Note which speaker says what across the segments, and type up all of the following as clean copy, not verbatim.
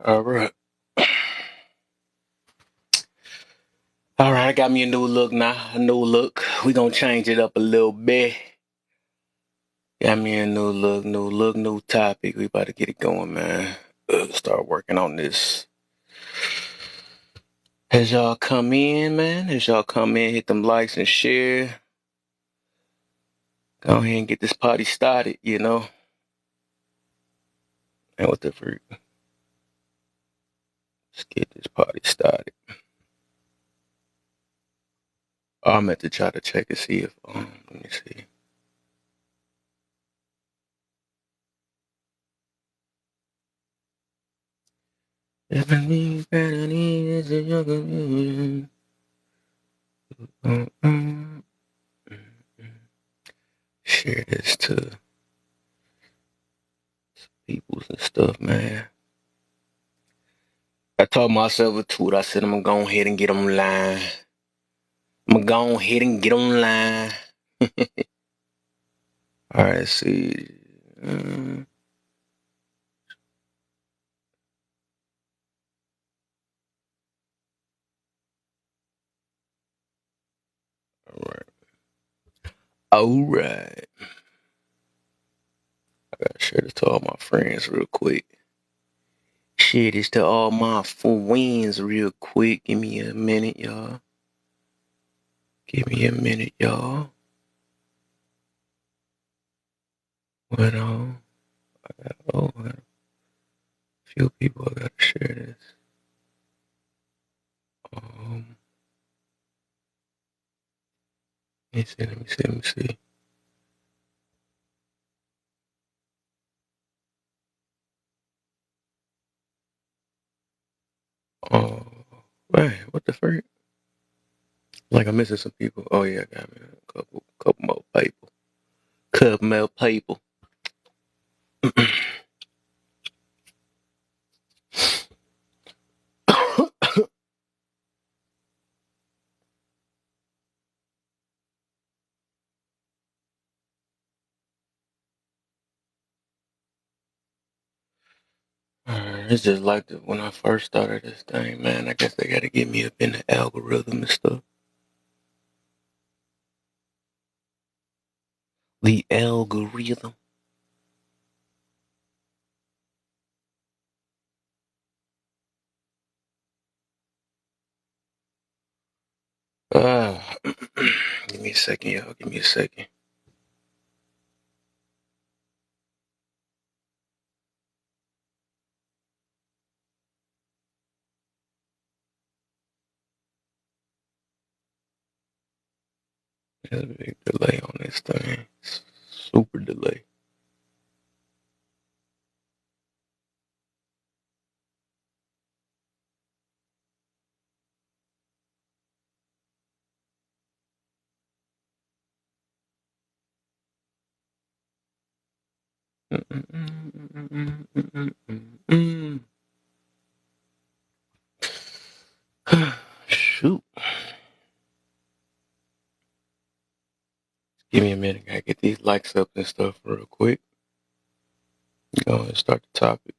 Speaker 1: All right. All right, I got me a new look now. A new look. We gonna change it up a little bit. Got me a new topic. We about to get it going, man. Start working on this. As y'all come in, man. As y'all come in, hit them likes and share. Go ahead and get this party started, And what the freak? Let's get this party started. I meant to try to check and see if, let me see. Share this to peoples and stuff, man. I told myself a tweet. I said I'm gonna go ahead and get online. I'm gonna go ahead and get online. All right, let's see. All right. All right. I gotta share this to all my friends real quick. Share this to all my friends real quick. Give me a minute, y'all. Give me a minute, y'all. What on? I got a few people I gotta share this. Um, let me see. Oh, man, what the frick? Like I'm missing some people. Oh yeah, I got me a couple more people. Couple more people. It's just like when I first started this thing, man. I guess they got to get me up in the algorithm and stuff. The algorithm. Uh, give me a second, y'all. Give me a second. There's a big delay on this thing. Super delay. Shoot. Give me a minute. Gotta get these likes up and stuff real quick. Go and start the topic.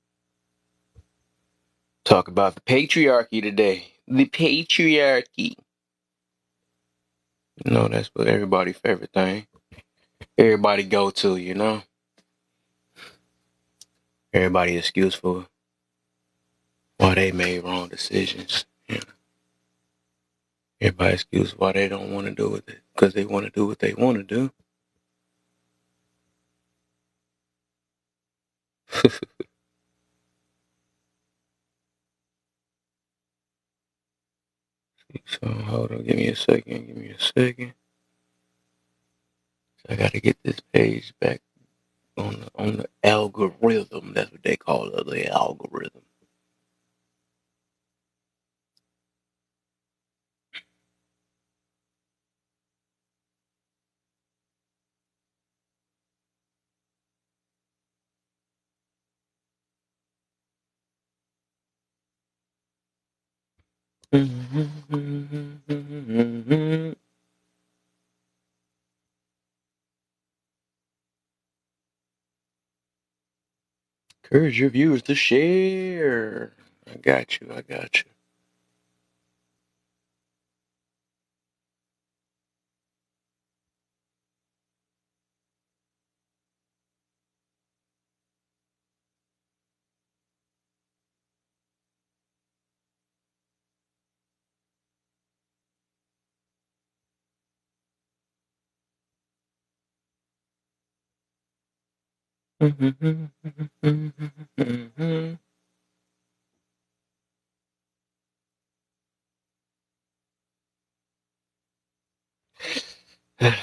Speaker 1: Talk about the patriarchy today. The patriarchy. That's what everybody's favorite thing. Everybody go to. Everybody excuse for why they made wrong decisions. Everybody excuse why they don't want to do it because they want to do what they want to do. So hold on, give me a second. Give me a second. I got to get this page back on the algorithm. That's what they call it, the algorithm. Encourage your viewers to share. I got you. I got you.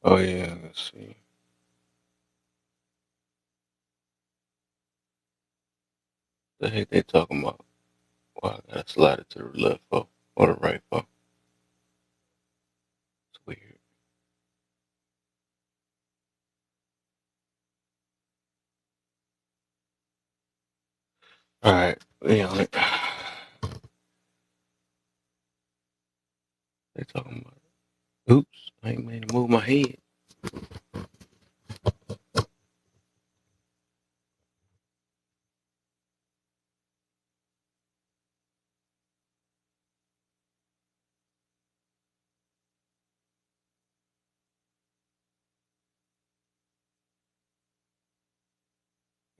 Speaker 1: Oh yeah, let's see. The heck they talking about? Wow, I got slided to the left for or the right for. It's weird. All right, we on it. They talking about. Oops, I ain't mean to move my head.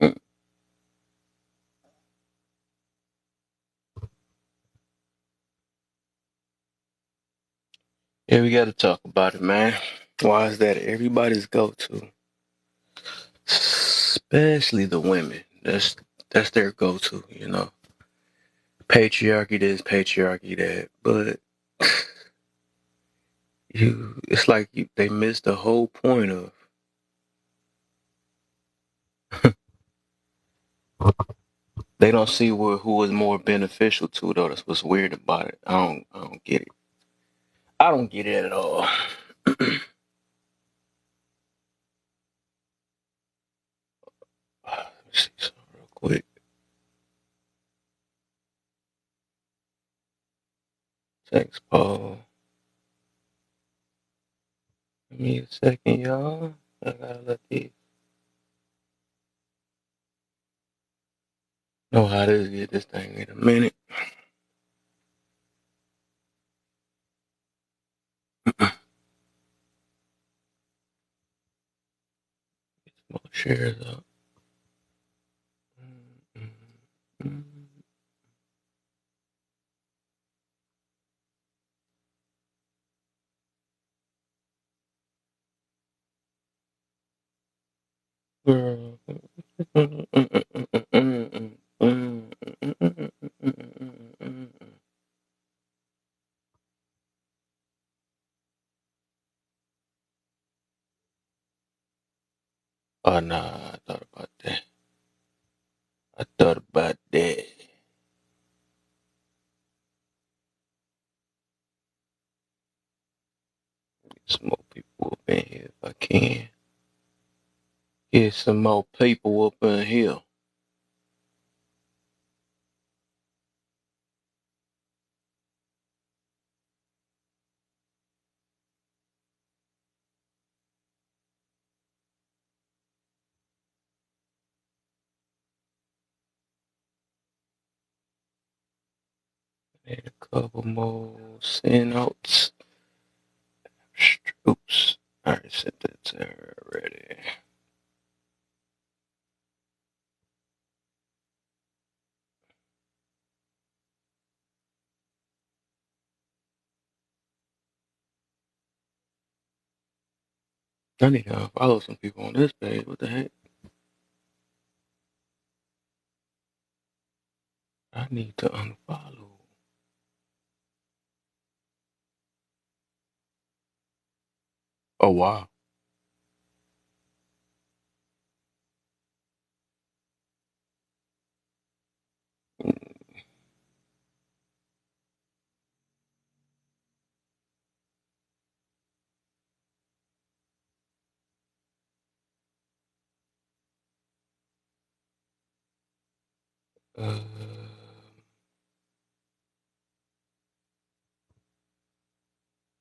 Speaker 1: Mm. Yeah, we got to talk about it, man. Why is that everybody's go-to, especially the women? That's their go-to, you know. Patriarchy this, patriarchy that, but it's like they missed the whole point of. They don't see who was more beneficial to though. That's what's weird about it. I don't get it. I don't get it at all. Let me see something real quick. Thanks, Paul. Give me a second, y'all. I gotta let these know how to get this thing in a minute. More shares up. Girl. Oh nah, I thought about that. I thought about that. Get some more people up in here if I can. Get some more people up in here. Need a couple more send outs. Oops. I already sent that to her already. I need to follow some people on this page. What the heck? I need to unfollow. Oh wow. Uh,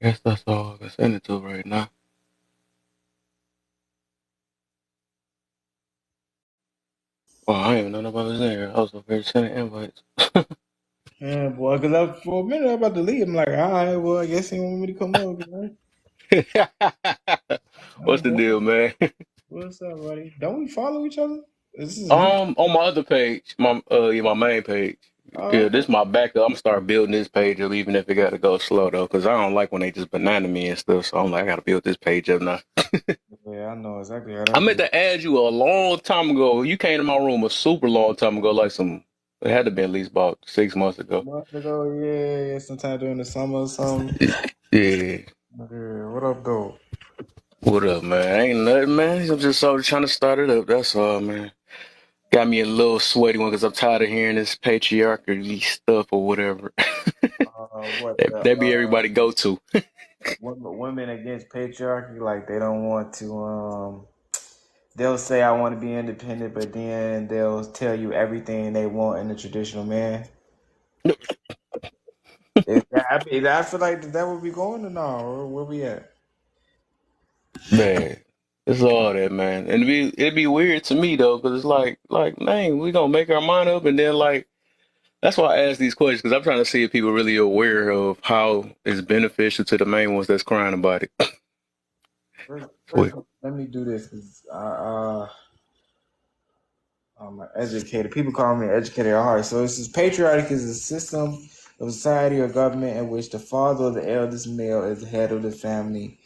Speaker 1: guess that's all I can send it to right now. Well, I didn't even know nobody was in here. I was over here sending invites.
Speaker 2: Yeah, boy, because for a minute I'm about to leave. I'm like, all right, well, I guess he want me to come up, All
Speaker 1: What's
Speaker 2: right,
Speaker 1: the
Speaker 2: bro.
Speaker 1: deal, man?
Speaker 2: What's up, buddy? Don't we follow each other? This is new.
Speaker 1: On my other page, my main page.
Speaker 2: Oh,
Speaker 1: Yeah,
Speaker 2: okay.
Speaker 1: this my backup. I'm gonna start building this page up, even if it gotta go slow though, cause I don't like when they just banana me and stuff. So I'm like, I gotta build this page up now.
Speaker 2: Yeah, I know exactly how
Speaker 1: I
Speaker 2: that
Speaker 1: meant
Speaker 2: goes.
Speaker 1: to add you a long time ago. You came to my room a super long time ago, like it had to be at least about 6 months
Speaker 2: A
Speaker 1: ago.
Speaker 2: month ago, yeah, sometime during the summer or something.
Speaker 1: Yeah.
Speaker 2: Yeah, what up, though?
Speaker 1: What up, man? Ain't nothing, man. I'm just sort of trying to start it up. That's all, man. Got me a little sweaty one because I'm tired of hearing this patriarchy stuff or whatever.
Speaker 2: What
Speaker 1: that,
Speaker 2: the
Speaker 1: that be everybody go to.
Speaker 2: women against patriarchy? Like they don't want to. They'll say I want to be independent, but then they'll tell you everything they want in a traditional man. I feel like that would be going to now. Where we at?
Speaker 1: Man, it's all that, man. And it'd be weird to me though, because it's like, man, we gonna make our mind up, and then like that's why I ask these questions because I'm trying to see if people really aware of how it's beneficial to the main ones that's crying about it.
Speaker 2: First, let me do this because I'm an educator. People call me an educator at heart. So it says patriotic is a system of society or government in which the father or the eldest male is the head of the family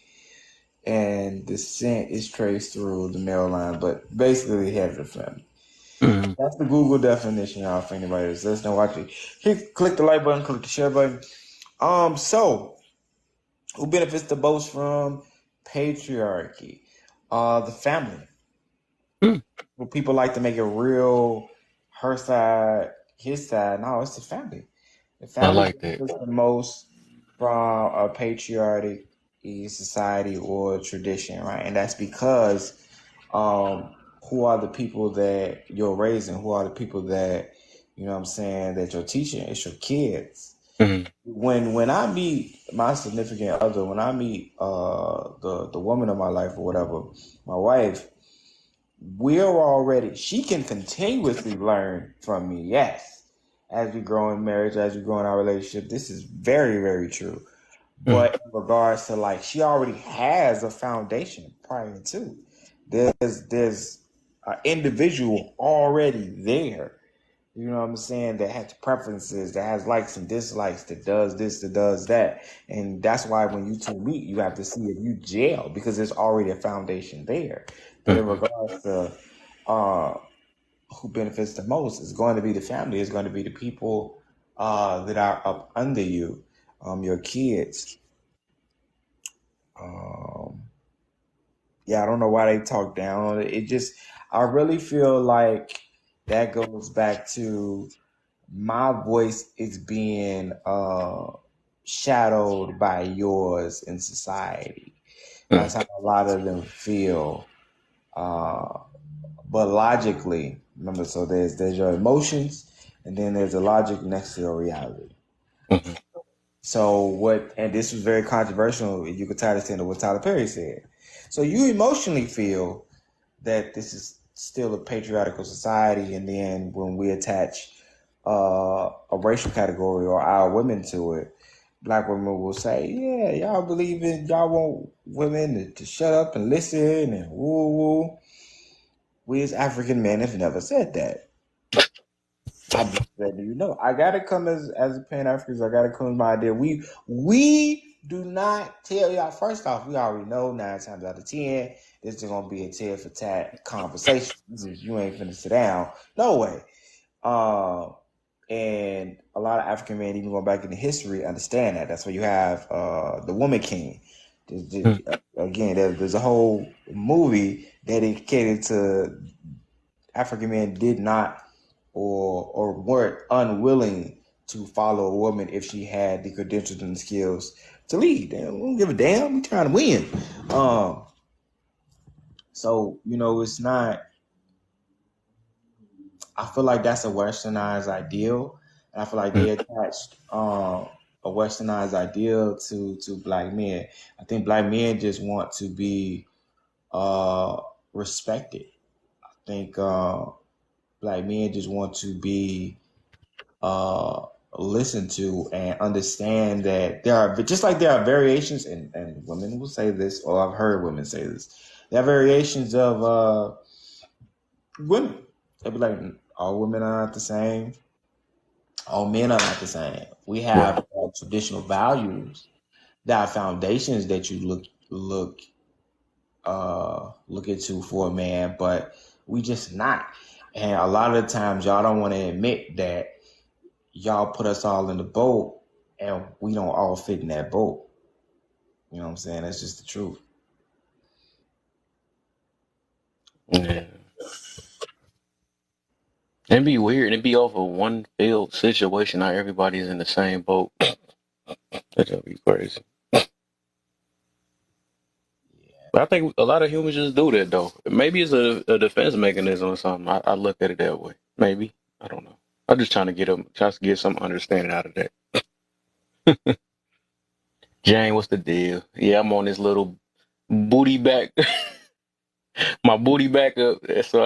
Speaker 2: and descent is traced through the male line, but basically the head of the family.
Speaker 1: Mm-hmm.
Speaker 2: That's the Google definition, y'all. If anybody is listening, watch it. Click the like button, click the share button. So who benefits the most from patriarchy? The family. Well, people like to make it real, her side, his side. No, it's the family. The
Speaker 1: I
Speaker 2: family
Speaker 1: like that.
Speaker 2: benefits the most from a patriotic society or tradition, right? And that's because um, who are the people that you're raising? Who are the people that what I'm saying that you're teaching? It's your kids.
Speaker 1: Mm-hmm.
Speaker 2: When I meet my significant other, when I meet the woman of my life or whatever, my wife, we're already she can continuously learn from me, yes, as we grow in marriage, as we grow in our relationship. This is very, very true. But in regards to like she already has a foundation prior to, there's an individual already there, you know what I'm saying, that has preferences, that has likes and dislikes, that does this, that does that. And that's why when you two meet, you have to see if you gel because there's already a foundation there. But in
Speaker 1: Mm-hmm.
Speaker 2: regards to uh, who benefits the most, is going to be the family, is going to be the people that are up under you, your kids. Um, yeah, I don't know why they talk down on it. It just, I really feel like that goes back to my voice is being shadowed by yours in society. That's how a lot of them feel. Uh, but logically, remember, so there's your emotions, and then there's the logic next to your reality.
Speaker 1: Mm-hmm.
Speaker 2: So what? And this was very controversial. You could tie this into what Tyler Perry said. So you emotionally feel that this is still a patriarchal society, and then when we attach a racial category or our women to it, black women will say, "Yeah, y'all want women to shut up and listen and woo woo." We as African men have never said that. I just said, do you know? I gotta come as a Pan African. I gotta come with my idea. We do not tell y'all. First off, we already know 9 times out of 10 this is gonna be a tit for tat conversation. You ain't finna sit down. No way. Um, and a lot of African men, even going back into history, understand that. That's why you have the Woman King. Again, there's a whole movie dedicated to African men did not or weren't unwilling to follow a woman if she had the credentials and the skills to lead. They don't give a damn. We trying to win. So it's not I feel like that's a westernized ideal, and I feel like they
Speaker 1: Mm.
Speaker 2: attached a westernized ideal to black men. I think black men just want to be uh, respected. I think black men just want to be uh, listened to and understand that there are just like there are variations, and women will say this, or I've heard women say this. There are variations of women. They'll be like, all women are not the same. All men are not the same. We have
Speaker 1: Right.
Speaker 2: traditional values that are foundations that you look into for a man, but we just not. And a lot of the times y'all don't want to admit that y'all put us all in the boat and we don't all fit in that boat. You know what I'm saying? That's just the truth.
Speaker 1: Yeah. It'd be weird. It'd be off of one field situation. Not everybody's in the same boat. That'd be crazy. But I think a lot of humans just do that, though. Maybe it's a defense mechanism or something. I look at it that way. Maybe. I don't know. I'm just trying to get some understanding out of that. Jane, what's the deal? Yeah, I'm on this little booty back, my booty back up. So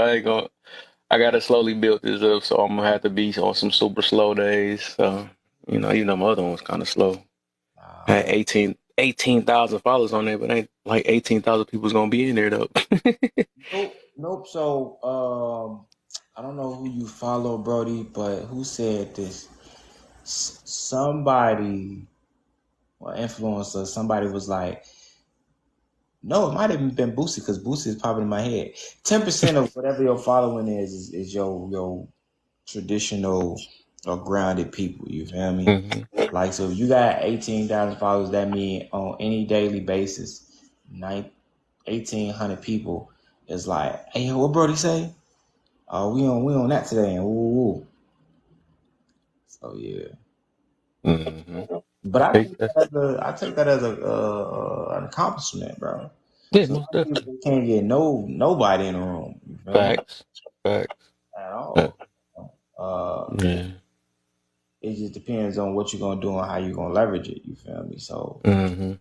Speaker 1: I gotta slowly build this up. So I'm gonna have to be on some super slow days. So, even though my other one was kind of slow. I had
Speaker 2: Man.
Speaker 1: 18,000 followers on there, but ain't like 18,000 people's gonna be in there though.
Speaker 2: Nope. So I don't know who you follow, Brody, but who said this? Somebody or influencer, somebody was like, no, it might have been Boosie because Boosie is popping in my head. 10% of whatever your following is your traditional or grounded people. You feel me?
Speaker 1: Hmm.
Speaker 2: Like, so if you got 18,000 followers, that means on any daily basis, 1,800 people is like, hey, what Brody say? We on that today, and woo. So yeah,
Speaker 1: Hmm.
Speaker 2: but I
Speaker 1: Hey,
Speaker 2: take that as an accomplishment, bro.
Speaker 1: yeah,
Speaker 2: So a
Speaker 1: most
Speaker 2: lot of people
Speaker 1: definitely.
Speaker 2: they can't get nobody in the room. You feel me?
Speaker 1: Facts. Facts.
Speaker 2: At
Speaker 1: Uh,
Speaker 2: all. Uh,
Speaker 1: yeah.
Speaker 2: it just depends on what you're gonna do and how you're gonna leverage it. You feel me? So
Speaker 1: Hmm.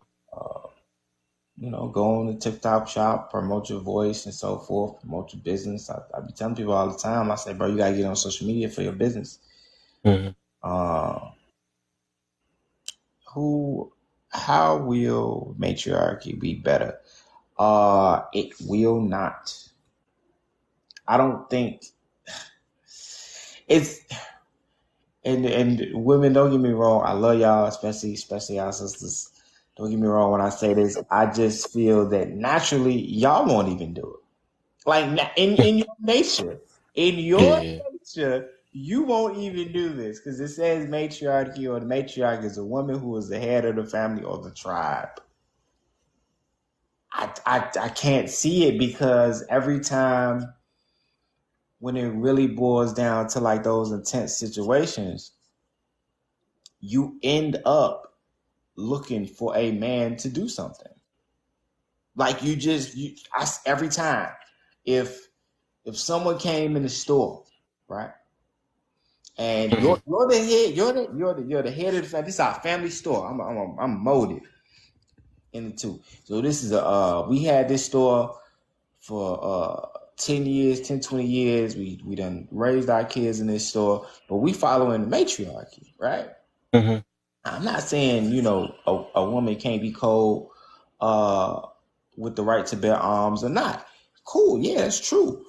Speaker 2: go on the TikTok shop, promote your voice and so forth, promote your business. I be telling people all the time. I say, bro, you gotta get on social media for your business.
Speaker 1: Hmm.
Speaker 2: Uh, who? How will matriarchy be better? It will not. I don't think it's and women. Don't get me wrong. I love y'all, especially our sisters. Don't get me wrong when I say this. I just feel that naturally y'all won't even do it. Like in your nature, in your
Speaker 1: Yeah.
Speaker 2: nature, you won't even do this because it says matriarchy or the matriarch is a woman who is the head of the family or the tribe. I can't see it because every time when it really boils down to like those intense situations, you end up looking for a man to do something. Like every time if someone came in the store, right? And
Speaker 1: Hmm.
Speaker 2: you're the head, you're the head of the family. This is our family store. I'm molded into. So this is we had this store for 10 years, 10, 20 years. We done raised our kids in this store, but we following the matriarchy, right?
Speaker 1: Hmm.
Speaker 2: I'm not saying, a woman can't be cold uh with the right to bear arms or not. Cool, yeah, it's true.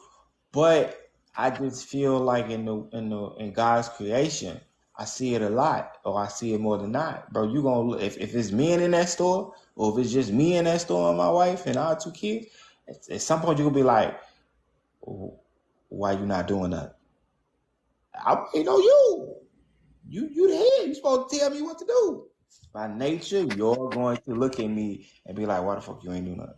Speaker 2: But I just feel like in God's creation, I see it a lot, or I see it more than not, bro. You gonna if it's men in that store, or if it's just me in that store and my wife and our two kids, at some point you're gonna be like, "Oh, why you not doing that? I ain't know you. You the head. You supposed to tell me what to do. By nature, you're going to look at me and be like, why the fuck you ain't do nothing?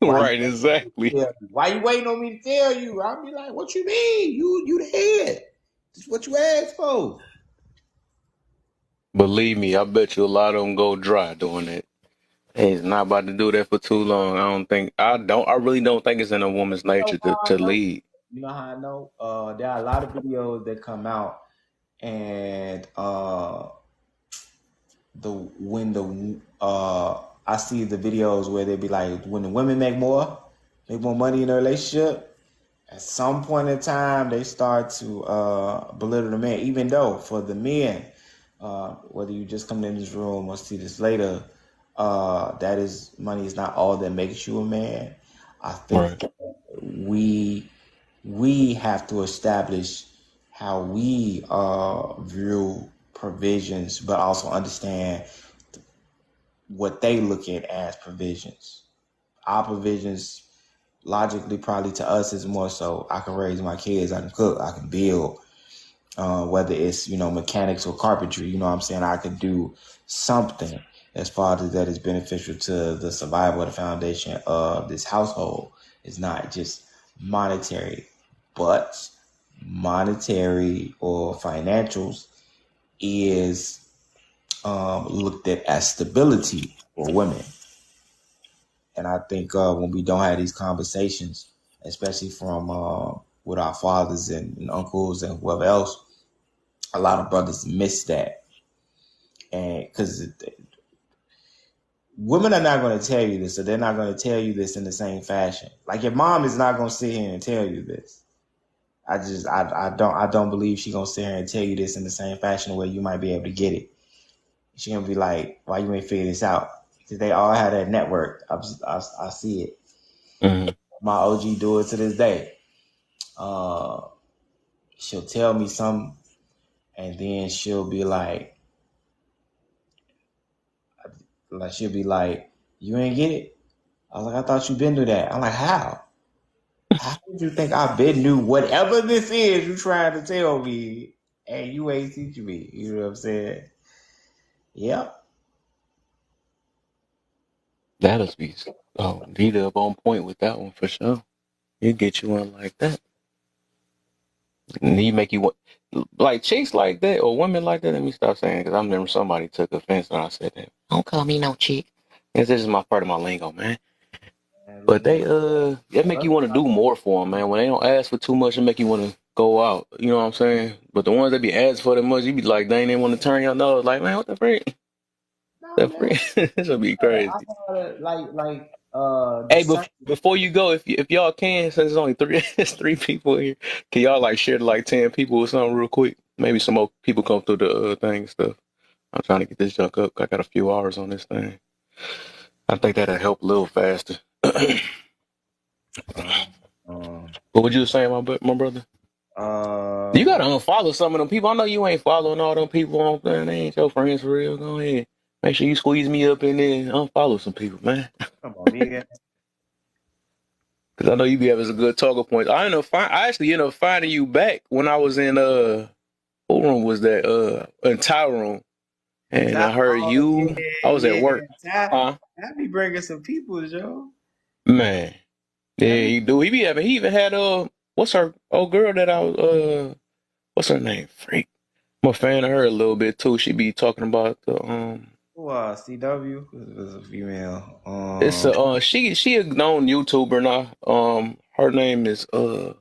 Speaker 2: Why you
Speaker 1: Right, exactly.
Speaker 2: Why you waiting on me to tell you? I'll be like, what you mean? You the head. This is what you asked for.
Speaker 1: Believe me, I bet you a lot of them go dry doing that. Hey, it's not about to do that for too long. I really don't think it's in a woman's
Speaker 2: You know
Speaker 1: nature
Speaker 2: how
Speaker 1: to
Speaker 2: I know?
Speaker 1: lead.
Speaker 2: You know how I know? There are a lot of videos that come out, and the when the I see the videos where they be like, when the women make more money in a relationship, at some point in time they start to belittle the man. Even though for the men, whether you just come in this room or see this later, that is money is not all that makes you a man. I think
Speaker 1: Right.
Speaker 2: we we have to establish how we view provisions, but also understand what they look at as provisions. Our provisions, logically, probably to us, is more so I can raise my kids, I can cook, I can build, whether it's, mechanics or carpentry, you know what I'm saying? I can do something as far as that is beneficial to the survival of the foundation of this household. It's not just monetary, but monetary or financials is looked at as stability for women. And I think when we don't have these conversations, especially from with our fathers and uncles and whoever else, a lot of brothers miss that. And because women are not going to tell you this, so they're not going to tell you this in the same fashion. Like your mom is not going to sit here and tell you this. I don't believe she's gonna sit here and tell you this in the same fashion where you might be able to get it. She's gonna be like, "Why you ain't figure this out?" Because they all have that network. I see it.
Speaker 1: Mm-hmm.
Speaker 2: My OG do it to this day. Uh, she'll tell me something, and then she'll be like, "You ain't get it." I was like, "I thought you been through that." I'm like, "How? How did you think I been knew whatever this is you trying to tell me, and you ain't teaching me?" You know what I'm saying? Yep.
Speaker 1: That'll be Dita up on point with that one for sure. He'll get you one like that. And he make you want like chicks like that or women like that. Let me stop saying because I remember somebody took offense when I said that. Don't call me no chick. This is my part of my lingo, man.
Speaker 2: And
Speaker 1: But
Speaker 2: listen,
Speaker 1: that make you want to do more for them, man. When they don't ask for too much, it make you want to go out. You know what I'm saying? But the ones that be asking for that much, you be like, dang, they want to turn your nose. Like, man, what the freak?
Speaker 2: no
Speaker 1: The
Speaker 2: man,
Speaker 1: freak? This would be
Speaker 2: I
Speaker 1: crazy.
Speaker 2: saw it like
Speaker 1: Hey,
Speaker 2: discern.
Speaker 1: before you go, if y'all can, since there's only three, it's three people here, can y'all like share to like 10 people or something real quick? Maybe some more people come through the thing and stuff. I'm trying to get this junk up. I got a few hours on this thing. I think that'll help a little faster.
Speaker 2: Um, um,
Speaker 1: What would you saying, my brother? You
Speaker 2: uh,
Speaker 1: gotta unfollow some of them people. I know you ain't following all them people on there. They ain't your friends for real. Go ahead. Make sure you squeeze me up in there and unfollow some people, man.
Speaker 2: come on, nigga.
Speaker 1: Cause I know you be having some good talking points. I actually ended up finding you back when I was in what room was that? In Tower room. And I heard
Speaker 2: Oh
Speaker 1: you.
Speaker 2: yeah,
Speaker 1: I was at
Speaker 2: yeah.
Speaker 1: work. Huh?
Speaker 2: I be bringing some people, Joe.
Speaker 1: Man.
Speaker 2: I
Speaker 1: Yeah,
Speaker 2: be
Speaker 1: he do. He even had what's her old girl that I was what's her name? Freak. I'm a fan of her a little bit too. She be talking about the
Speaker 2: CW was a female.
Speaker 1: it's she a known YouTuber now. Her name is man,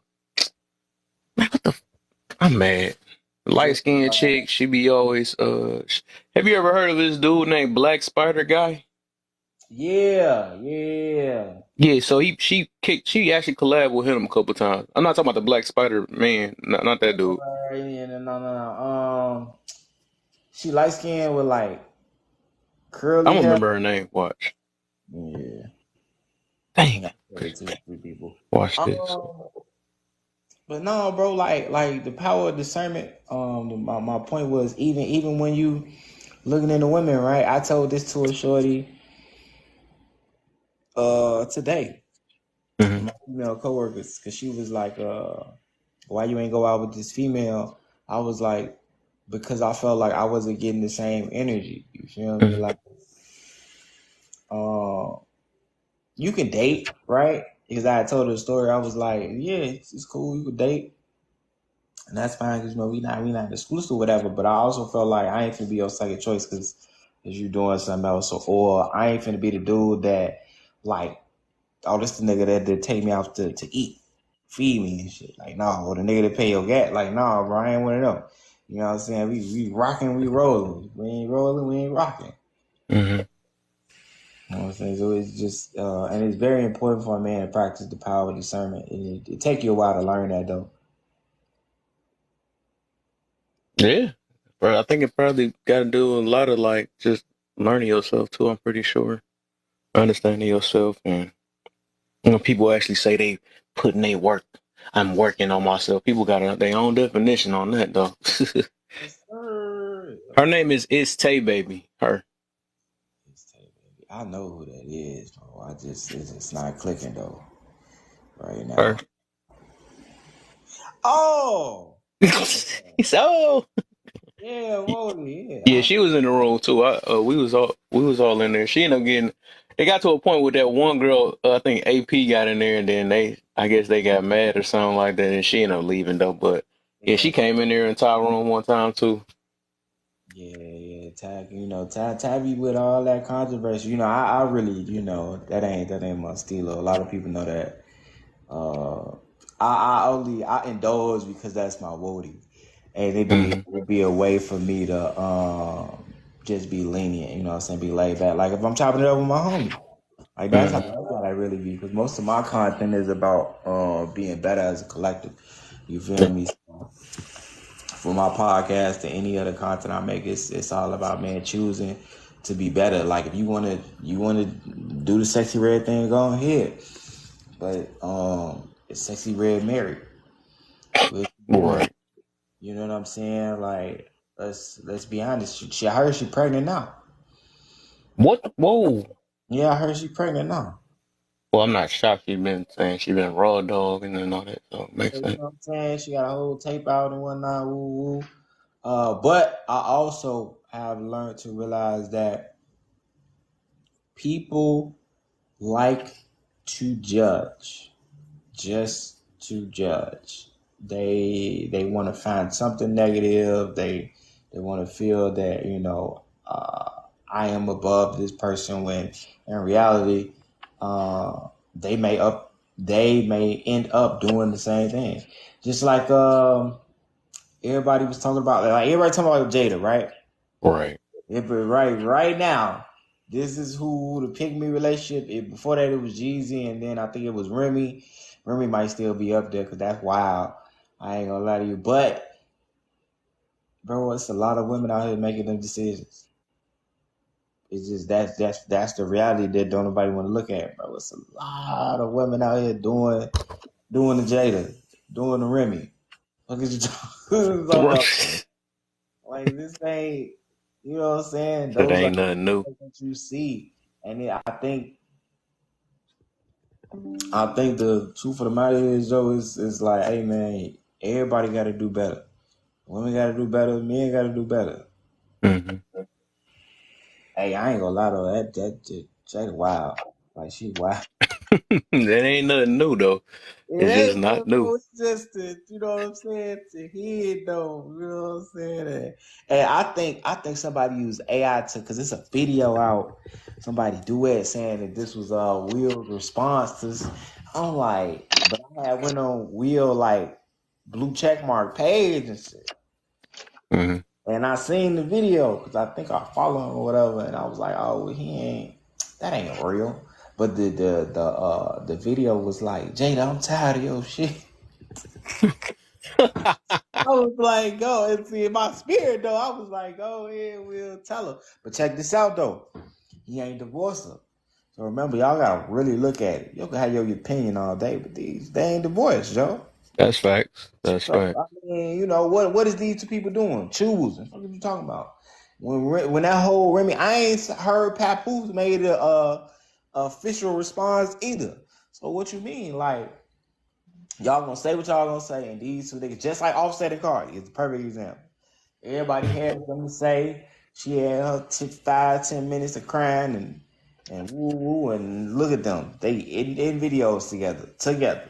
Speaker 1: what the I'm mad. Light
Speaker 2: Yeah,
Speaker 1: skinned chick. She be always have you ever heard of this dude named Black Spider Guy?
Speaker 2: yeah, yeah.
Speaker 1: Yeah, so she actually collabed with him a couple times. I'm not talking about the Black Spider Man, not that dude.
Speaker 2: Yeah, no, no, no, no. She light skinned with like
Speaker 1: I'm
Speaker 2: curly
Speaker 1: gonna
Speaker 2: hair.
Speaker 1: remember her name. Watch.
Speaker 2: Yeah, I
Speaker 1: Dang
Speaker 2: think I
Speaker 1: it.
Speaker 2: said it to three people.
Speaker 1: Watch this.
Speaker 2: Um, but no, bro, like the power of discernment. My point was even when you looking into women, right? I told this to a shorty today,
Speaker 1: Hmm.
Speaker 2: my female coworkers, because she was like, why you ain't go out with this female? I was like, because I felt like I wasn't getting the same energy. You feel me?
Speaker 1: Hmm.
Speaker 2: Like, uh, you can date, right? Because I had told her the story. I was like, yeah, it's cool. You could date, and that's fine. Because we not exclusive, or whatever. But I also felt like I ain't finna be your second choice because you doing something else, or I ain't finna be the dude that like, oh, this the nigga that take me out to eat feed me and shit. Like, no, or the nigga that pay your gas. Like, no, bro, I ain't one of them. You know what I'm saying? We rocking, we rolling. We ain't rolling, we ain't rocking.
Speaker 1: Mm-hmm.
Speaker 2: You know what I'm saying? So it's just, and it's very important for a man to practice the power of discernment. It take you a while to learn that, though.
Speaker 1: Yeah, bro. I think it probably got to do a lot of like just learning yourself too. I'm pretty sure understanding yourself, and when people actually say they putting their work, I'm working on myself. People got their own definition on that though.
Speaker 2: Yes, sir.
Speaker 1: Her
Speaker 2: Yes, sir.
Speaker 1: name is Tay Baby. Her.
Speaker 2: I know who that is, bro. It's not clicking though right
Speaker 1: Her.
Speaker 2: now. Oh, yeah,
Speaker 1: So
Speaker 2: yeah, whoa, yeah.
Speaker 1: yeah, she was in the room too. We was all in there. She ended up getting. It got to a point with that one girl. I think AP got in there, and then I guess they got mad or something like that, and she ended up leaving though. But yeah,
Speaker 2: Yeah,
Speaker 1: she came in there in Ty room one time too.
Speaker 2: yeah. Tabby with all that controversy. I really, that ain't my stilo. A lot of people know that. Uh, I indulge because that's my woody, and
Speaker 1: Hmm.
Speaker 2: it'd be a way for me to just be lenient. You know what I'm saying? Be laid back. Like if I'm chopping it up with my homie. Like
Speaker 1: Hmm.
Speaker 2: that's how I really be. Because most of my content is about being better as a collective. You feel me? For my podcast and any other content I make, it's all about, man, choosing to be better. Like if you wanna do the sexy red thing, go ahead. But it's sexy red married. What you doing?
Speaker 1: Right.
Speaker 2: You know what I'm saying? Like let's be honest. I heard she pregnant now.
Speaker 1: What? Whoa.
Speaker 2: Yeah, I heard she pregnant now.
Speaker 1: Well, I'm not shocked. She's been saying she been raw dog and all that, so it
Speaker 2: Yeah,
Speaker 1: makes
Speaker 2: you
Speaker 1: sense.
Speaker 2: know what I'm saying? She got a whole tape out and whatnot. Woo woo. But I also have learned to realize that people like to judge, just to judge. They want to find something negative. They want to feel that I am above this person when in reality they may end up doing the same thing. Just like everybody was talking about, like everybody talking about Jada, right?
Speaker 1: Right.
Speaker 2: But right now, this is who the pick me relationship. Before that, it was Jeezy, and then I think it was Remy. Remy might still be up there because that's wild. I ain't gonna lie to you, but bro, it's a lot of women out here making them decisions. It's just that's the reality that don't nobody want to look at, bro. It's a lot of women out here doing the Jada, doing the Remy. What is you talking about? Like this ain't, you know what I'm saying?
Speaker 1: That
Speaker 2: Those are
Speaker 1: ain't nothing new.
Speaker 2: what you see, and I think the truth of the matter is, Joe, is like, hey man, everybody got to do better. Women got to do better. Men got to do better.
Speaker 1: Hmm.
Speaker 2: Hey, I ain't gonna lie though, that Jada wild, like she wild.
Speaker 1: That ain't nothing new though.
Speaker 2: It
Speaker 1: It's just
Speaker 2: ain't
Speaker 1: not
Speaker 2: no,
Speaker 1: new.
Speaker 2: it's just you know what I'm saying, to hear though, you know what I'm saying. And I think somebody used AI because it's a video out. Somebody duet saying that this was Will's response to this. I'm like, but I had went on Will like blue check mark page and shit,
Speaker 1: Hmm.
Speaker 2: and I seen the video because I think I follow him or whatever, and I was like, oh, well, that ain't real. But the video was like, Jada, I'm tired of your shit. I was like, go and see in my spirit though. I was like, go ahead, we'll tell her. But check this out though. He ain't divorced her. So remember, y'all gotta really look at it. You can have your opinion all day, but they ain't divorced, Joe.
Speaker 1: That's facts. That's
Speaker 2: So
Speaker 1: facts.
Speaker 2: I mean, what is these two people doing? Choosing. What are you talking about? When that whole Remy, I ain't heard Papoose made a official response either. So what you mean? Like y'all gonna say what y'all gonna say, and these two niggas, just like Offset and Cardi, is a perfect example. Everybody had something to say. She had her 5-10 minutes of crying and woo woo, and look at them. They in videos together.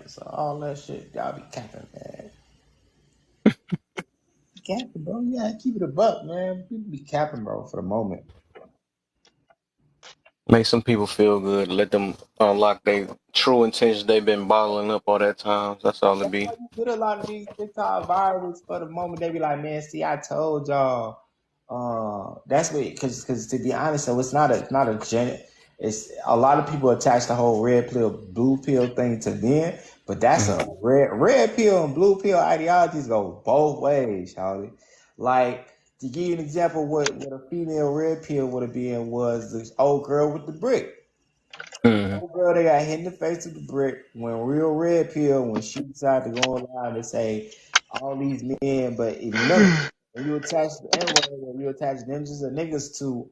Speaker 2: So all that shit, y'all be capping, man. Capping, bro. Yeah, keep it a buck, man. People be capping, bro, for the moment.
Speaker 1: Make some people feel good. Let them unlock their true intentions they've been bottling up all that time. That's all it
Speaker 2: That's
Speaker 1: be.
Speaker 2: why you get a lot of these TikTok virals for the moment. They be like, man, see, I told y'all. That's what, because to be honest, so it's not a it's a lot of people attach the whole red pill, blue pill thing to men, but that's
Speaker 1: Mm.
Speaker 2: a red pill and blue pill ideologies go both ways, Charlie. Like to give you an example, what a female red pill would have been was this old girl with the brick.
Speaker 1: Mm.
Speaker 2: Old girl, they got hit in the face with the brick. When real red pill, when she decided to go online and say all these men, but remember, when you attach the N word, when you attach ninjas and niggas to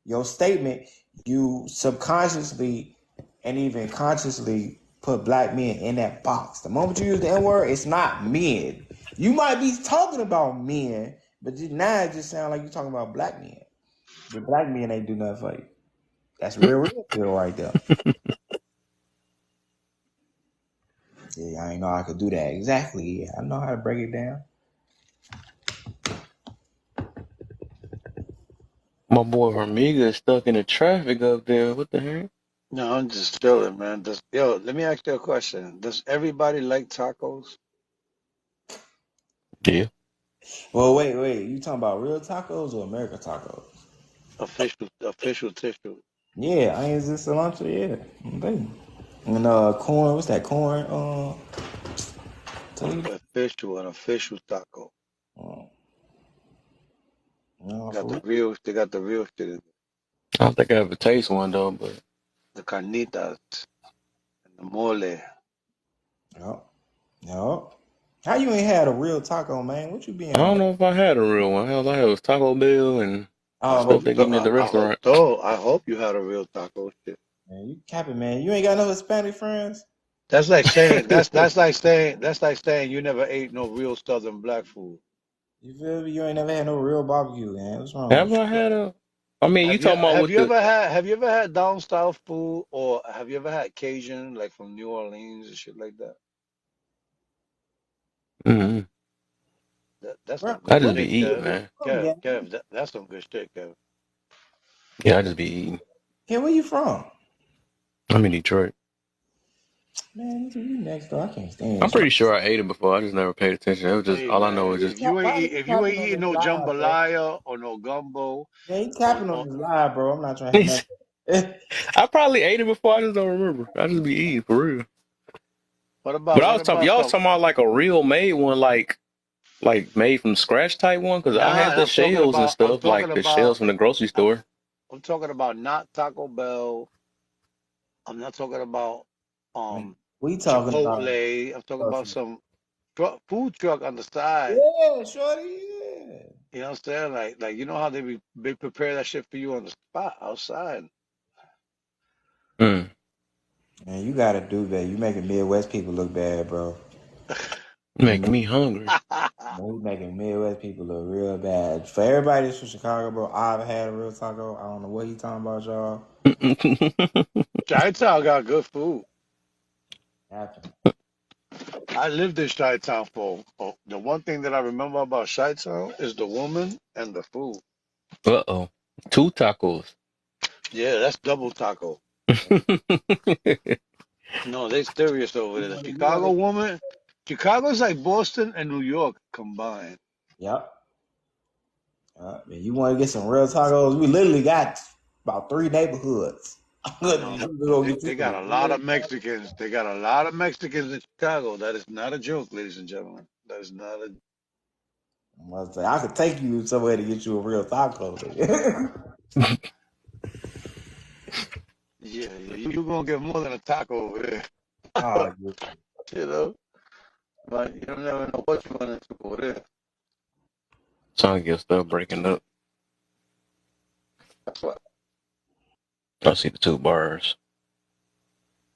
Speaker 2: your statement, you subconsciously and even consciously put black men in that box. The moment you use the N word, it's not men. You might be talking about men, but now it just sounds like you're talking about black men. But black men ain't do nothing for you. That's real red pill right there. Yeah, I didn't know I could do that. Exactly. Yeah, I know how to break it down.
Speaker 1: My boy Hormiga is stuck in the traffic up there. What the heck?
Speaker 3: No, I'm just chilling, man. Yo, let me ask you a question. Does everybody like tacos?
Speaker 1: Yeah.
Speaker 2: Well, wait. You talking about real tacos or American tacos?
Speaker 3: Official tissue.
Speaker 2: Yeah, onions and cilantro. Yeah, baby. And corn. What's that corn? Toledo.
Speaker 3: An official taco.
Speaker 2: Uh, no,
Speaker 3: Got
Speaker 2: for
Speaker 3: the real, they got the real shit in it.
Speaker 1: I don't think I ever taste one though, but
Speaker 3: The carnitas and the mole.
Speaker 2: real. Yep. Yep. How you ain't had a real taco, man? What you
Speaker 1: I
Speaker 2: been
Speaker 1: don't
Speaker 2: on?
Speaker 1: know if I had a real one. Hell, I had was Taco Bell and
Speaker 3: I
Speaker 2: Oh,
Speaker 1: stuff
Speaker 3: hope
Speaker 2: you,
Speaker 1: they
Speaker 3: so.
Speaker 1: give me at the restaurant.
Speaker 3: I hope you had a real taco shit.
Speaker 2: man, you capping, man. You ain't got no Hispanic friends.
Speaker 3: That's like saying that's like saying you never ate no real Southern black food.
Speaker 2: You feel me? You ain't never had no real barbecue, man. What's wrong
Speaker 1: Have
Speaker 2: with
Speaker 1: I had a? I mean, you talking about with the?
Speaker 3: Have you ever had down south food, or have you ever had Cajun like from New Orleans and shit like that?
Speaker 1: Mm-hmm.
Speaker 3: That's
Speaker 2: you?
Speaker 3: some
Speaker 1: I
Speaker 3: good
Speaker 1: just be
Speaker 3: shit,
Speaker 1: eating,
Speaker 3: Kev.
Speaker 1: man.
Speaker 3: That's some good shit, Kev.
Speaker 1: Yeah, I just be eating.
Speaker 2: Hey, where you from?
Speaker 1: I'm in Detroit.
Speaker 2: Man, you next door. I can't stand
Speaker 1: I'm
Speaker 2: this.
Speaker 1: pretty sure I ate it before. I just never paid attention. It was just
Speaker 3: Hey
Speaker 1: all I know
Speaker 3: man,
Speaker 1: is just.
Speaker 2: Why are you
Speaker 3: if you
Speaker 2: capping
Speaker 3: ain't
Speaker 2: on
Speaker 3: eating
Speaker 2: this
Speaker 3: no
Speaker 2: live, bro?
Speaker 3: jambalaya or no gumbo,
Speaker 2: Yeah, he
Speaker 3: or,
Speaker 2: capping on
Speaker 3: or
Speaker 2: this live, bro. I'm not trying to hear nothing.
Speaker 1: I probably ate it before. I just don't remember. I just be eating for real. But I
Speaker 3: what
Speaker 1: was talking.
Speaker 3: about
Speaker 1: Y'all was
Speaker 3: some?
Speaker 1: talking about like a real made one, like made from scratch type one. Because I
Speaker 3: Nah,
Speaker 1: had the shells and stuff, like the shells from the grocery
Speaker 3: I'm,
Speaker 1: store.
Speaker 3: I'm talking about not Taco Bell. I'm not talking about
Speaker 2: Man,
Speaker 3: um
Speaker 2: we talking about
Speaker 3: Chipotle. I'm talking about
Speaker 2: grocery.
Speaker 3: some food truck on the side.
Speaker 2: Yeah, shorty, yeah.
Speaker 3: You know what I'm saying? You know how they prepare that shit for you on the spot outside.
Speaker 1: Mm,
Speaker 2: Man, you gotta do that. You making Midwest people look bad, bro.
Speaker 1: making me hungry.
Speaker 2: You making Midwest people look real bad. For everybody that's from Chicago, bro, I've had a real taco. I don't know what he talking about, y'all.
Speaker 3: Chi-Town got good food.
Speaker 2: Happen.
Speaker 3: I lived in Chi-Town for the one thing that I remember about Chi-Town is the woman and the food.
Speaker 1: Uh-oh. Two tacos.
Speaker 3: Yeah, that's double taco. No, they serious over there. The
Speaker 2: You want
Speaker 3: Chicago
Speaker 2: to?
Speaker 3: woman, Chicago's like Boston and New York combined.
Speaker 2: Yep. Man, you want to get some real tacos? We literally got about three neighborhoods.
Speaker 3: No,
Speaker 2: You go get you
Speaker 3: they got
Speaker 2: some
Speaker 3: a lot
Speaker 2: real
Speaker 3: of Mexicans. They got a lot of Mexicans in Chicago. That is not a joke, ladies and gentlemen. That is not a.
Speaker 2: tacos. I could take you somewhere to get you a real taco.
Speaker 3: Yeah, yeah, you gonna get more than a taco over there.
Speaker 2: Oh,
Speaker 3: You know, but you never know what you run into over there.
Speaker 1: Trying to get stuff breaking up.
Speaker 3: That's what
Speaker 1: I see the two bars.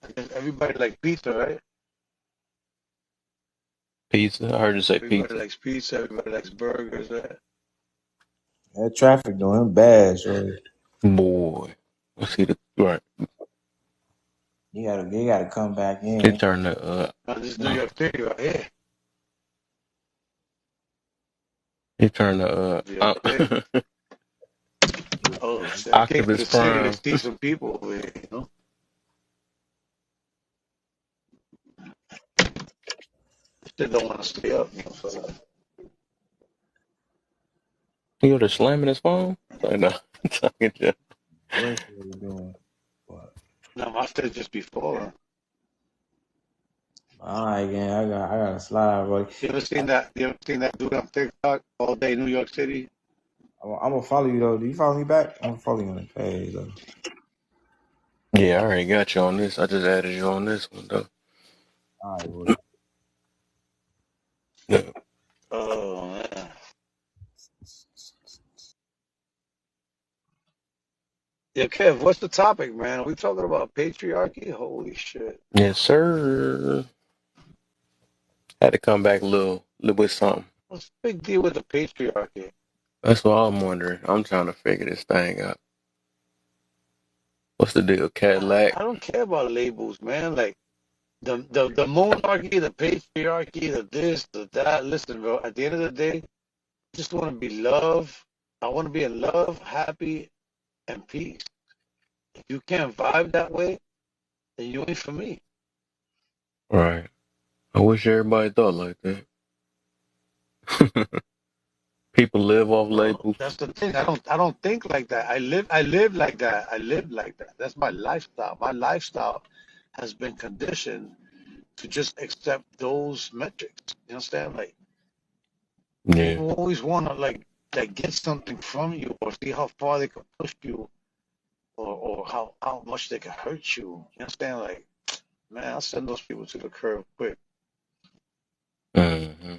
Speaker 3: I guess everybody like pizza, right?
Speaker 1: Pizza. I heard you say
Speaker 3: Everybody
Speaker 1: pizza.
Speaker 3: likes pizza. Everybody likes burgers, right?
Speaker 2: that traffic doing bad, shorty.
Speaker 1: Boy. I see the right.
Speaker 2: You gotta come back
Speaker 1: It
Speaker 2: in.
Speaker 1: turned to
Speaker 3: Now, this is New York City right here.
Speaker 1: it turned
Speaker 3: New York City. Oh shit! I came to the
Speaker 1: Octopus
Speaker 3: city to
Speaker 1: Prime.
Speaker 3: see some people over here. You know, they don't want to stay up. You know, so
Speaker 1: You know, they're slamming his phone. Like, no, talking to.
Speaker 2: What's what he doing? What?
Speaker 3: now my shit just be falling.
Speaker 2: All right, gang. I got to slide, buddy.
Speaker 3: You ever seen that? You ever seen that dude on TikTok all day New York City?
Speaker 2: I'm gonna follow you though. Do you follow me back? I'm gonna follow you on the page though.
Speaker 1: Yeah, I already got you on this. I just added you on this one though.
Speaker 2: All right, buddy.
Speaker 1: Yeah.
Speaker 3: Oh man. Yeah, Kev, what's the topic, man? Are we talking about patriarchy? Holy shit!
Speaker 1: Yes, sir. Had to come back a little bit something.
Speaker 3: What's the big deal with the patriarchy?
Speaker 1: That's what I'm wondering. I'm trying to figure this thing out. What's the deal, Cadillac?
Speaker 3: I don't care about labels, man. Like the monarchy, the patriarchy, the this, the that. Listen, bro. At the end of the day, I just want to be loved. I want to be in love, happy, and peace. If you can't vibe that way, then you ain't for me.
Speaker 1: Right. I wish everybody thought like that. People live off
Speaker 3: Well,
Speaker 1: labels.
Speaker 3: that's the thing. I don't think like that. I live like that. I live like that. That's my lifestyle. My lifestyle has been conditioned to just accept those metrics. You understand? Like
Speaker 1: Yeah.
Speaker 3: people always want to like get something from you or see how far they can push you or how much they can hurt you. You understand? Like, man, I'll send those people to the curb quick.
Speaker 1: Hmm.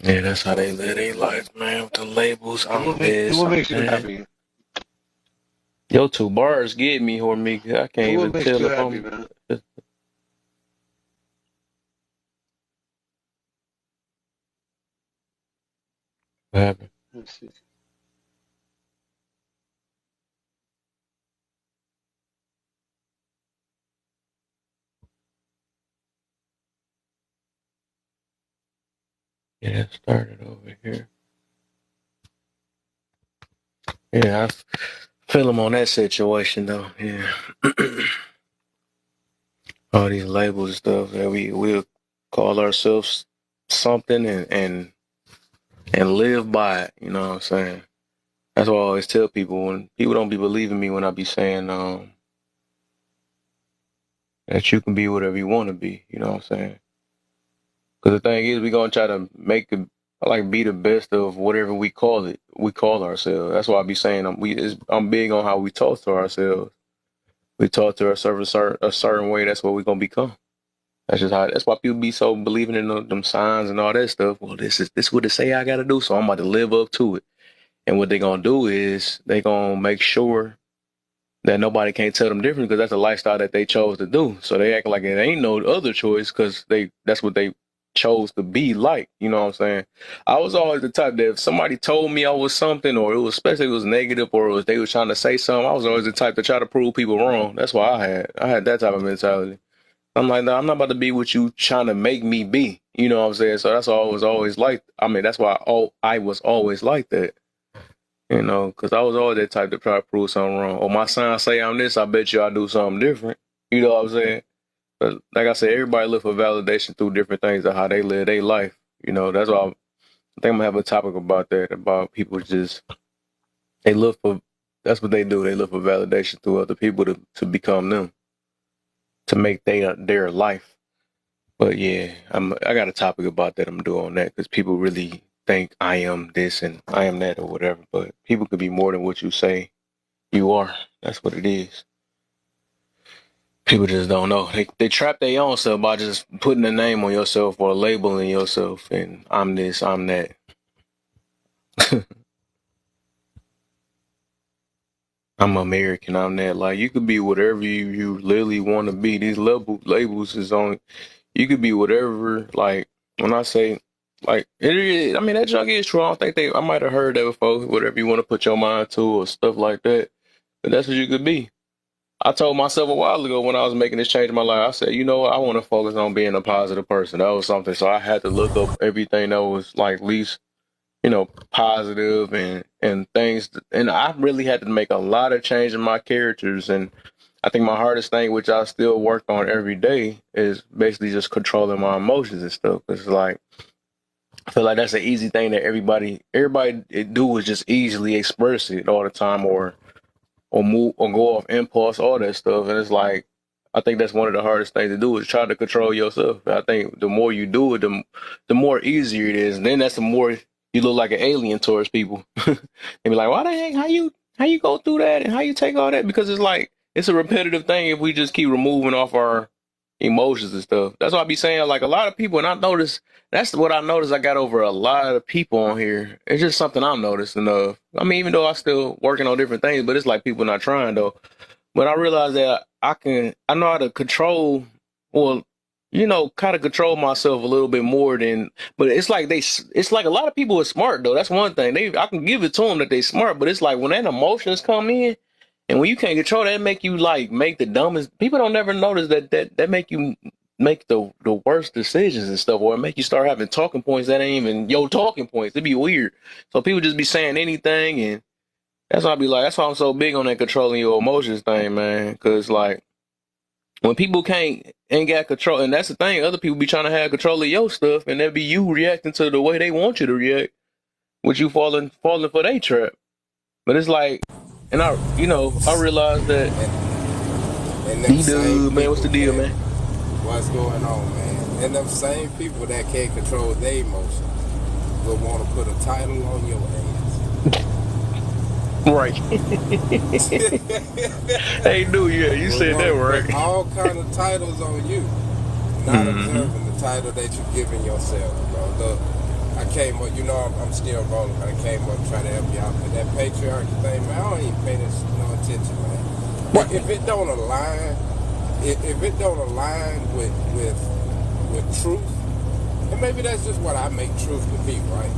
Speaker 1: Yeah, that's how they live their life, man. With the labels,
Speaker 3: So
Speaker 1: I'm this,
Speaker 3: what
Speaker 1: I'm
Speaker 3: makes you
Speaker 1: that.
Speaker 3: happy?
Speaker 1: Your two bars get me, Hormika. I can't
Speaker 3: So what
Speaker 1: even
Speaker 3: makes
Speaker 1: tell
Speaker 3: you
Speaker 1: if
Speaker 3: happy,
Speaker 1: I'm.
Speaker 3: man?
Speaker 1: What happened?
Speaker 3: Let's see.
Speaker 1: Yeah, it started over here. Yeah, I feel him on that situation though. Yeah. All these labels and stuff that we'll call ourselves something and live by it. You know what I'm saying? That's what I always tell people when people don't be believing me when I be saying that you can be whatever you want to be. You know what I'm saying? Because the thing is, we gonna try to make it like be the best of whatever we call it. We call ourselves. That's why I be saying I'm big on how we talk to ourselves. We talk to ourselves a certain way. That's what we gonna become. That's just how. That's why people be so believing in them signs and all that stuff. Well, this what it say I gotta do, so I'm about to live up to it. And what they gonna do is they gonna make sure that nobody can't tell them different because that's a lifestyle that they chose to do. So they act like it ain't no other choice because that's what they chose to be like. You know what I'm saying? I was always the type that if somebody told me I was something, or it was especially if it was negative, or it was they was trying to say something, I was always the type to try to prove people wrong. That's why I had that type of mentality. I'm like, no, I'm not about to be what you trying to make me be. You know what I'm saying? So that's why I was always like. I mean, that's why I was always like that. You know, because I was always that type to try to prove something wrong. Or my sign say I'm this, I bet you I do something different. You know what I'm saying? But like I said, everybody look for validation through different things of how they live their life. You know, that's why I think I'm gonna have a topic about that, about people just they look for that's what they do. They look for validation through other people to become them, to make their life. But yeah, I got a topic about that I'm doing on that because people really think I am this and I am that or whatever. But people could be more than what you say you are. That's what it is. People just don't know. They trap their own self by just putting a name on yourself or labeling yourself and I'm this, I'm that. I'm American, I'm that. Like you could be whatever you literally want to be. These labels is on you could be whatever, like when I say like it is, I mean that junk is true. I don't think I might have heard that before, whatever you want to put your mind to or stuff like that. But that's what you could be. I told myself a while ago when I was making this change in my life, I said, you know what, I want to focus on being a positive person. That was something. So I had to look up everything that was like least, positive and things. And I really had to make a lot of change in my characters. And I think my hardest thing, which I still work on every day, is basically just controlling my emotions and stuff. It's like, I feel like that's an easy thing that everybody do is just easily express it all the time, or move or go off impulse, all that stuff. And it's like, I think that's one of the hardest things to do is try to control yourself. I think the more you do it, the more easier it is. And then that's the more you look like an alien towards people. They be like, why the heck, how you go through that and how you take all that? Because it's like, it's a repetitive thing if we just keep removing off our emotions and stuff. That's why I be saying, like, a lot of people, and I notice that's what I noticed. I got over a lot of people on here. It's just something I'm noticing of. I mean, even though I still working on different things, but it's like people not trying though. But I realize that I know how to control, well, kind of control myself a little bit more than, but it's like it's like a lot of people are smart though. That's one thing. I can give it to them that they smart, but it's like when that emotions come in, and when you can't control that, make you like make the dumbest. People don't never notice that make you make the worst decisions and stuff, or make you start having talking points that ain't even your talking points. It'd be weird. So people just be saying anything, and that's why I be like, that's why I'm so big on that controlling your emotions thing, man. Because like when people ain't got control, and that's the thing, other people be trying to have control of your stuff, and that be you reacting to the way they want you to react, with you falling for their trap. But it's like, and I realized that
Speaker 4: And them same
Speaker 1: D-Dub, man, what's the
Speaker 4: people
Speaker 1: deal,
Speaker 4: can,
Speaker 1: man?
Speaker 4: what's going on, man? And them same people that can't control their emotions will want to put a title on your
Speaker 1: Right.
Speaker 4: ass.
Speaker 1: Hey, dude, yeah, you
Speaker 4: Will
Speaker 1: said
Speaker 4: want
Speaker 1: that
Speaker 4: to
Speaker 1: right.
Speaker 4: put all kind of titles on you, not observing the title that you're giving yourself, bro. Look, I came up, I'm still rolling, but I came up trying to help you out. But that patriarchy thing, man, I don't even pay this no attention, man.
Speaker 1: Right.
Speaker 4: If it don't align, if it don't align with truth, and maybe that's just what I make truth to be, right?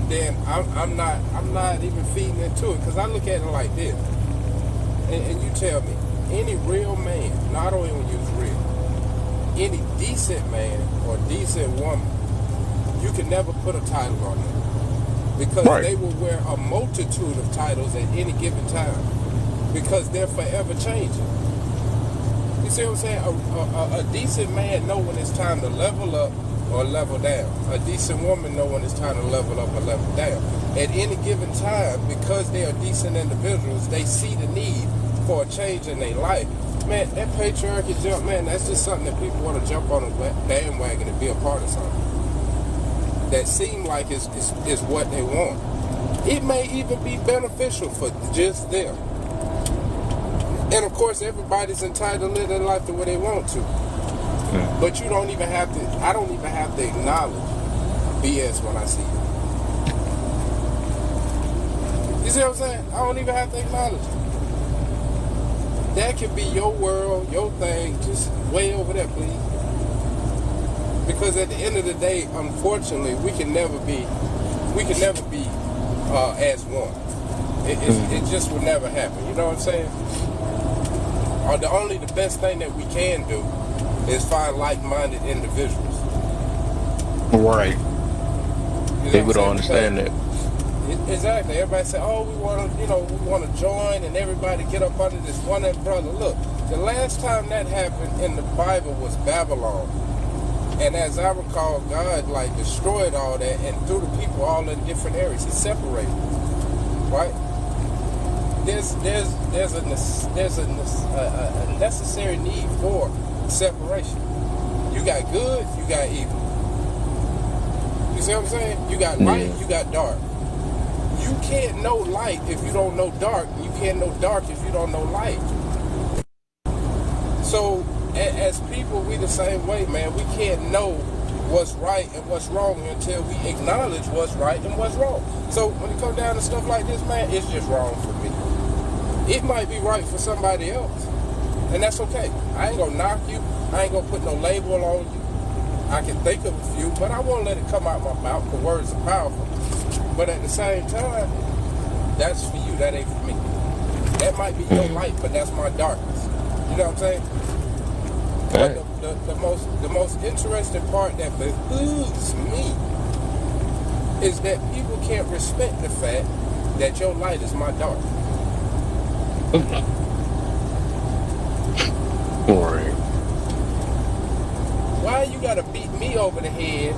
Speaker 4: Then I'm not even feeding into it, because I look at it like this. And you tell me, any real man, not only when you use real, any decent man or decent woman, you can never put a title on them, because
Speaker 1: Right.
Speaker 4: they will wear a multitude of titles at any given time, because they're forever changing. You see what I'm saying? A decent man know when it's time to level up or level down. A decent woman know when it's time to level up or level down. At any given time, because they are decent individuals, they see the need for a change in their life. Man, that patriarchy jump, man, that's just something that people want to jump on a bandwagon and be a part of something that seem like is what they want. It may even be beneficial for just them. And of course, everybody's entitled to live their life the way they want to. But you don't even have to, I don't even have to acknowledge BS when I see it. You see what I'm saying? I don't even have to acknowledge it. That could be your world, your thing, just way over there, please. Because at the end of the day, unfortunately, we can never be as one. It just would never happen. You know what I'm saying? Or the best thing that we can do is find like-minded individuals.
Speaker 1: Right.
Speaker 4: You know
Speaker 1: People
Speaker 4: what
Speaker 1: don't
Speaker 4: I'm saying?
Speaker 1: understand that.
Speaker 4: Exactly. Everybody say, "Oh, we want to join, and everybody get up under this one umbrella." Look, the last time that happened in the Bible was Babylon, and as I recall, God destroyed all that and threw the people all in different areas. He separated, right? There's a necessary need for separation. You got good, you got evil. You see what I'm saying? You got light, you got dark. You can't know light if you don't know dark. You can't know dark if you don't know light. So, as people, we the same way, man. We can't know what's right and what's wrong until we acknowledge what's right and what's wrong. So, when it comes down to stuff like this, man, it's just wrong for me. It might be right for somebody else, and that's okay. I ain't gonna knock you. I ain't gonna put no label on you. I can think of a few, but I won't let it come out my mouth, because words are powerful. But at the same time, that's for you. That ain't for me. That might be your light, but that's my darkness. You know what I'm saying? But the most interesting part that behooves me is that people can't respect the fact that your light is my dark.
Speaker 1: Right.
Speaker 4: Why you gotta beat me over the head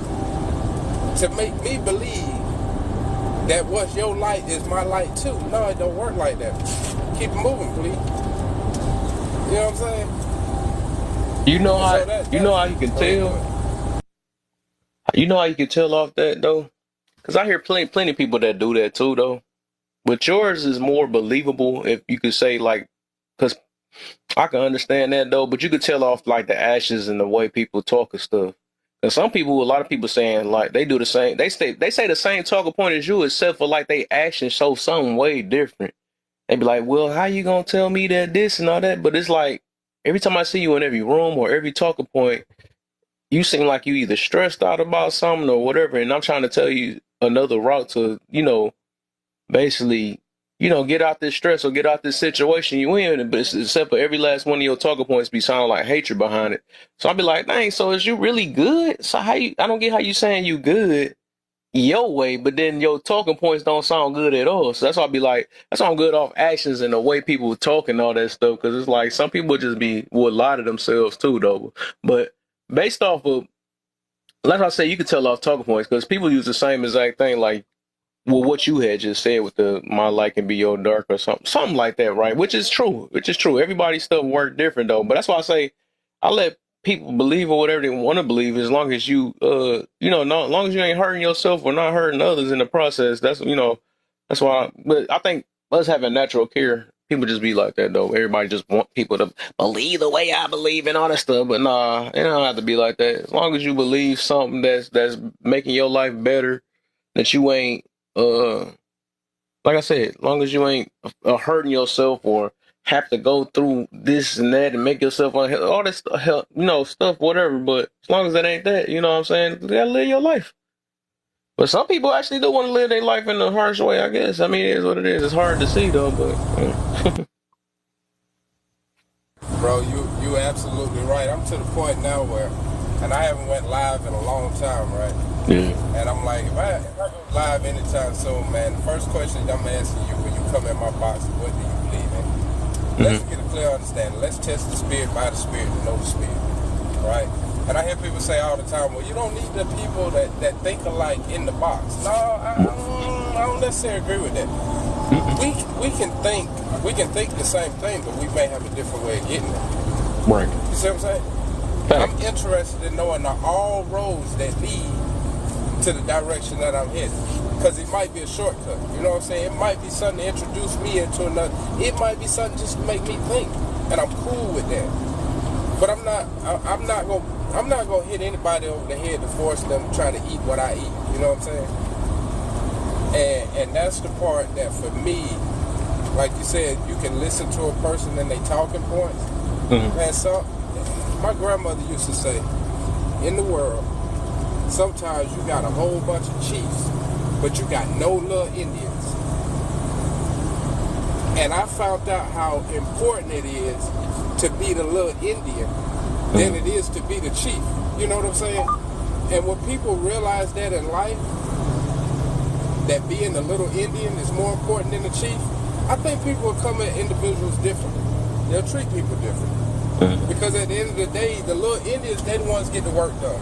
Speaker 4: to make me believe that what's your light is my light too? No, it don't work like that. Keep it moving, please. You know what I'm saying?
Speaker 1: You know how
Speaker 4: So
Speaker 1: you know how you can tell. You know how you can tell off that though, because I hear plenty of people that do that too though. But yours is more believable if you could say like, because I can understand that though. But you could tell off like the actions and the way people talk and stuff. And some people, a lot of people saying like they do the same. They say the same talking point as you, except for like they actions show something way different. They be like, well, how you gonna tell me that this and all that? But it's like every time I see you in every room or every talking point, you seem like you either stressed out about something or whatever. And I'm trying to tell you another route to, basically, get out this stress or get out this situation you in. But except for every last one of your talking points be sounding like hatred behind it. So I'll be like, dang, so is you really good? So I don't get how you saying you good your way, but then your talking points don't sound good at all. So that's why I'll be like, that's why I'm good off actions and the way people talk and all that stuff. Cause it's like some people just would lie to themselves too though. But based off of, like I say, you could tell off talking points because people use the same exact thing. Like, well, what you had just said with the my light can be your dark or something like that, right? Which is true. Everybody's stuff work different though. But that's why I say I let people believe or whatever they want to believe as long as you, as long as you ain't hurting yourself or not hurting others in the process. That's why. But I think us having natural care, people just be like that though. Everybody just want people to believe the way I believe and all that stuff. But nah, it don't have to be like that. As long as you believe something that's making your life better, that you ain't like I said, as long as you ain't hurting yourself or have to go through this and that and make yourself unhealthy, all this stuff, whatever. But as long as it ain't that, you know what I'm saying? You gotta live your life. But some people actually do want to live their life in a harsh way, I guess. I mean, it is what it is. It's hard to see though, but
Speaker 4: Bro, you absolutely right. I'm to the point now where, and I haven't went live in a long time, right?
Speaker 1: yeah.
Speaker 4: And I'm like, if I go live anytime soon, man, the first question I'm asking you when you come in my box is, what do you believe in? Let's get a clear understanding. Let's test the spirit by the spirit to know the spirit, right? And I hear people say all the time, well, you don't need the people that think alike in the box. No, I don't necessarily agree with that. We can think the same thing, but we may have a different way of getting it.
Speaker 1: Right.
Speaker 4: You see what I'm saying? I'm interested in knowing all roads that lead to the direction that I'm heading. Because it might be a shortcut. You know what I'm saying? It might be something to introduce me into another. It might be something just to make me think. And I'm cool with that. But I'm not gonna hit anybody over the head to force them to try to eat what I eat. You know what I'm saying? And that's the part that for me, like you said, you can listen to a person and they talking points. Man, so my grandmother used to say, in the world, sometimes you got a whole bunch of chiefs, but you got no little Indians. And I found out how important it is to be the little Indian than it is to be the chief. You know what I'm saying? And when people realize that in life, that being the little Indian is more important than the chief, I think people will come at individuals differently. They'll treat people differently. Because at the end of the day, the little Indians, they the ones get the work done.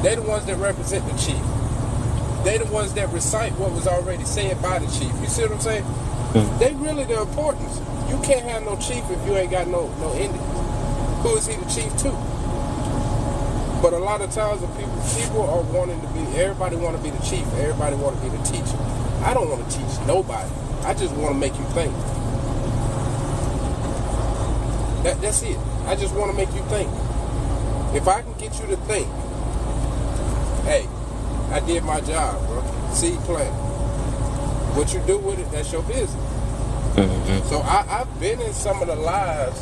Speaker 4: They the ones that represent the chief. They the ones that recite what was already said by the chief. You see what I'm saying? They really the importance. You can't have no chief if you ain't got no Indian. Who is he the chief to? But a lot of times people are wanting to be, everybody want to be the chief. Everybody want to be the teacher. I don't want to teach nobody. I just want to make you think. That's it. I just want to make you think. If I can get you to think, hey, I did my job, bro. Seed planted. What you do with it, that's your business. So I've been in some of the lives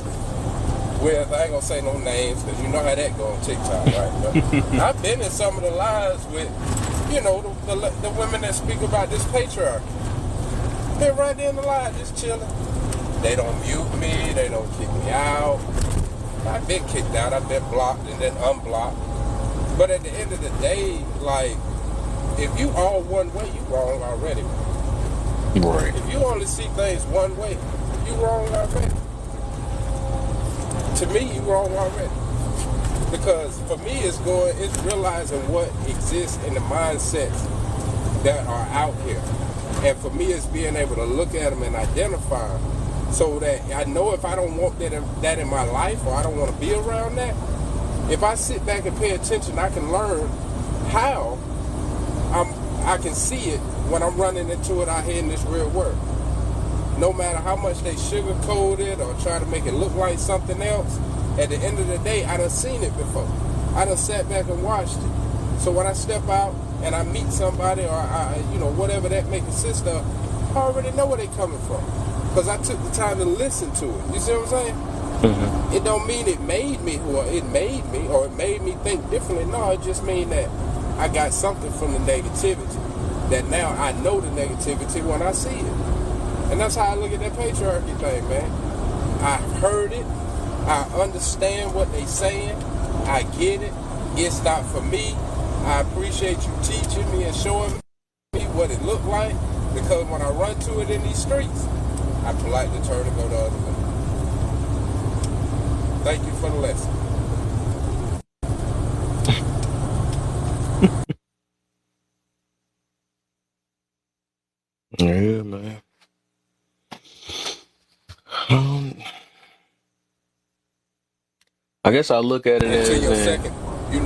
Speaker 4: where, I ain't gonna say no names, because you know how that go on TikTok, right? But I've been in some of the lives with, the women that speak about this patriarchy. Been right there in the live, just chilling. They don't mute me. They don't kick me out. I've been kicked out. I've been blocked and then unblocked. But at the end of the day, like, if you all one way, you wrong already.
Speaker 1: Right.
Speaker 4: If you only see things one way, you wrong already. To me, you wrong already. Because for me, it's realizing what exists in the mindsets that are out here. And for me, it's being able to look at them and identify them so that I know if I don't want that in my life, or I don't want to be around that, if I sit back and pay attention, I can learn how I can see it when I'm running into it out here in this real world. No matter how much they sugarcoat it or try to make it look like something else, at the end of the day, I done seen it before. I done sat back and watched it. So when I step out and I meet somebody, or whatever that may consist of, I already know where they coming from, because I took the time to listen to it. You see what I'm saying?
Speaker 1: Mm-hmm.
Speaker 4: It don't mean it made me or it made me think differently. No, it just mean that I got something from the negativity that now I know the negativity when I see it. And that's how I look at that patriarchy thing, man. I've heard it. I understand what they saying. I get it. It's not for me. I appreciate you teaching me and showing me what it looked like, because when I run to it in these streets, I politely turn and go the other way. Thank you for the lesson.
Speaker 1: Yeah, man. I guess I look at it
Speaker 4: And to
Speaker 1: as
Speaker 4: your second, you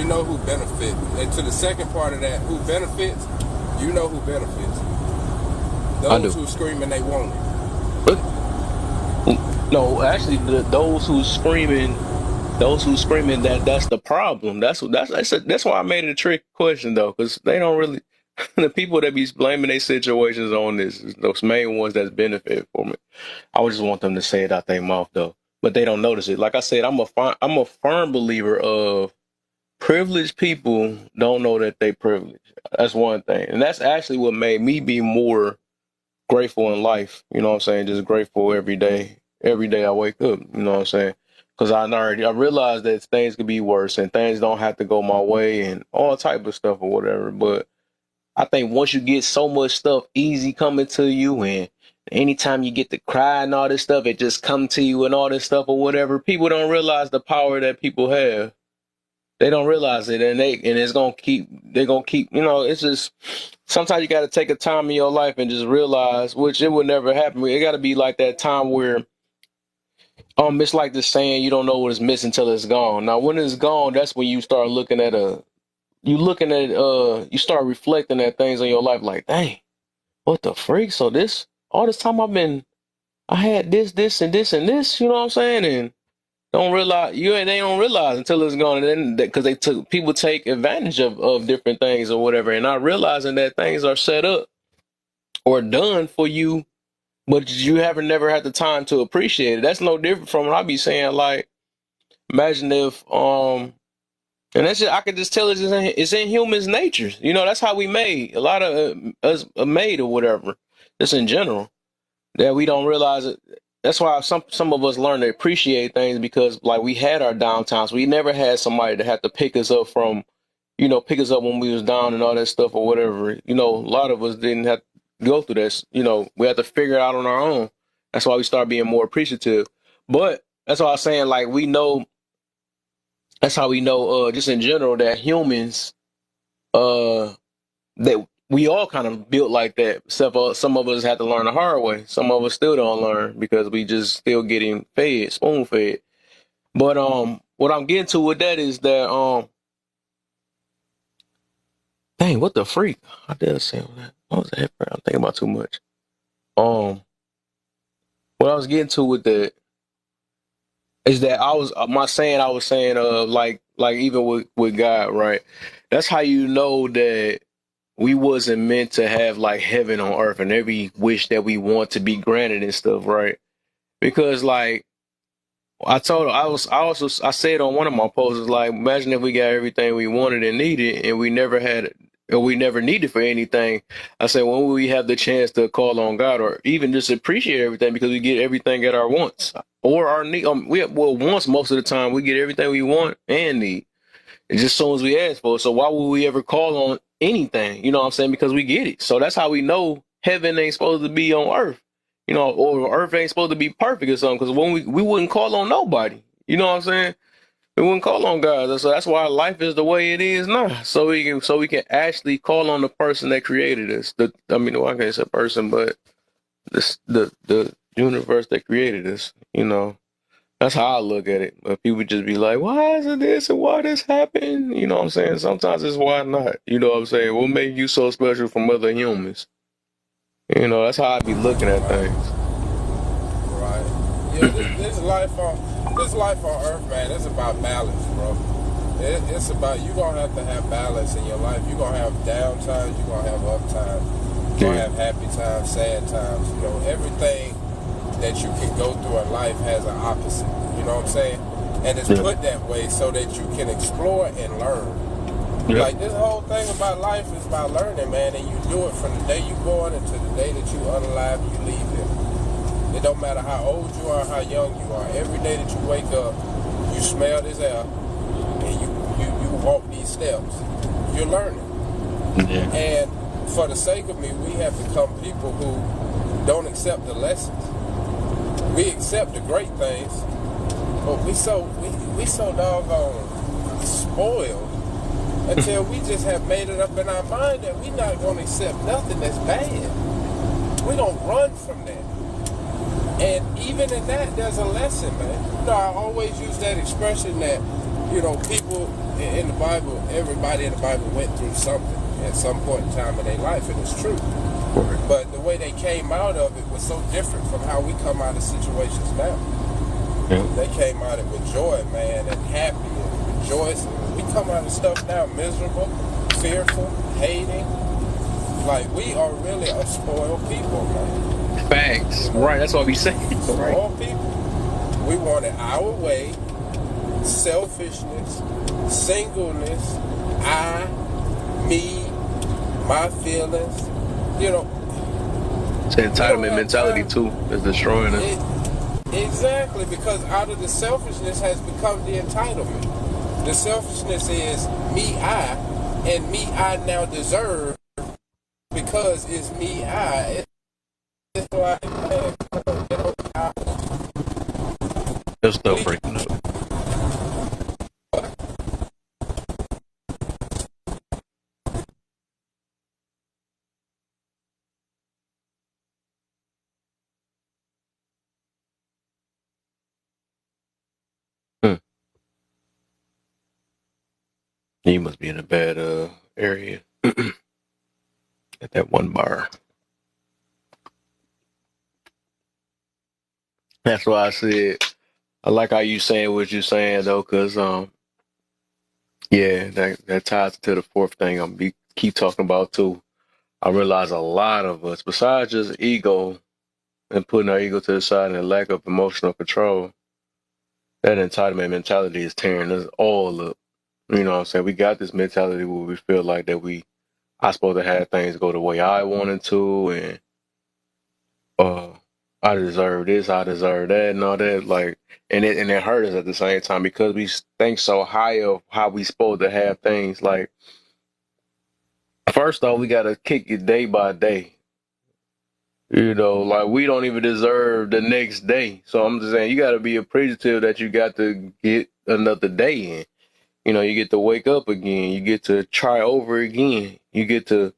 Speaker 4: know who benefits. And to the second part of that, who benefits, you know who benefits.
Speaker 1: I
Speaker 4: Those
Speaker 1: do.
Speaker 4: who screaming they want it.
Speaker 1: But no, actually, those who screaming that's the problem. That's why I made it a trick question though, because they don't really the people that be blaming their situations on this is those main ones that's benefit for me. I would just want them to say it out their mouth though, but they don't notice it. Like I said, I'm a firm believer of privileged people don't know that they privileged. That's one thing, and that's actually what made me be more grateful in life. You know what I'm saying? Just grateful every day. Every day I wake up. You know what I'm saying? Because I realized that things could be worse and things don't have to go my way and all type of stuff or whatever. But I think once you get so much stuff easy coming to you, and anytime you get to cry and all this stuff, it just come to you and all this stuff or whatever, people don't realize the power that people have. They don't realize it, and it's gonna keep. They're gonna keep. It's just sometimes you got to take a time in your life and just realize, which it would never happen. It got to be like that time where it's like the saying, you don't know what is missing until it's gone. Now, when it's gone, that's when you start you start reflecting at things in your life, like, dang, what the freak? So all this time I had this, and this, and this. You know what I'm saying? And don't realize they don't realize until it's gone, and then because people take advantage of different things or whatever, and not realizing that things are set up or done for you, but you haven't never had the time to appreciate it. That's no different from what I be saying. Like, imagine if and that's just, I could just tell it's in humans' natures. That's how we made. A lot of us are made or whatever. Just in general, that we don't realize it. That's why some of us learn to appreciate things, because like we had our downtimes. We never had somebody to have to pick us up pick us up when we was down and all that stuff or whatever. A lot of us didn't have to go through this. We had to figure it out on our own. That's why we start being more appreciative. But that's why I was saying, like, that's how we know, just in general, that humans, that we all kind of built like that. Except for some of us had to learn the hard way. Some of us still don't learn because we just still getting fed, spoon fed. But what I'm getting to with that is that dang, what the freak? I did say that. What was that? I'm thinking about too much. What I was getting to with that is that I was saying, like even with God, right? That's how you know that we wasn't meant to have like heaven on earth and every wish that we want to be granted and stuff, right? Because like I said on one of my posts, like, imagine if we got everything we wanted and needed and we never had or we never need it for anything. I say, when will we have the chance to call on God or even just appreciate everything because we get everything at our wants or our need? Wants most of the time we get everything we want and need. It's just as soon as we ask for it. So why would we ever call on anything? You know what I'm saying? Because we get it. So that's how we know heaven ain't supposed to be on earth. You know, or earth ain't supposed to be perfect or something. Because when we wouldn't call on nobody. You know what I'm saying? We wouldn't call on God. So that's why life is the way it is now. So we can actually call on the person that created us. I can't say person, but the universe that created us. You know. That's how I look at it. But people just be like, why is it this and why this happened? You know what I'm saying? Sometimes it's why not. You know what I'm saying? What made you so special from other humans? You know, that's how I be looking at
Speaker 4: Right.
Speaker 1: things.
Speaker 4: Right. Yeah, this life on earth, man, it's about balance, bro. It's about, you gonna have to have balance in your life. You're gonna have down times, you're gonna have up times, you're gonna have happy times, sad times. You know, everything that you can go through in life has an opposite. You know what I'm saying? And it's put that way so that you can explore and learn.
Speaker 1: Yep.
Speaker 4: Like, this whole thing about life is about learning, man, and you do it from the day you're born until the day that you unalive and you leave here. It don't matter how old you are, how young you are. Every day that you wake up, you smell this air, and you walk these steps. You're learning.
Speaker 1: Yeah.
Speaker 4: And for the sake of me, we have become people who don't accept the lessons. We accept the great things, but we so doggone spoiled until we just have made it up in our mind that we're not going to accept nothing that's bad. We're going to run from that. And even in that, there's a lesson, man. You know, I always use that expression that, you know, people in the Bible, everybody in the Bible went through something at some point in time in their life, and it's true. But the way they came out of it was so different from how we come out of situations now. Yeah. They came out of it with joy, man, and happy and rejoicing. We come out of stuff now miserable, fearful, hating. Like, we are really a spoiled people, man.
Speaker 1: Facts. You know? Right, that's what we say.
Speaker 4: Spoiled people. We wanted our way, selfishness, singleness, I, me, my feelings. You know,
Speaker 1: it's entitlement mentality too is destroying it.
Speaker 4: Exactly, because out of the selfishness has become the entitlement. The selfishness is me, I, and me, I now deserve because it's me, I. It's like, man, you know,
Speaker 1: they're still breaking up. You must be in a bad area at that one bar. That's why I said I like how you saying what you're saying though, because yeah, that ties to the fourth thing I'm keep talking about too. I realize a lot of us, besides just ego and putting our ego to the side and the lack of emotional control, that entitlement mentality is tearing us all up. You know what I'm saying? We got this mentality where we feel like that I supposed to have things go the way I wanted to, and I deserve this, I deserve that, and all that. Like, and it hurt us at the same time because we think so high of how we supposed to have things. Like, first off, we gotta kick it day by day. You know, like we don't even deserve the next day. So I'm just saying, you gotta be appreciative that you got to get another day in. You know, you get to wake up again. You get to try over again. You get to,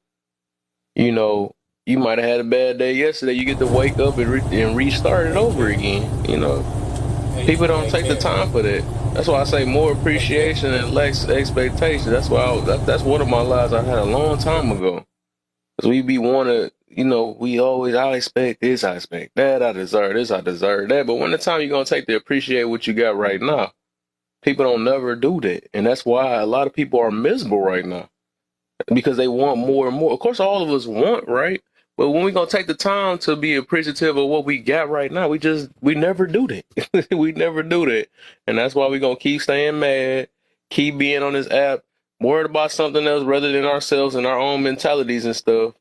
Speaker 1: you know, you might have had a bad day yesterday. You get to wake up and restart it over again. You know, people don't take the time for that. That's why I say more appreciation and less expectation. That's why that's one of my lies I had a long time ago. Because we be wanting, you know, I expect this, I expect that, I deserve this, I deserve that. But when the time you're going to take to appreciate what you got right now, people don't never do that. And that's why a lot of people are miserable right now. Because they want more and more. Of course, all of us want, right? But when we going to take the time to be appreciative of what we got right now, we never do that. We never do that. And that's why we going to keep staying mad, keep being on this app, worried about something else rather than ourselves and our own mentalities and stuff.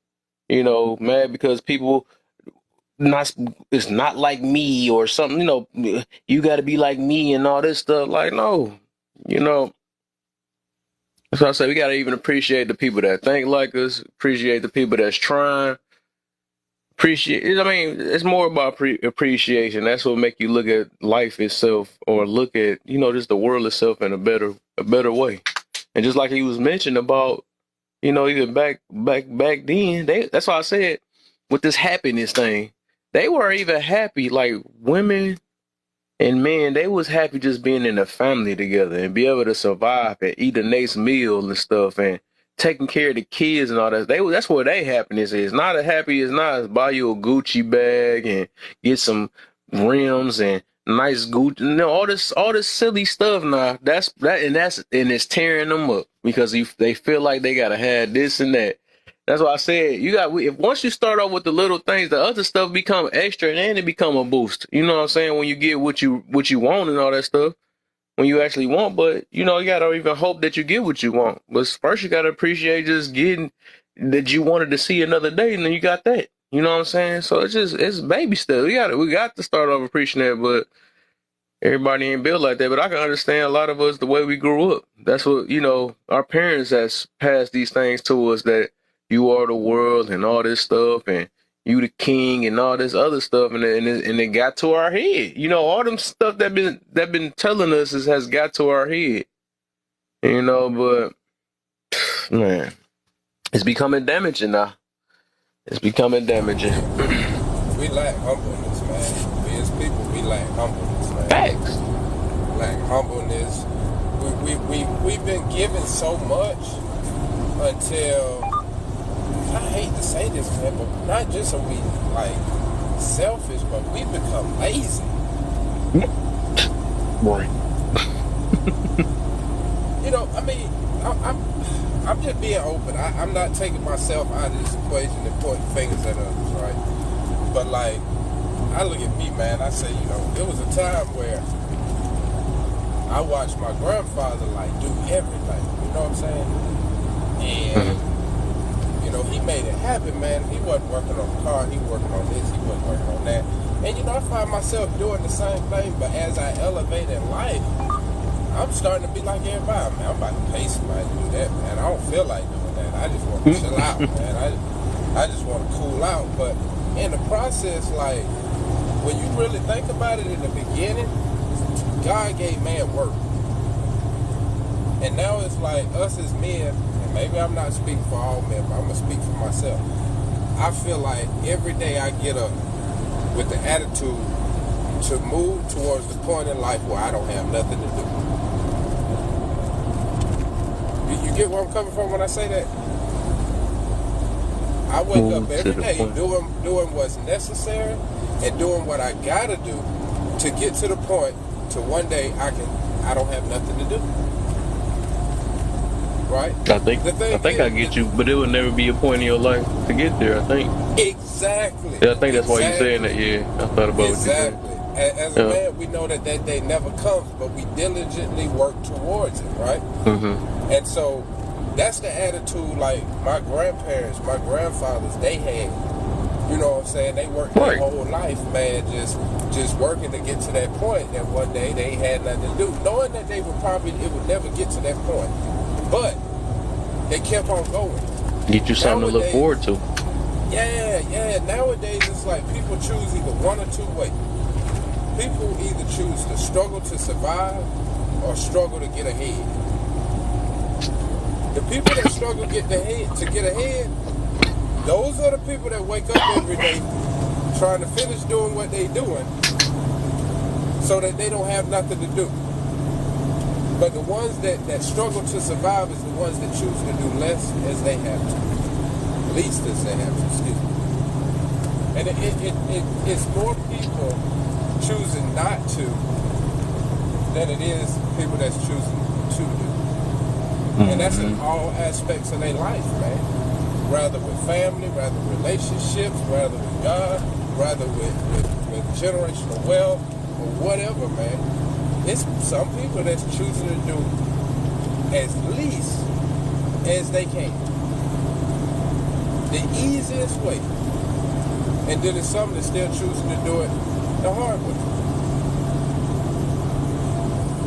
Speaker 1: You know, mad because people not it's not like me or something. You know, you got to be like me and all this stuff. Like, no, you know. So I say we got to even appreciate the people that think like us, appreciate the people that's trying. Appreciate. I mean, it's more about appreciation. That's what make you look at life itself, or look at just the world itself in a better way. And just like he was mentioning about, even back then, that's why I said with this happiness thing, they were even happy. Like women and men, they was happy just being in a family together and be able to survive and eat a nice meal and stuff and taking care of the kids and all that. That's where they happiness is. Not as happy as not buy you a Gucci bag and get some rims and nice Gucci. No, all this silly stuff now. And it's tearing them up because they feel like they gotta have this and that. That's why I said if once you start off with the little things, the other stuff become extra and then it become a boost. You know what I'm saying? When you get what you want and all that stuff, when you actually want, but you gotta even hope that you get what you want. But first you gotta appreciate just getting that you wanted to see another day, and then you got that. You know what I'm saying? So it's baby stuff. We got to start off appreciating that, but everybody ain't built like that, but I can understand a lot of us the way we grew up. That's what, our parents has passed these things to us, that you are the world and all this stuff and you the king and all this other stuff, and it got to our head. All them stuff that been telling us has got to our head. But man, it's becoming damaging now. It's becoming damaging.
Speaker 4: We lack humbleness, man. We as people, we lack humbleness, man.
Speaker 1: Facts.
Speaker 4: Lack humbleness. We've been given so much until, I hate to say this, man, but not just are we like selfish, but we become lazy.
Speaker 1: Right.
Speaker 4: I mean, I'm just being open. I'm not taking myself out of this equation and pointing fingers at others, right? But like, I look at me, man. I say, there was a time where I watched my grandfather like do everything. You know what I'm saying? And he made it happen, man. He wasn't working on the car. He working on this. He wasn't working on that. And I find myself doing the same thing. But as I elevate in life, I'm starting to be like everybody, man. I'm about to pay somebody to do that, man. I don't feel like doing that. I just want to chill out, man. I just want to cool out. But in the process, like, when you really think about it, in the beginning, God gave man work. And now it's like us as men, and maybe I'm not speaking for all men, but I'm going to speak for myself. I feel like every day I get up with the attitude to move towards the point in life where I don't have nothing to do. You get where I'm coming from when I say that? I wake up every day doing what's necessary and doing what I gotta do to get to the point to one day I don't have nothing to do. Right?
Speaker 1: I think I get you, but it will never be a point in your life to get there, I think.
Speaker 4: Exactly.
Speaker 1: Yeah, I think that's why you're saying that, yeah. I thought about what you're saying.
Speaker 4: As a man, we know that day never comes, but we diligently work towards it, right?
Speaker 1: Mm-hmm.
Speaker 4: And so that's the attitude like my grandparents, my grandfathers, they had. You know what I'm saying? They worked their whole life, man, just working to get to that point that one day they had nothing to do, knowing that it would never get to that point. But they kept on going.
Speaker 1: Get you something to look forward to.
Speaker 4: Yeah. Nowadays, it's like people choose either one or two ways. People either choose to struggle to survive or struggle to get ahead. The people that struggle to get ahead, those are the people that wake up every day trying to finish doing what they're doing so that they don't have nothing to do. But the ones that struggle to survive is the ones that choose to do less as they have to. Least as they have to, excuse me. And it's more people choosing not to than it is people that's choosing to do. Mm-hmm. And that's in all aspects of their life, man. Rather with family, rather relationships, rather with God, rather with generational wealth, or whatever, man. It's some people that's choosing to do as least as they can. The easiest way. And then there's some that still choosing to do it the hard way.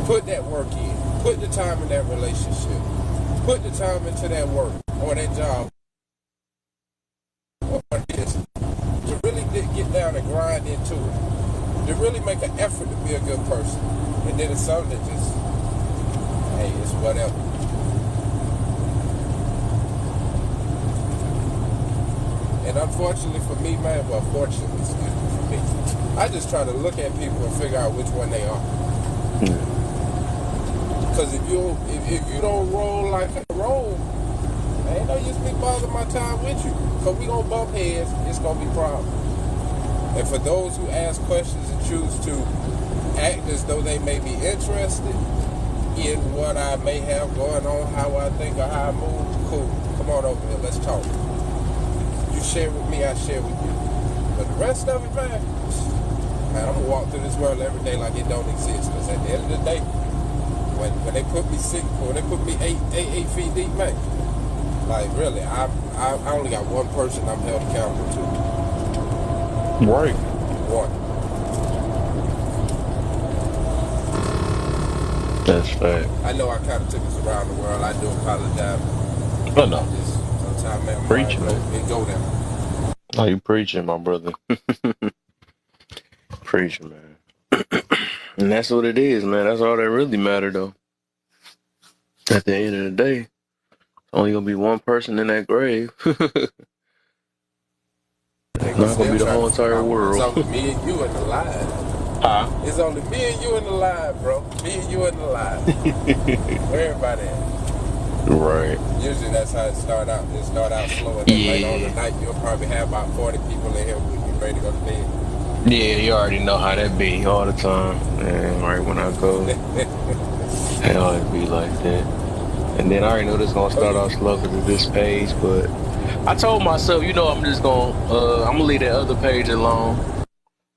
Speaker 4: Put that work in. Put the time in that relationship. Put the time into that work or that job or this. To really get down and grind into it. To really make an effort to be a good person. And then it's some that just, hey, it's whatever. And unfortunately for me, man, well, fortunately, excuse me, for me, I just try to look at people and figure out which one they are. Because if you don't roll like I roll, ain't no use me bothering my time with you. Because we gonna bump heads, it's gonna be problems. And for those who ask questions and choose to act as though they may be interested in what I may have going on, how I think or how I move, cool. Come on over here, let's talk. You share with me, I share with you. But the rest of it, man, I'm gonna walk through this world every day like it don't exist. Because at the end of the day, when they put me when they put me eight feet deep, man, like really, I only got one person I'm held accountable to.
Speaker 1: Right.
Speaker 4: One.
Speaker 1: That's fact.
Speaker 4: I know I kind of took us around the world. I do apologize.
Speaker 1: Oh, no.
Speaker 4: Sometimes, man,
Speaker 1: Preaching, man.
Speaker 4: It go there.
Speaker 1: Oh, you preaching, my brother. Preaching, man. And that's what it is, man. That's all that really matters, though. At the end of the day, only gonna be one person in that grave. Not gonna be the whole entire world.
Speaker 4: It's only me and you in the line.
Speaker 1: Huh?
Speaker 4: It's only me and you in the line, bro. Me and you in the line. Where everybody at?
Speaker 1: Right.
Speaker 4: Usually that's how it start out. It start out slow, and then later on the night you'll probably have about 40 people in here with you ready to go to bed.
Speaker 1: Yeah, you already know how that be all the time. And right when I go, it always be like that. And then I already know this gonna start off slow because of this page, but I told myself, I'm just gonna leave that other page alone.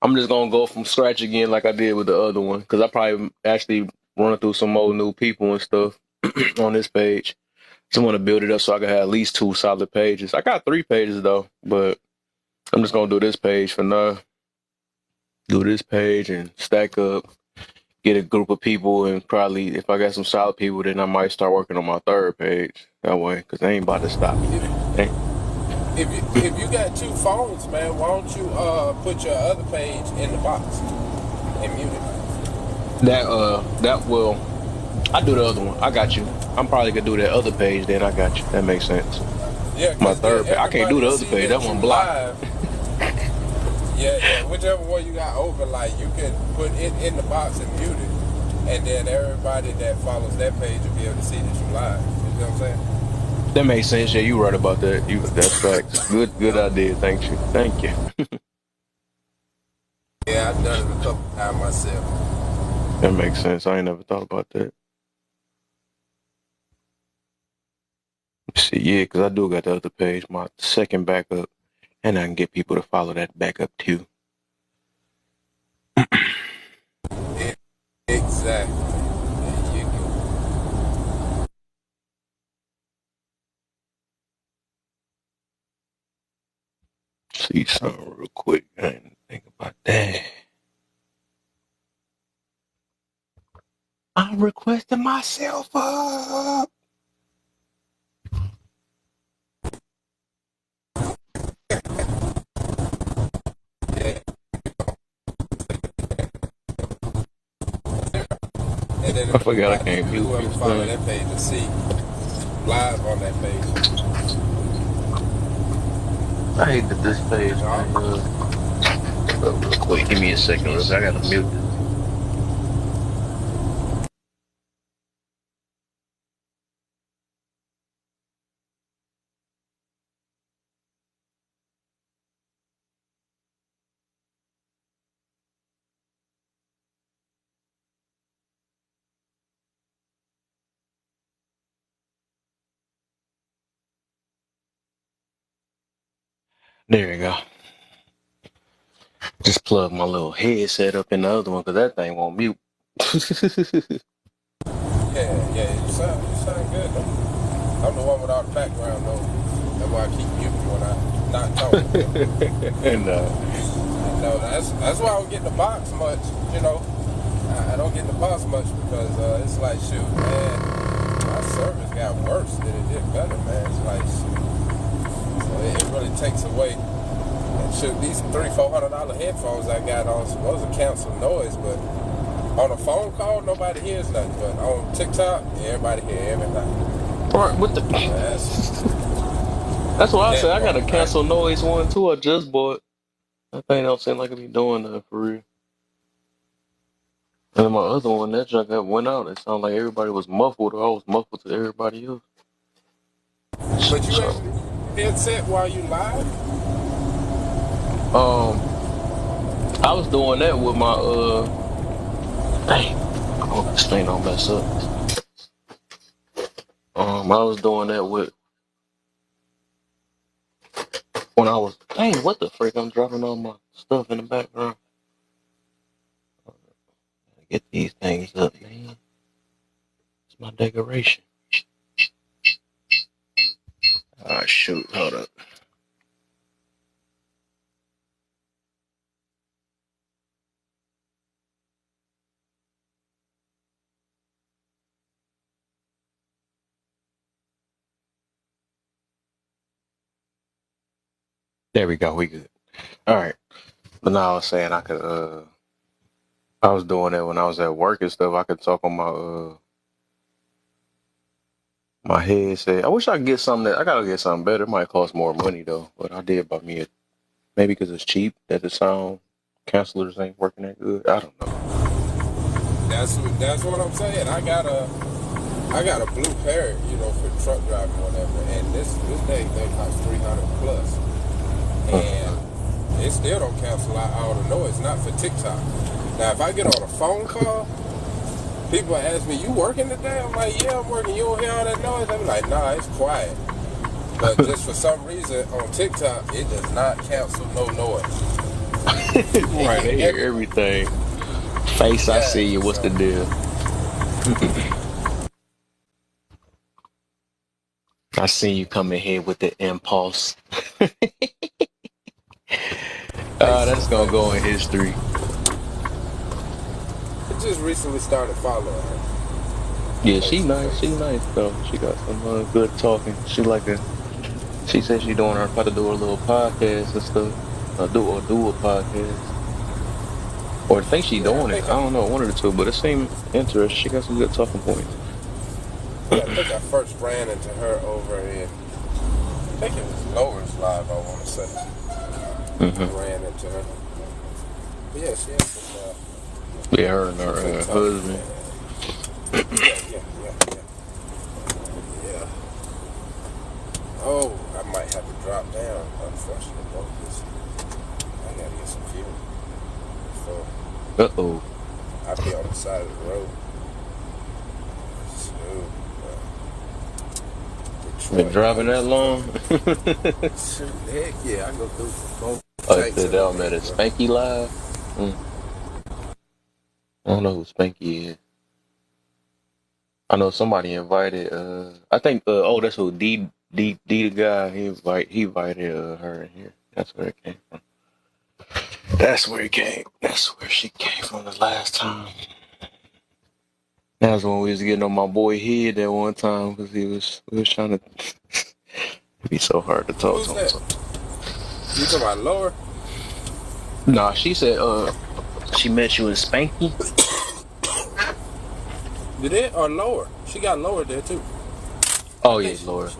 Speaker 1: I'm just gonna go from scratch again like I did with the other one, because I probably actually run through some old new people and stuff on this page. Just want to build it up so I can have at least 2 solid pages. I got 3 pages though, but I'm just gonna do this page for now. Do this page and stack up, get a group of people, and probably if I got some solid people, then I might start working on my 3rd page that way, because I ain't about to stop.
Speaker 4: If you got 2 phones, man, why don't you put your other page in the box and mute it?
Speaker 1: That will. I do the other one. I got you. I'm probably gonna do that other page. Then I got you. That makes sense.
Speaker 4: Yeah,
Speaker 1: my 3rd page. I can't do the other page. That one blocked.
Speaker 4: Yeah. Whichever one you got open, like you can put it in the box and mute it, and then everybody that follows that page will be able to see that you live. You know what I'm saying?
Speaker 1: That makes sense. Yeah, you right about that. That's facts. Good idea. Thank you.
Speaker 4: Yeah, I've done it a couple times myself.
Speaker 1: That makes sense. I ain't never thought about that. See, yeah, because I do got the other page, my 2nd backup, and I can get people to follow that backup too.
Speaker 4: Yeah, exactly. There you go.
Speaker 1: See something real quick. I didn't think about that. I'm requesting myself up.
Speaker 4: And then
Speaker 1: I forgot I can't mute
Speaker 4: whoever
Speaker 1: this
Speaker 4: follow
Speaker 1: thing.
Speaker 4: that page to see live on that page.
Speaker 1: I hate that this page. Real quick, give me a second. I gotta mute this. There you go. Just plug my little headset up in the other one because that thing won't mute.
Speaker 4: Yeah, you sound good though. I'm the one with all the background noise. That's why I keep muting when I'm not talking.
Speaker 1: And
Speaker 4: No, that's why I don't get in the box much, you know. I don't get in the box much because it's like, shoot, man, my service got worse than it did better, man. It's like, shoot. So it really takes away. And shoot, these $300-$400 headphones I got on supposed to cancel noise, but on a phone call, nobody hears nothing. But on TikTok, everybody hear everything.
Speaker 1: right, with the that's why I said I got a cancel noise one too. I just bought. That thing don't seem like it be doing that for real. And then my other one, that junk that went out, it sounded like everybody was muffled, or I was muffled to everybody else.
Speaker 4: But you
Speaker 1: So,
Speaker 4: ain't headset while you live?
Speaker 1: I was doing that with my dang, I hope this thing don't mess up. I was doing that with when I was dang, what the frick? I'm dropping all my stuff in the background. Get these things up, man. It's my decoration. Ah, shoot, hold up. There we go, we good. All right. But now I was saying I could I was doing that when I was at work and stuff. I could talk on my headset. I wish I could get something I gotta get something better. It might cost more money though. But I did buy me maybe because it's cheap that the sound cancelers ain't working that good. I don't know.
Speaker 4: That's what I'm saying. I got a blue parrot, you know, for truck driving or whatever, and this thing costs $300 plus, and it still don't cancel out all the noise. Not for TikTok. Now, if I get on a phone call, people ask me, "You working today?" I'm like, "Yeah, I'm working." You don't hear all that noise? I'm like, "Nah, it's quiet." But just for some reason on TikTok, it does not cancel no noise.
Speaker 1: Right, they hear everything. Face, I see you. What's the deal? I seen you come in here with the impulse. That's gonna go in history.
Speaker 4: I just recently started following her.
Speaker 1: Yeah, she nice. She nice though. She got some good talking. She said she about to do a little podcast and stuff. Do a podcast. Or I think she doing it. I don't know, one of the two, but it seemed interesting. She got some good talking points.
Speaker 4: Yeah, I think I first ran into her over in, I think it was Lower's Live, I want to say.
Speaker 1: Mm-hmm.
Speaker 4: Ran into her. But yeah, she had some...
Speaker 1: yeah, her and her husband.
Speaker 4: Yeah. Oh, I might have to drop down, unfortunately, though, because I got to get some fuel. So,
Speaker 1: Uh-oh.
Speaker 4: I'll be on the side of the road.
Speaker 1: Been driving that long?
Speaker 4: Heck yeah, I go through both.
Speaker 1: Oh, you said that at a Spanky Live? I don't know who Spanky is. I know somebody invited, I think, that's who, D the guy, he invited her in here. That's where it came from. That's where she came from the last time. That was when we was getting on my boy head that one time because we was trying to. It'd be so hard to talk to him.
Speaker 4: You talking about Lower?
Speaker 1: Nah, she said she met you in Spanky.
Speaker 4: Did it or Lower? She got Lower there too.
Speaker 1: Oh yeah, Lower.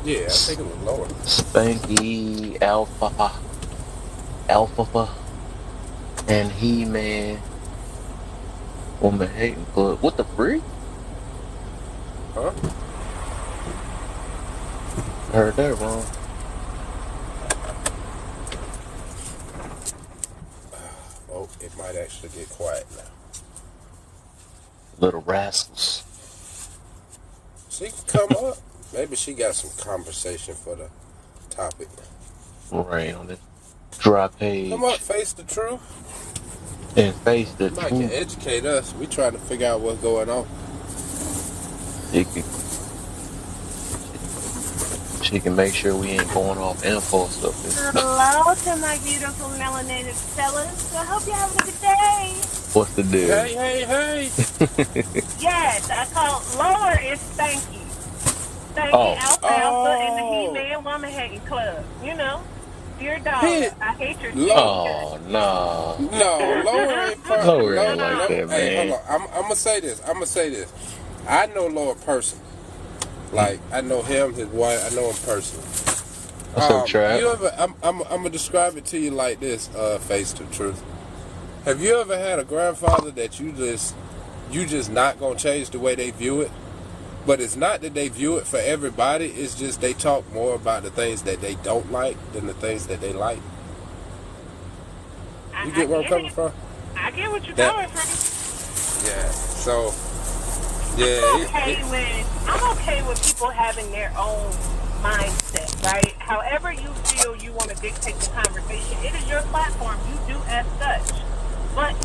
Speaker 4: Yeah, I think it was Lower.
Speaker 1: Spanky, Alpha, and He-Man. Woman hating club. What the freak?
Speaker 4: Huh?
Speaker 1: I heard that wrong.
Speaker 4: Oh, it might actually get quiet now.
Speaker 1: Little rascals.
Speaker 4: She can come up. Maybe she got some conversation for the topic.
Speaker 1: Right on the dry page.
Speaker 4: Come up, face the truth.
Speaker 1: And face the
Speaker 4: truth. Can educate us. We trying to figure out what's going on.
Speaker 1: She can make sure we ain't going off info stuff.
Speaker 5: Hello to my beautiful melanated fellas. I hope you're having a good day.
Speaker 1: What's the deal?
Speaker 4: Hey.
Speaker 5: Yes, I call lower is Stanky. Stanky
Speaker 1: Oh,
Speaker 5: Alfalfa in the
Speaker 4: Oh,
Speaker 5: He-Man Woman Hating Club. You know, dear daughter,
Speaker 4: hit
Speaker 5: I hate your
Speaker 4: low.
Speaker 5: sticker.
Speaker 1: oh, nah.
Speaker 4: No, lower ain't part.
Speaker 1: Lower
Speaker 4: Low,
Speaker 1: ain't like
Speaker 4: low.
Speaker 1: that,
Speaker 4: Hey, hold
Speaker 1: man.
Speaker 4: on. I'm gonna say this. I know lower person. Like I know him, his wife. I know him personally.
Speaker 1: What's up, Trap?
Speaker 4: You ever? I'm gonna describe it to you like this. Face to truth. Have you ever had a grandfather that you just not gonna change the way they view it? But it's not that they view it for everybody. It's just they talk more about the things that they don't like than the things that they like. You
Speaker 5: I
Speaker 4: get where I'm
Speaker 5: get
Speaker 4: coming
Speaker 5: it.
Speaker 4: from?
Speaker 5: I get what you're
Speaker 4: That
Speaker 5: coming from.
Speaker 4: yeah. So yeah.
Speaker 5: I'm okay with people having their own mindset, right? However you feel you want to dictate the conversation, it is your platform. You do as such. But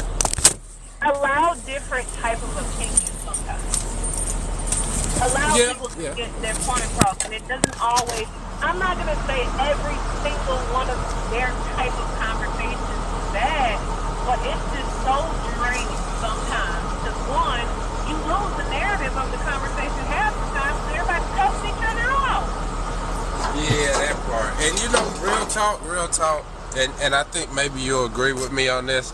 Speaker 5: allow different type of opinions sometimes. Allow
Speaker 4: Yeah.
Speaker 5: people to
Speaker 4: Yeah.
Speaker 5: get their point across, and it doesn't always. I'm not gonna say every single one of their type of conversations is bad, but it's just so draining sometimes. Because one, you lose the narrative of the conversation half the time because everybody's cutting each other off.
Speaker 4: Yeah, that part. And you know, real talk, and I think maybe you'll agree with me on this.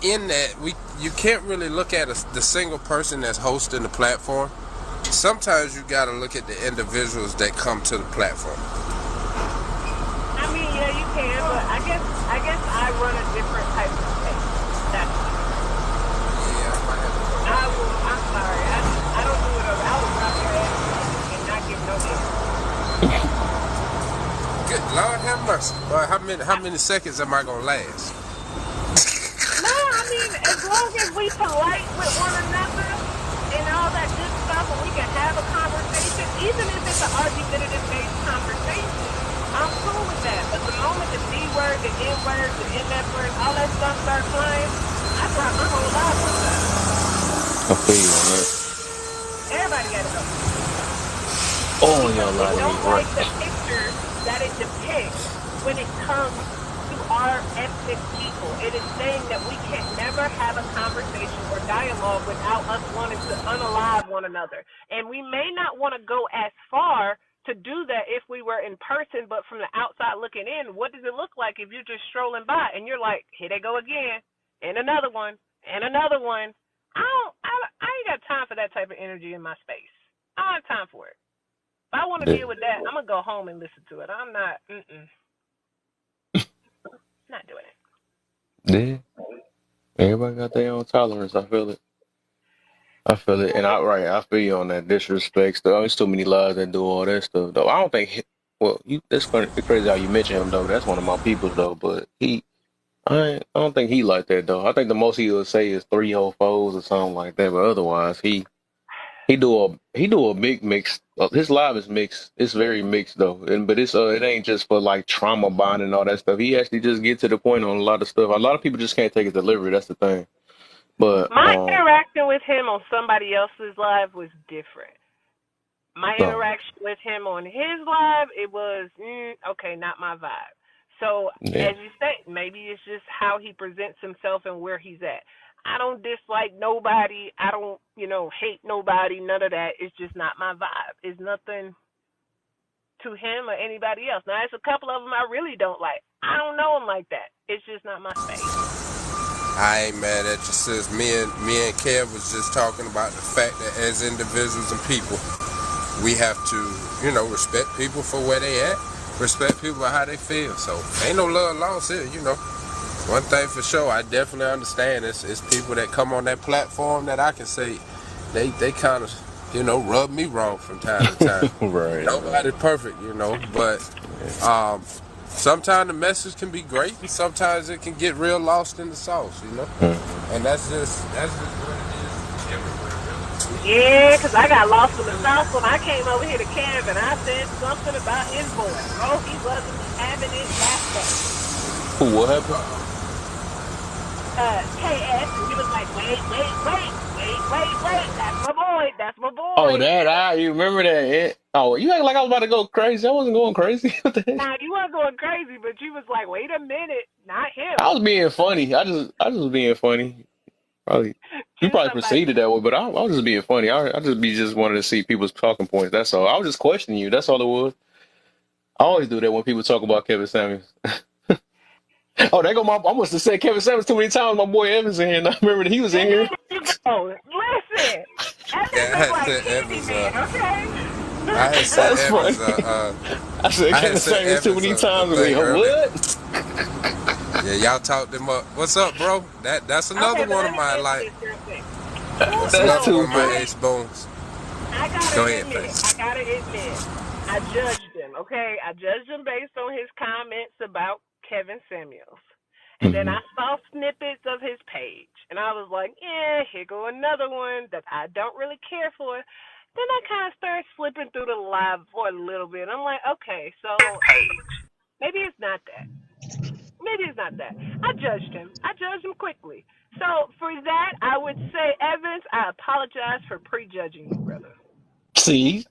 Speaker 4: In that you can't really look at the single person that's hosting the platform. Sometimes you gotta look at the individuals that come to the platform.
Speaker 5: I mean, yeah, you can, but I guess I run a different type of space. That's
Speaker 4: Yeah, I might have to come
Speaker 5: I
Speaker 4: back.
Speaker 5: will. I'm sorry. I don't do it over. I will drop your ass and not give no damn.
Speaker 4: Good Lord have mercy. Boy, how many seconds am I gonna last?
Speaker 5: No, I mean, as long as we polite with one another and all that good stuff, and we can have a conversation, even if it's an argumentative-based conversation, I'm cool with that. But the moment the B word, the N word, the MF word, all that stuff start flying, I drop my whole life on that.
Speaker 1: I feel you on that.
Speaker 5: Everybody got to go.
Speaker 1: Oh,
Speaker 5: Because
Speaker 1: y'all
Speaker 5: we
Speaker 1: lied to me,
Speaker 5: don't
Speaker 1: right?
Speaker 5: like the picture that it depicts when it comes to our ethnic people. It is saying that we can never have a conversation or dialogue without us wanting to unalive one another. And we may not want to go as far to do that if we were in person, but from the outside looking in, what does it look like if you're just strolling by and you're like, here they go again, and another one, and another one. I ain't got time for that type of energy in my space. I don't have time for it. If I want to
Speaker 1: Yeah.
Speaker 5: deal with that, I'm gonna go home and listen to it. I'm not, not doing it.
Speaker 1: Yeah. Everybody got their own tolerance. I feel it. And I feel you on that disrespect stuff. There's too many lies that do all that stuff, though. I don't think, well, that's funny. It's crazy how you mention him, though. That's one of my peoples, though. But I don't think he like that, though. I think the most he will say is 3 or 4s or something like that. But otherwise, he do a big mix. His live is mixed. It's very mixed though, but it ain't just for like trauma bond and all that stuff. He actually just get to the point on a lot of stuff. A lot of people just can't take his delivery. That's the thing. But
Speaker 5: My interaction with him on somebody else's live was different. My
Speaker 1: no,
Speaker 5: interaction with him on his live, it was okay, not my vibe. So
Speaker 1: yeah,
Speaker 5: as you say, maybe it's just how he presents himself and where he's at. I don't dislike nobody. I don't, hate nobody. None of that. It's just not my vibe. It's nothing to him or anybody else. Now, there's a couple of them I really don't like. I don't know them like that. It's just not my space.
Speaker 4: I ain't mad at you, sis. Me and Kev was just talking about the fact that as individuals and people, we have to, respect people for where they at, respect people for how they feel. So ain't no love lost here. One thing for sure, I definitely understand. It's people that come on that platform that I can say they kind of, rub me wrong from time to time.
Speaker 1: right,
Speaker 4: Nobody's perfect, but sometimes the message can be great, and sometimes it can get real lost in the sauce.
Speaker 1: Mhm.
Speaker 4: And that's just what it is everywhere, really.
Speaker 5: Yeah, because I got lost in the South when I came over here to camp and I said something about his voice. Oh, he wasn't having it that day.
Speaker 1: What happened?
Speaker 5: KS, and he was like, wait, Wait. That's my boy. That's my
Speaker 1: Oh,
Speaker 5: boy.
Speaker 1: that you remember that? Oh, you act like I was about to go crazy. I wasn't going crazy. What the heck?
Speaker 5: Now you weren't going crazy, but you was like, wait a minute, not
Speaker 1: I
Speaker 5: him.
Speaker 1: was being funny. I was being funny. Probably you
Speaker 5: Can
Speaker 1: probably
Speaker 5: somebody?
Speaker 1: perceived it that way, but I was just being funny. I just wanted to see people's talking points. That's all. I was just questioning you. That's all it was. I always do that when people talk about Kevin Samuels. Oh, there go my. I must have said Kevin Samuels too many times. My boy Evans in here, and I remember that he was in
Speaker 5: And
Speaker 1: here.
Speaker 5: there you go. Listen, Evans
Speaker 4: Yeah, I
Speaker 5: is
Speaker 4: had
Speaker 5: like
Speaker 4: said Evans.
Speaker 5: Candyman, okay?
Speaker 4: I had said
Speaker 1: That's funny.
Speaker 4: Evans.
Speaker 1: I said
Speaker 4: I had
Speaker 1: Kevin
Speaker 4: said
Speaker 1: Samuels too
Speaker 4: Evans
Speaker 1: many
Speaker 4: the
Speaker 1: times.
Speaker 4: thing earlier.
Speaker 1: What?
Speaker 4: Yeah, y'all talked him up. What's up, bro? That's
Speaker 5: Okay,
Speaker 4: another
Speaker 5: but
Speaker 4: one
Speaker 5: let
Speaker 4: of
Speaker 5: me
Speaker 4: my
Speaker 5: answer
Speaker 4: like.
Speaker 5: this real quick.
Speaker 4: That's
Speaker 1: That's
Speaker 4: another
Speaker 5: So
Speaker 4: one
Speaker 1: too
Speaker 4: of my
Speaker 1: funny.
Speaker 4: ace bones.
Speaker 5: I
Speaker 4: Go
Speaker 5: gotta
Speaker 4: ahead,
Speaker 5: admit,
Speaker 4: face.
Speaker 5: I judged him. Okay, I judged him based on his comments about Kevin Samuels, and then
Speaker 1: Hmm.
Speaker 5: I saw snippets of his page, and I was like, yeah, here go another one that I don't really care for. Then I kind of started flipping through the live for a little bit. I'm like, okay, so maybe it's not that. Maybe it's not that. I judged him. I judged him quickly. So for that, I would say, Evans, I apologize for prejudging you, brother.
Speaker 1: See,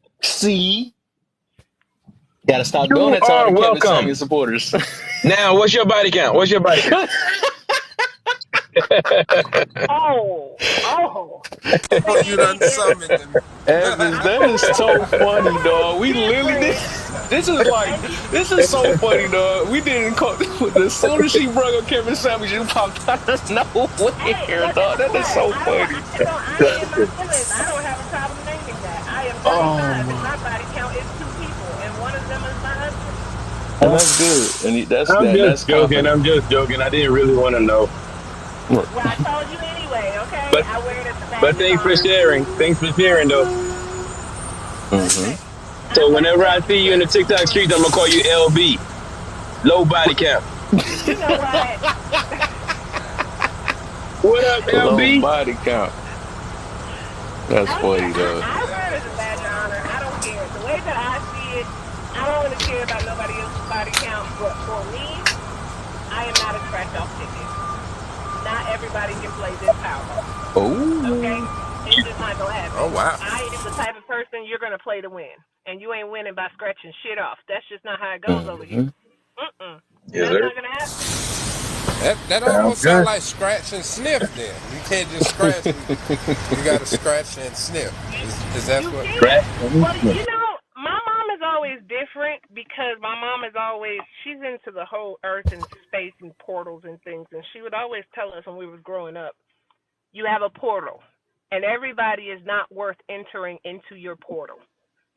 Speaker 1: gotta stop doing
Speaker 6: You
Speaker 1: that to all
Speaker 6: are
Speaker 1: the Kevin
Speaker 6: welcome.
Speaker 1: Samuels supporters.
Speaker 6: Now, what's your body count? What's your body count?
Speaker 5: Oh.
Speaker 4: Oh, you
Speaker 5: See,
Speaker 4: done summoned him.
Speaker 1: Evans,
Speaker 5: I'm
Speaker 1: that
Speaker 5: talking
Speaker 1: is so
Speaker 5: about
Speaker 1: funny, dog. We literally did.
Speaker 5: different, and you,
Speaker 1: This is so funny, dog. We didn't call. As soon as she brought up Kevin Samuels, you popped out of
Speaker 5: hey,
Speaker 1: nowhere,
Speaker 5: but
Speaker 1: dog.
Speaker 5: guess
Speaker 1: That is
Speaker 5: what?
Speaker 1: so funny.
Speaker 5: I ain't in my feelings. I don't have a problem naming that. I am
Speaker 1: Oh
Speaker 5: 35, and
Speaker 1: my.
Speaker 5: my body count is two people, and one of them is my husband.
Speaker 1: And that's good. And
Speaker 6: I'm just
Speaker 1: that's
Speaker 6: joking.
Speaker 1: confident.
Speaker 6: I'm just joking. I didn't really want to know.
Speaker 5: Well, I told you anyway, okay?
Speaker 6: But
Speaker 5: I wear it as a
Speaker 6: but
Speaker 5: badge of
Speaker 6: thanks for
Speaker 5: honor.
Speaker 6: sharing. Thanks for sharing though.
Speaker 1: Mm-hmm.
Speaker 5: Listen,
Speaker 6: So
Speaker 5: let me
Speaker 6: whenever
Speaker 5: tell
Speaker 6: I
Speaker 5: you
Speaker 6: see you in the
Speaker 5: this.
Speaker 6: TikTok streets, I'm gonna call you LB. Low body count.
Speaker 5: You know what?
Speaker 6: What up,
Speaker 1: Low
Speaker 6: LB?
Speaker 1: body count. That's
Speaker 5: Oh yeah,
Speaker 1: funny, dog.
Speaker 5: I wear it as a badge of honor. I don't care. The way that I see it, I don't really care about nobody else's body count. But for me, I am not a scratch off ticket. Not everybody can play this house. Okay?
Speaker 1: Oh.
Speaker 5: It's just not gonna
Speaker 4: Oh
Speaker 5: happen.
Speaker 4: wow.
Speaker 5: I am the type of person you're gonna play to win. And you ain't winning by scratching shit off. That's just not how it goes over here.
Speaker 1: Mm-hmm.
Speaker 6: Yes,
Speaker 5: That's
Speaker 6: sir.
Speaker 5: not gonna happen.
Speaker 4: That
Speaker 6: Sounds
Speaker 4: almost sounds
Speaker 6: good.
Speaker 4: like scratch and sniff. Then you can't just scratch. You got to scratch and sniff. Is that
Speaker 5: You
Speaker 4: what?
Speaker 6: Right.
Speaker 5: can. Well, my mom is always different because my mom is always she's into the whole earth and space and portals and things, and she would always tell us when we was growing up, you have a portal, and everybody is not worth entering into your portal.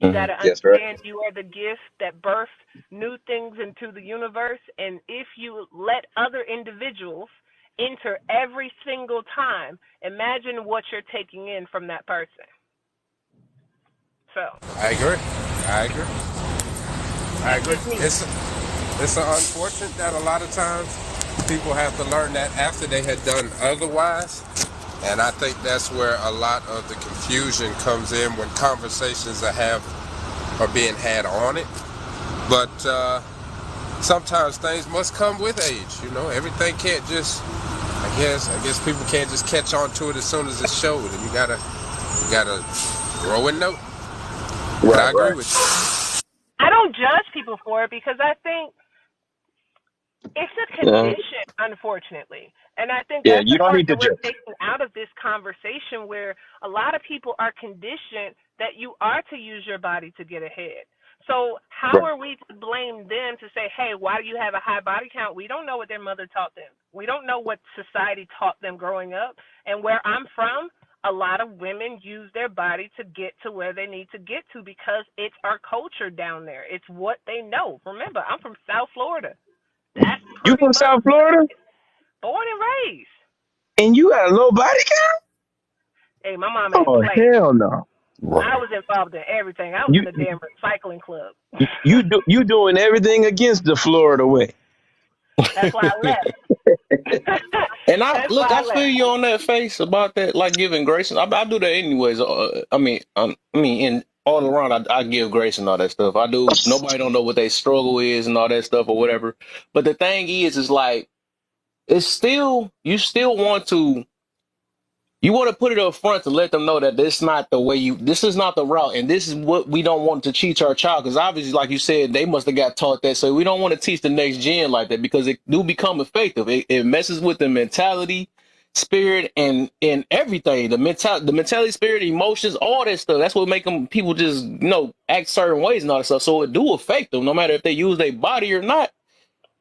Speaker 5: You got to
Speaker 6: Yes, sir.
Speaker 5: understand you are the gift that birthed new things into the universe, and if you let other individuals enter every single time, imagine what you're taking in from that person. So
Speaker 4: I agree. I agree. I
Speaker 5: that's
Speaker 4: agree.
Speaker 5: just me.
Speaker 4: It's unfortunate that a lot of times people have to learn that after they had done otherwise. And I think that's where a lot of the confusion comes in when conversations are being had on it. But sometimes things must come with age. You know, everything can't just. I guess people can't just catch on to it as soon as it's showed, and you gotta grow and know. But
Speaker 6: Right,
Speaker 4: I agree
Speaker 6: right.
Speaker 4: with you.
Speaker 5: I don't judge people for it because I think it's a
Speaker 6: Uh,
Speaker 5: condition, unfortunately. And I think
Speaker 6: yeah,
Speaker 5: that's
Speaker 6: you
Speaker 5: the
Speaker 6: don't
Speaker 5: part
Speaker 6: need to
Speaker 5: that we're
Speaker 6: judge.
Speaker 5: taking out of this conversation where a lot of people are conditioned that you are to use your body to get ahead. So how
Speaker 6: Right.
Speaker 5: are we to blame them to say, hey, why do you have a high body count? We don't know what their mother taught them. We don't know what society taught them growing up. And where I'm from, a lot of women use their body to get to where they need to get to because it's our culture down there. It's what they know. Remember, I'm from South Florida. That's
Speaker 6: You
Speaker 5: pretty
Speaker 6: from
Speaker 5: much
Speaker 6: South
Speaker 5: what
Speaker 6: Florida
Speaker 5: it is. Born and raised.
Speaker 6: and you got a low body
Speaker 5: Hey, my mama
Speaker 6: count?
Speaker 5: didn't
Speaker 6: Oh
Speaker 5: play.
Speaker 6: hell no.
Speaker 5: I
Speaker 1: Right.
Speaker 5: was involved in everything. I was
Speaker 6: You
Speaker 5: in the damn recycling club.
Speaker 6: you doing everything against the Florida way.
Speaker 5: That's why I left.
Speaker 1: And
Speaker 5: That's why I
Speaker 1: I feel
Speaker 5: left.
Speaker 1: you on that face about that, like giving grace. I do that anyways. I mean, in all around, I give grace and all that stuff. I do. Nobody don't know what their struggle is and all that stuff or whatever. But the thing is like, it's still, you still want to You want to put it up front to let them know that this is not the route, and this is what we don't want to teach our child. Because obviously, like you said, they must have got taught that. So we don't want to teach the next gen like that because it do become effective. It messes with the mentality, spirit, and everything. The mentality, spirit, emotions, all that stuff. That's what make them people just act certain ways and all that stuff. So it do affect them, no matter if they use their body or not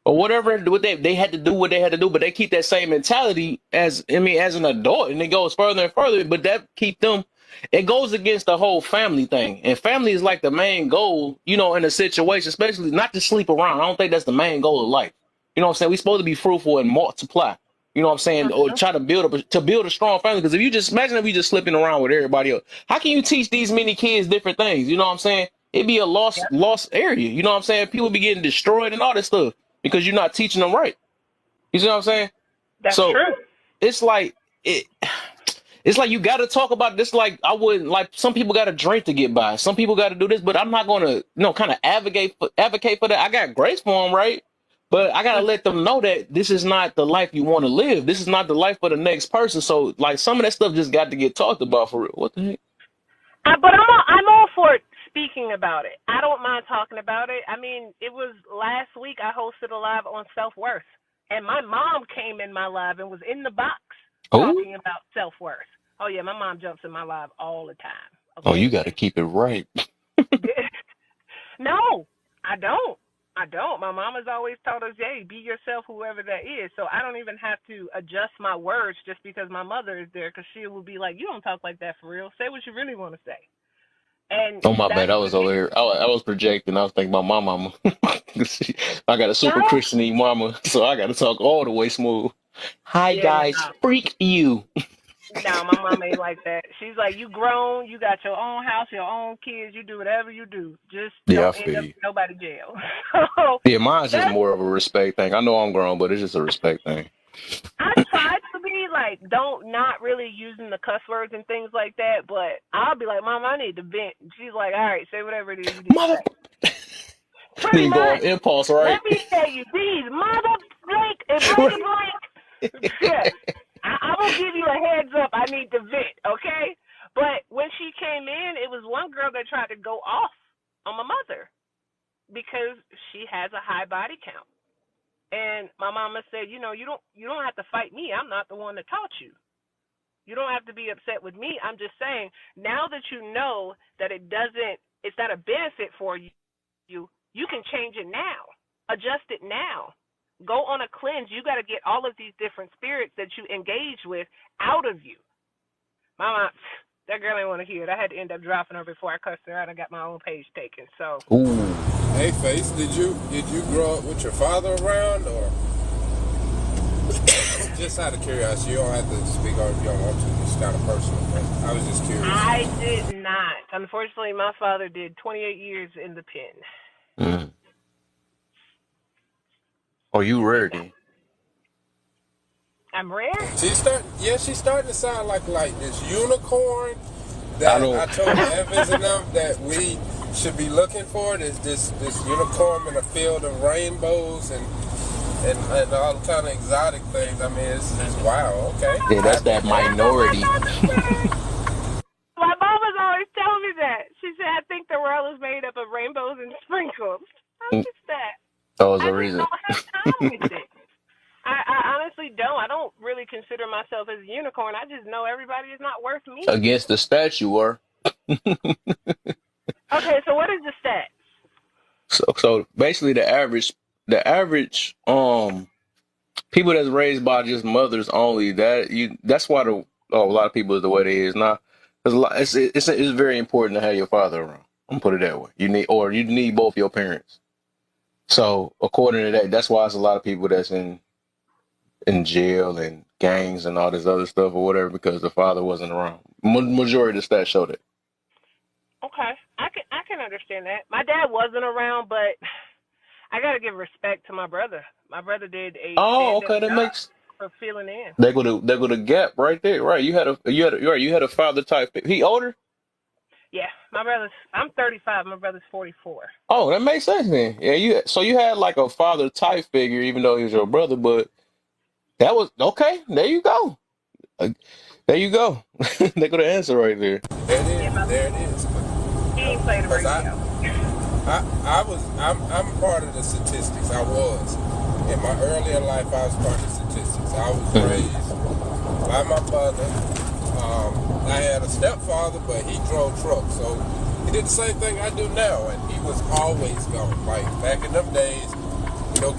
Speaker 1: or whatever. What they had to do what they had to do, but they keep that same mentality as an adult, and it goes further and further. But that keep them. It goes against the whole family thing, and family is like the main goal, in a situation, especially not to sleep around. I don't think that's the main goal of life. You know what I'm saying? We're supposed to be fruitful and multiply. You know what I'm saying? Or try to build a strong family. Because if you just imagine if you just slipping around with everybody else, how can you teach these many kids different things? You know what I'm saying? It'd be a lost area. You know what I'm saying? People be getting destroyed and all this stuff because you're not teaching them right. You see what I'm saying?
Speaker 5: That's
Speaker 1: So
Speaker 5: true.
Speaker 1: it's like it's like you got to talk about this. Like I wouldn't like some people got to drink to get by. Some people got to do this, but I'm not going to kind of advocate for that. I got grace for them, right? But I got to let them know that this is not the life you want to live. This is not the life for the next person. So like some of that stuff just got to get talked about for real. What the heck?
Speaker 5: But I'm all for speaking about it. I don't mind talking about it. I mean, it was last week I hosted a live on self-worth, and my mom came in my live and was in the box
Speaker 1: Oh,
Speaker 5: talking about self-worth. Oh yeah, my mom jumps in my live all the time.
Speaker 1: oh, you
Speaker 5: Okay.
Speaker 1: got to keep it right.
Speaker 5: No, I don't. I don't. My mom has always told us, hey, be yourself, whoever that is. So I don't even have to adjust my words just because my mother is there, because she will be like, you don't talk like that for real. Say what you really want to say. And
Speaker 1: Oh my bad.
Speaker 5: that's
Speaker 1: I
Speaker 5: what
Speaker 1: was
Speaker 5: it
Speaker 1: over
Speaker 5: is.
Speaker 1: here. I was projecting. I was thinking about my mama. I got a super
Speaker 5: No,
Speaker 1: Christian mama, so I got to talk all the way smooth. Hi
Speaker 5: yeah,
Speaker 1: guys,
Speaker 5: no.
Speaker 1: freak you.
Speaker 5: No, my mom ain't like that. She's like, you grown, you got your own house, your own kids, you do whatever you do. Just
Speaker 1: Yeah, I
Speaker 5: don't end
Speaker 1: feel
Speaker 5: up
Speaker 1: you.
Speaker 5: in nobody jail. So
Speaker 1: Yeah, mine's just
Speaker 5: that's
Speaker 1: more of a respect thing. I know I'm grown, but it's just a respect thing.
Speaker 5: I tried to be like, don't not really using the cuss words and things like that, but I'll be like, Mom, I need to vent. And she's like, all right, say whatever it is you need to
Speaker 1: Mother,
Speaker 5: say. Pretty
Speaker 1: then go off
Speaker 5: much.
Speaker 1: impulse,
Speaker 5: Let
Speaker 1: right?
Speaker 5: me tell you, these mother blank and blank and blank. Yes. I will give you a heads up. I need to vent, okay? But when she came in, it was one girl that tried to go off on my mother because she has a high body count. And my mama said, you don't have to fight me. I'm not the one that taught you. You don't have to be upset with me. I'm just saying, now that you know that it's not a benefit for you, you can change it now. Adjust it now. Go on a cleanse. You got to get all of these different spirits that you engage with out of you. Mama, that girl didn't want to hear it. I had to end up dropping her before I cussed her out. I got my own page taken. So,
Speaker 1: Ooh.
Speaker 4: Hey, Face, did you grow up with your father around, or just out of curiosity? You don't have to speak on if you don't want to. It's kind of personal, but I was just curious.
Speaker 5: I did not. Unfortunately, my father did 28 years in the pen.
Speaker 1: Mm. Oh, you
Speaker 5: Yeah.
Speaker 1: rare then.
Speaker 5: I'm rare.
Speaker 4: She's starting to sound like this unicorn
Speaker 1: I
Speaker 4: that
Speaker 1: don't.
Speaker 4: I told Evans and them that we should be looking for. This unicorn in a field of rainbows and all kind of exotic things. I mean, it's wow. Okay,
Speaker 1: Yeah, that's that
Speaker 5: That's what my
Speaker 1: minority.
Speaker 5: mother said. My mom was always telling me that. She said, I think the world is made up of rainbows and sprinkles. I
Speaker 1: That
Speaker 5: just that.
Speaker 1: was
Speaker 5: I
Speaker 1: the
Speaker 5: just
Speaker 1: reason.
Speaker 5: don't have time with it. I honestly don't. I don't really consider myself as a unicorn. I just know everybody is not worth me.
Speaker 1: Against the statue were.
Speaker 5: Okay, so what is the stat?
Speaker 1: So basically the average people that's raised by just mothers only, that's why a lot of people is the way they is now. Because it's very important to have your father around. I'm gonna put it that way. You need both your parents. So according to that, that's why it's a lot of people that's in jail and gangs and all this other stuff or whatever because the father wasn't around. Majority of the stats show that.
Speaker 5: Okay, I can understand that. My dad wasn't around, but I gotta give respect to my brother. My brother did a
Speaker 1: Oh,
Speaker 5: stand up
Speaker 1: okay, that
Speaker 5: job
Speaker 1: makes
Speaker 5: for filling in.
Speaker 1: they go to gap right there. Right, you had a father type. He older.
Speaker 5: Yeah, I'm 35. My brother's 44.
Speaker 1: Oh, that makes sense then. Yeah, you had like a father type figure, even though he was your brother, but that was okay. There you go. Uh, There you go. They go the answer right there.
Speaker 4: There it
Speaker 5: Yeah,
Speaker 4: is. There it is.
Speaker 5: he ain't play the
Speaker 4: Because
Speaker 5: radio.
Speaker 4: I'm part of the statistics. I was. In my earlier life, I was part of the statistics. I was
Speaker 1: Mm-hmm.
Speaker 4: raised by my mother. I had a stepfather, but he drove trucks. So he did the same thing I do now, and he was always gone. Like back in them days,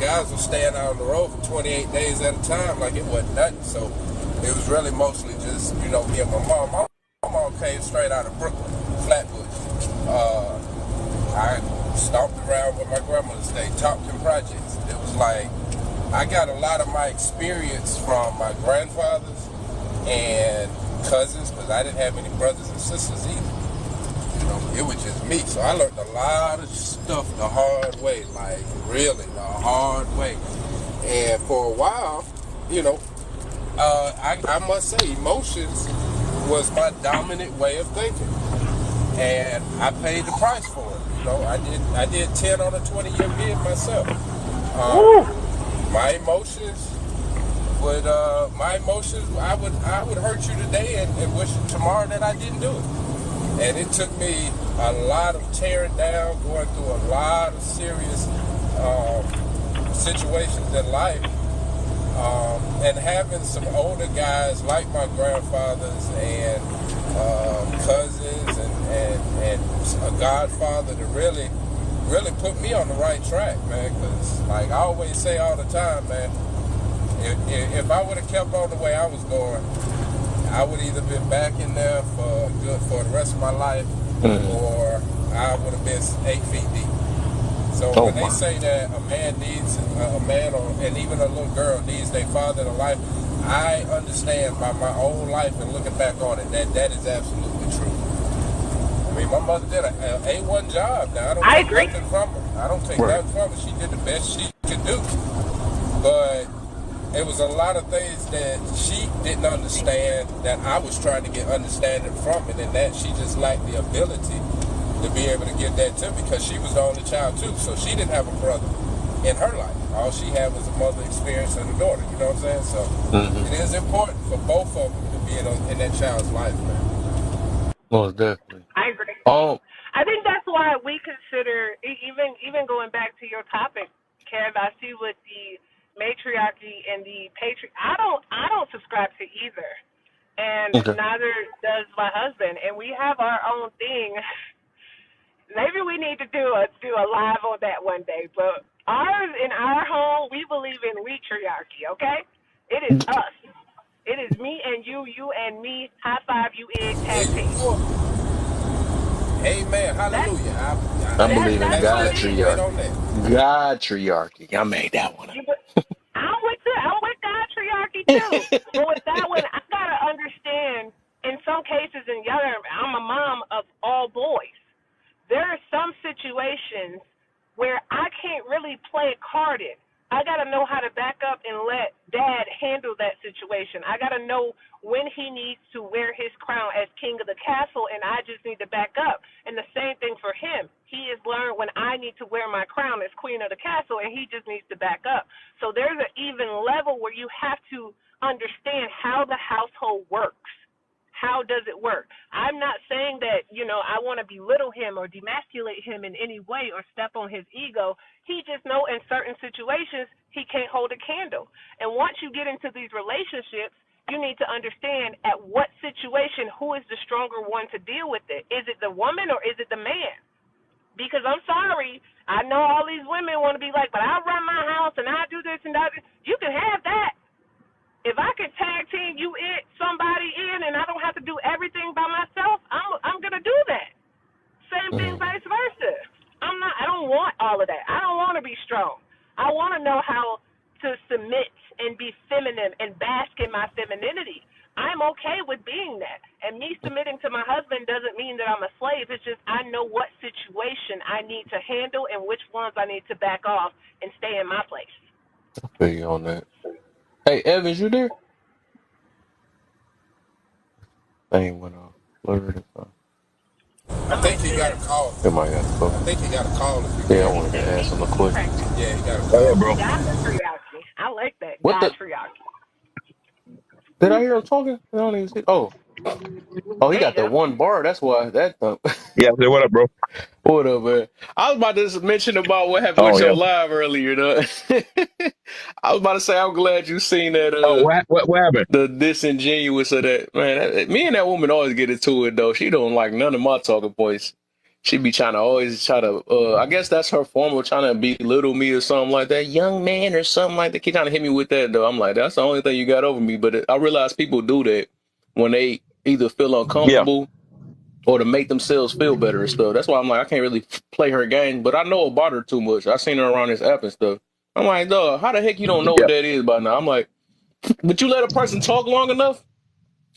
Speaker 4: guys were staying out on the road for 28 days at a time like it wasn't nothing. So it was really mostly just, me and my mom. My mom came straight out of Brooklyn, Flatbush. I stomped around with my grandmother stayed, Tompkins Projects. It was like, I got a lot of my experience from my grandfathers and cousins, because I didn't have any brothers and sisters either. It was just me. So I learned a lot of stuff the hard way, like really the hard way. And for a while, I must say emotions was my dominant way of thinking. And I paid the price for it. I did 10 on a 20-year bid myself. My emotions I would hurt you today and wish tomorrow that I didn't do it. And it took me a lot of tearing down, going through a lot of serious situations in life, and having some older guys like my grandfathers and cousins and a godfather to really put me on the right track, man. Because like I always say all the time, man, if I would have kept on the way I was going, I would either been back in there for the rest of my life, or I would have been 8 feet deep. So when they say that a man needs and even a little girl needs their father in life, I understand by my own life and looking back on it that is absolutely true. I mean, my mother did an A1 job. Now I don't take nothing from her. I don't take nothing from her. She did the best she could do, but it was a lot of things that she didn't understand that I was trying to get understanding from it, and that she just lacked the ability to be able to get that to me, because she was the only child too, so she didn't have a brother in her life. All she had was a mother experience and a daughter, you know what I'm saying? So it is important for both of them to be in that child's life, man.
Speaker 1: Most definitely.
Speaker 5: I agree. I think that's why we consider, even going back to your topic, Kev, I see with the matriarchy and the patriarchy, I don't subscribe to either, and neither does my husband, and we have our own thing. Maybe we need to do a live on that one day, but ours, in our home, we believe in matriarchy, okay? It is us. It is me and you and me, high five, you egg, tag team.
Speaker 4: Amen. Hallelujah.
Speaker 1: I believe in Godtriarchy. I made that one.
Speaker 5: I'm with Godtriarchy too. But with that one, I gotta understand. In some cases, and I'm a mom of all boys. There are some situations where I can't really play it carded. I got to know how to back up and let dad handle that situation. I got to know when he needs to wear his crown as king of the castle, and I just need to back up. And the same thing for him. He has learned when I need to wear my crown as queen of the castle, and he just needs to back up. So there's an even level where you have to understand how the household works. How does it work? I'm not saying that, I want to belittle him or demasculate him in any way or step on his ego. He just know in certain situations he can't hold a candle. And once you get into these relationships, you need to understand at what situation who is the stronger one to deal with it. Is it the woman or is it the man? Because I'm sorry, I know all these women want to be like, but I run my house and I do this and that. You can have that. If I could tag team somebody in and I don't have to do everything by myself, I'm gonna do that. Same thing, vice versa. I don't want all of that. I don't want to be strong. I want to know how to submit and be feminine and bask in my femininity. I'm okay with being that. And me submitting to my husband doesn't mean that I'm a slave. It's just I know what situation I need to handle and which ones I need to back off and stay in my place.
Speaker 1: I feel you on that. Hey, Evans, you there? Thing went off.
Speaker 4: I think he got a call.
Speaker 1: It might have to go.
Speaker 4: I think he got a call.
Speaker 1: Yeah, I wanted to ask him a question.
Speaker 4: Yeah, he got a call.
Speaker 6: Bro.
Speaker 5: Godtriarchy. I like that.
Speaker 1: What the?
Speaker 5: Godtriarchy.
Speaker 1: Did I hear him talking? I don't even see. Oh, he
Speaker 5: There you
Speaker 1: got that
Speaker 5: go.
Speaker 1: one bar. That's why that.
Speaker 6: Yeah, I said, what up, bro?
Speaker 1: What up, man? I was about to mention about what happened
Speaker 6: Oh
Speaker 1: with
Speaker 6: yeah.
Speaker 1: your live earlier. Though. I was about to say I'm glad you seen that.
Speaker 6: Oh, what happened?
Speaker 1: The disingenuous of that man. Me and that woman always get into it though. She don't like none of my talking points. She be trying to always try to. I guess that's her form of trying to belittle me or something like that. Young man or something like that. Keep trying to hit me with that though. I'm like, that's the only thing you got over me. But I realize people do that when they either feel
Speaker 6: Yeah,
Speaker 1: uncomfortable or to make themselves feel better and stuff. That's why I'm like, I can't really play her game. But I know about her too much. I seen her around this app and stuff. I'm like, dog, how the heck you don't know what
Speaker 6: yeah,
Speaker 1: that is by now? I'm like, but you let a person talk long enough,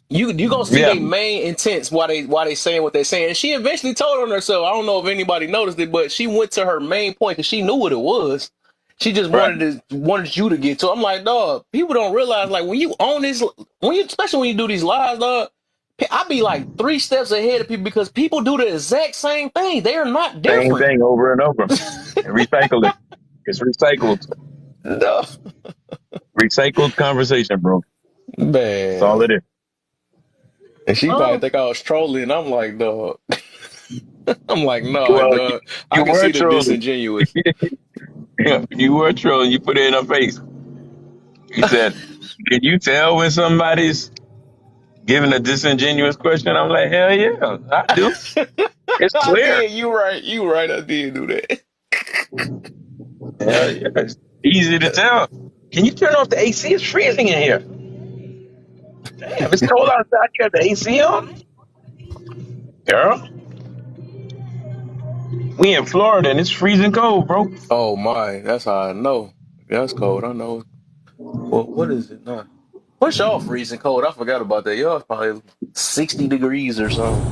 Speaker 1: you gonna see
Speaker 6: yeah,
Speaker 1: their main intents why they saying what they're saying. And she eventually told on herself. I don't know if anybody noticed it, but she went to her main point because she knew what it was. She just
Speaker 6: right.
Speaker 1: wanted you to get to. I'm like, dog, people don't realize like when you own this, when you especially when you do these lives, dog. I be like 3 steps ahead of people because people do the exact same thing. They are not
Speaker 6: Same
Speaker 1: different.
Speaker 6: thing over and over. And recycle it. It's recycled.
Speaker 1: No.
Speaker 6: Recycled conversation, bro. That's all
Speaker 1: Man.
Speaker 6: it is.
Speaker 1: And she probably
Speaker 5: Oh,
Speaker 1: think I was trolling. I'm like, dog. I'm like, no,
Speaker 6: Well,
Speaker 1: dog. I
Speaker 6: you
Speaker 1: can
Speaker 6: were
Speaker 1: see the
Speaker 6: trolling.
Speaker 1: disingenuous.
Speaker 6: Yeah, you were trolling. You put it in her face. You said, "Can you tell when somebody's giving a disingenuous question?" I'm like, hell yeah, I do. It's
Speaker 1: I
Speaker 6: clear.
Speaker 1: did. You right. You right. I did do that.
Speaker 6: Hell yeah, it's easy to tell. Can you turn off the AC? It's freezing in here. Damn, it's cold outside. You got the AC on, girl. We in Florida and it's freezing cold, bro.
Speaker 1: Oh my, that's how I know. That's cold. I know. Well, what is it now? What's y'all freezing cold? I forgot about that. Y'all probably 60 degrees or something.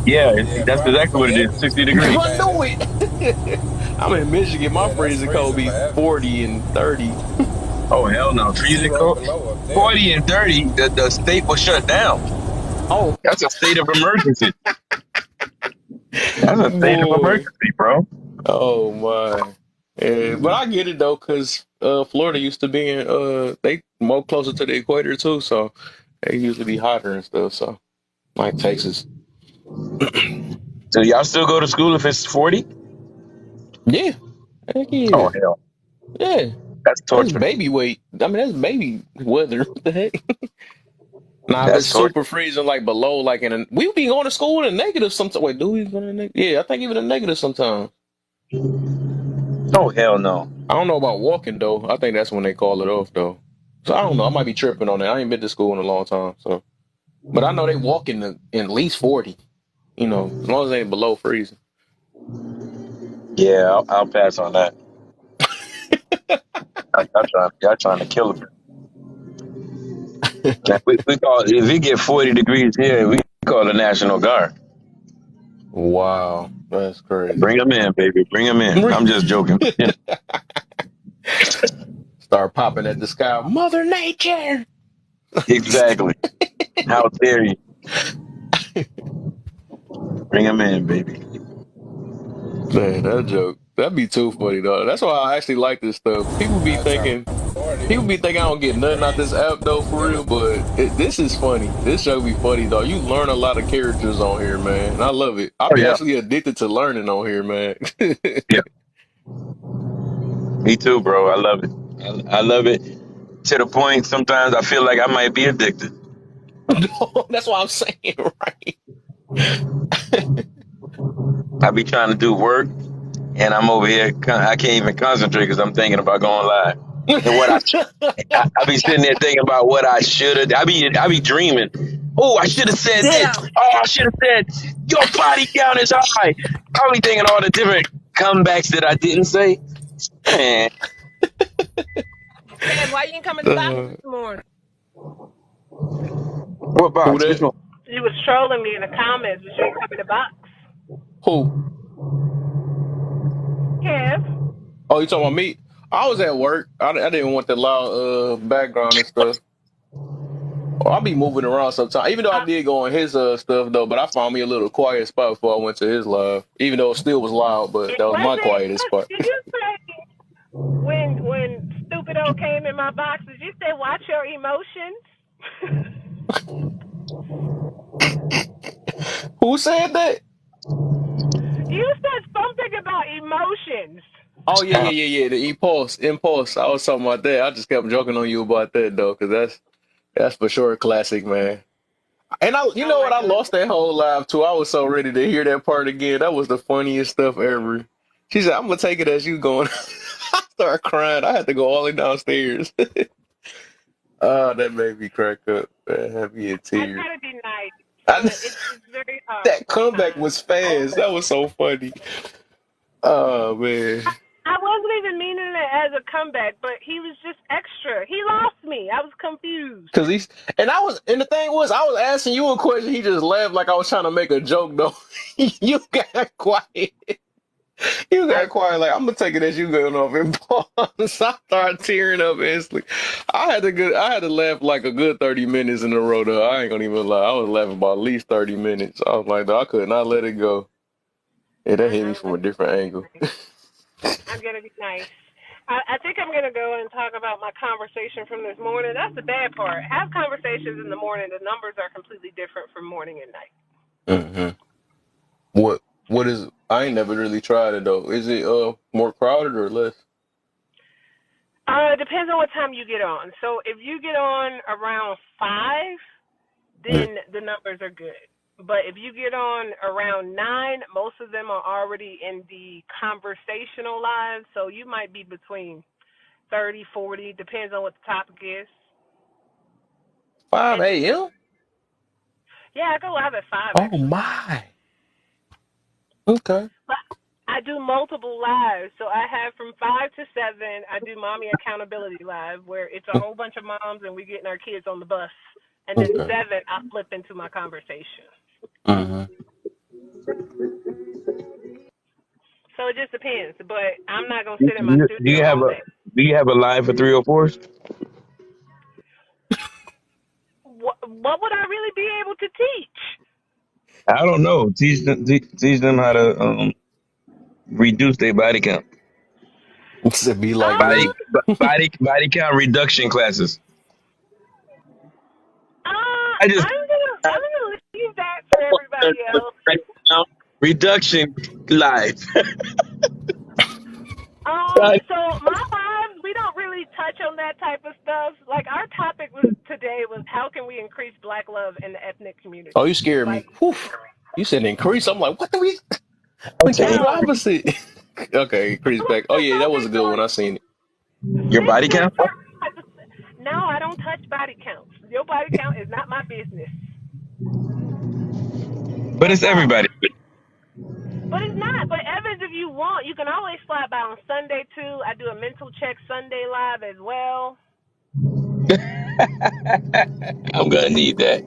Speaker 6: Yeah,
Speaker 4: Yeah,
Speaker 6: that's
Speaker 4: probably
Speaker 6: exactly what it is.
Speaker 4: forever.
Speaker 6: 60 degrees.
Speaker 1: I
Speaker 4: Man,
Speaker 1: know it. I'm in Michigan. My
Speaker 4: yeah, that's
Speaker 1: freezing cold
Speaker 4: freezing
Speaker 1: be
Speaker 4: forever.
Speaker 1: 40 and 30.
Speaker 6: Oh hell no, freezing
Speaker 4: Zero
Speaker 6: cold.
Speaker 4: below up there.
Speaker 6: 40 and 30, the state was shut down.
Speaker 1: Oh,
Speaker 6: That's a state of emergency. That's a state of
Speaker 1: boy.
Speaker 6: emergency, bro.
Speaker 1: Oh my. Yeah, but I get it though, cause Florida used to be in they more closer to the equator too, so they usually be hotter and stuff. So like Texas.
Speaker 6: So y'all still go to school if it's 40?
Speaker 1: Yeah, heck
Speaker 6: Oh
Speaker 1: yeah.
Speaker 6: hell,
Speaker 1: Yeah.
Speaker 6: that's
Speaker 1: That's
Speaker 6: torture.
Speaker 1: baby weight. I mean, that's baby weather. What the heck? Now, if
Speaker 6: That's
Speaker 1: it's
Speaker 6: torture.
Speaker 1: super freezing, like below, like we be going to school in a negative sometimes. Wait, do we go to negative? Yeah, I think even a negative sometimes.
Speaker 6: Oh hell no.
Speaker 1: I don't know about walking though. I think that's when they call it off though. So I don't know. I might be tripping on that. I ain't been to school in a long time. So, but I know they walk in at least 40. You know, as long as they ain't below freezing.
Speaker 6: Yeah, I'll pass on that. Y'all trying to kill them. We call it, if we get 40 degrees here, we call the National Guard.
Speaker 1: Wow, that's crazy.
Speaker 6: Bring them in, baby. Bring them in. I'm just joking. You know,
Speaker 1: Start popping at the sky. Mother Nature.
Speaker 6: exactly. How dare you? Bring them in, baby.
Speaker 1: Man, that joke. That'd be too funny though. That's why I actually like this stuff.
Speaker 4: I try 40
Speaker 1: People be thinking I don't get nothing out this
Speaker 4: degrees.
Speaker 1: app though, for
Speaker 4: Feeling
Speaker 1: real. But this is funny. This show be funny though. You learn a lot of characters on here, man. And I love it. I
Speaker 6: Oh
Speaker 1: be
Speaker 6: yeah,
Speaker 1: actually addicted to learning on here, man.
Speaker 6: yeah. Me too, bro. I love it. I love it to the point sometimes I feel like I might be addicted.
Speaker 1: That's what I'm saying, right?
Speaker 6: I be trying to do work and I'm over here. I can't even concentrate because I'm thinking about going live. And I be sitting there thinking about what I should have. I be dreaming. Oh, I should have said this.
Speaker 5: ditto.
Speaker 6: Oh, I should have said your body count is high. I be thinking all the different comebacks that I didn't say. Man,
Speaker 5: Kev, why you didn't come in the box
Speaker 1: uh,
Speaker 5: this morning?
Speaker 6: what
Speaker 1: who
Speaker 6: box? Which
Speaker 1: that?
Speaker 6: one?
Speaker 5: You was trolling me in the comments, but you didn't come in the box.
Speaker 1: Who?
Speaker 5: Kev.
Speaker 1: Oh, you talking about me? I was at work. I didn't want the loud background and stuff. Oh, I'll be moving around sometimes. Even though I did go on his stuff though, but I found me a little quiet spot before I went to his live. Even though it still was loud, but
Speaker 5: It
Speaker 1: that was my
Speaker 5: wasn't.
Speaker 1: quietest spot.
Speaker 5: Did you say when Stupido came in my box? Did you say watch your emotions?
Speaker 1: Who said that?
Speaker 5: You said something about emotions.
Speaker 1: Oh yeah. The impulse. I was talking about that. I just kept joking on you about that though, because that's for sure a classic, man. And you
Speaker 5: Oh
Speaker 1: know
Speaker 5: my
Speaker 1: what? I
Speaker 5: goodness.
Speaker 1: lost that whole live too. I was so ready to hear that part again. That was the funniest stuff ever. She said, "I'm gonna take it as you going." I started crying. I had to go all the way downstairs. Oh, that made me crack up. Man, had me in
Speaker 5: I
Speaker 1: tears.
Speaker 5: try to be nice,
Speaker 1: I,
Speaker 5: but it's very hard
Speaker 1: that comeback
Speaker 5: sometimes.
Speaker 1: was fast. That was so funny. Oh man.
Speaker 5: I wasn't even meaning it as a comeback, but he was just extra. He lost me. I was confused.
Speaker 1: Cause and the thing was, I was asking you a question. He just laughed like I was trying to make a joke though. You got quiet. You got quiet. Like I'm gonna take it as you going off in pause. I started tearing up instantly. I had to laugh like a good 30 minutes in a row though. I ain't gonna even lie. I was laughing about at least 30 minutes. I was like, I could not let it go. Yeah, that hit me
Speaker 5: I'm
Speaker 1: from a different angle.
Speaker 5: gonna be nice. I think I'm gonna go and talk about my conversation from this morning. That's the bad part. Have conversations in the morning. The numbers are completely different from morning and night.
Speaker 1: hmm what is I ain't never really tried it though. Is it more crowded or less?
Speaker 5: It depends on what time you get on. So if you get on around 5,
Speaker 1: Mm.
Speaker 5: then the numbers are good. But if you get on around 9, most of them are already in the conversational live. So you might be between 30, 40, depends on what the topic is.
Speaker 1: 5
Speaker 5: And
Speaker 1: a.m.?
Speaker 5: yeah, I go live at 5
Speaker 1: Oh
Speaker 5: actually.
Speaker 1: my. Okay.
Speaker 5: But I do multiple lives. So I have from 5 to 7, I do Mommy Accountability Live, where it's a whole bunch of moms and we getting our kids on the bus. And then
Speaker 1: Okay.
Speaker 5: 7, I flip into my conversation.
Speaker 1: hmm
Speaker 5: So it just depends. But I'm not going to
Speaker 6: Do
Speaker 5: sit in my studio
Speaker 6: you have
Speaker 5: all
Speaker 6: a
Speaker 5: day.
Speaker 6: line for 304s?
Speaker 5: What would I really be able to teach?
Speaker 6: I don't know. Teach them how to reduce their body count.
Speaker 1: To be like
Speaker 6: Body
Speaker 1: me.
Speaker 5: Um,
Speaker 6: body count reduction classes. I just
Speaker 5: I'm gonna leave that for everybody else.
Speaker 6: body count reduction live.
Speaker 5: So my lives, we don't really touch on that type of stuff. Like our topic was today was how can we increase Black love in the ethnic
Speaker 1: Oh, you
Speaker 5: community?
Speaker 1: scared me.
Speaker 5: Like
Speaker 1: Whew. You said increase. I'm like, what do we came the
Speaker 5: no,
Speaker 1: opposite. Okay, increase back. Oh
Speaker 5: to
Speaker 1: yeah, that was a
Speaker 5: focus
Speaker 1: good
Speaker 5: on
Speaker 1: one. I seen it.
Speaker 6: Your
Speaker 5: stick
Speaker 6: body
Speaker 5: to
Speaker 6: count,
Speaker 5: certain. No, I don't touch body counts. Your body count is not my business
Speaker 6: but
Speaker 5: at
Speaker 6: it's
Speaker 5: all.
Speaker 6: everybody.
Speaker 5: But it's not. But Evans, if you want, you can always slide by on Sunday too. I do a mental check Sunday live as well.
Speaker 6: I'm gonna need that.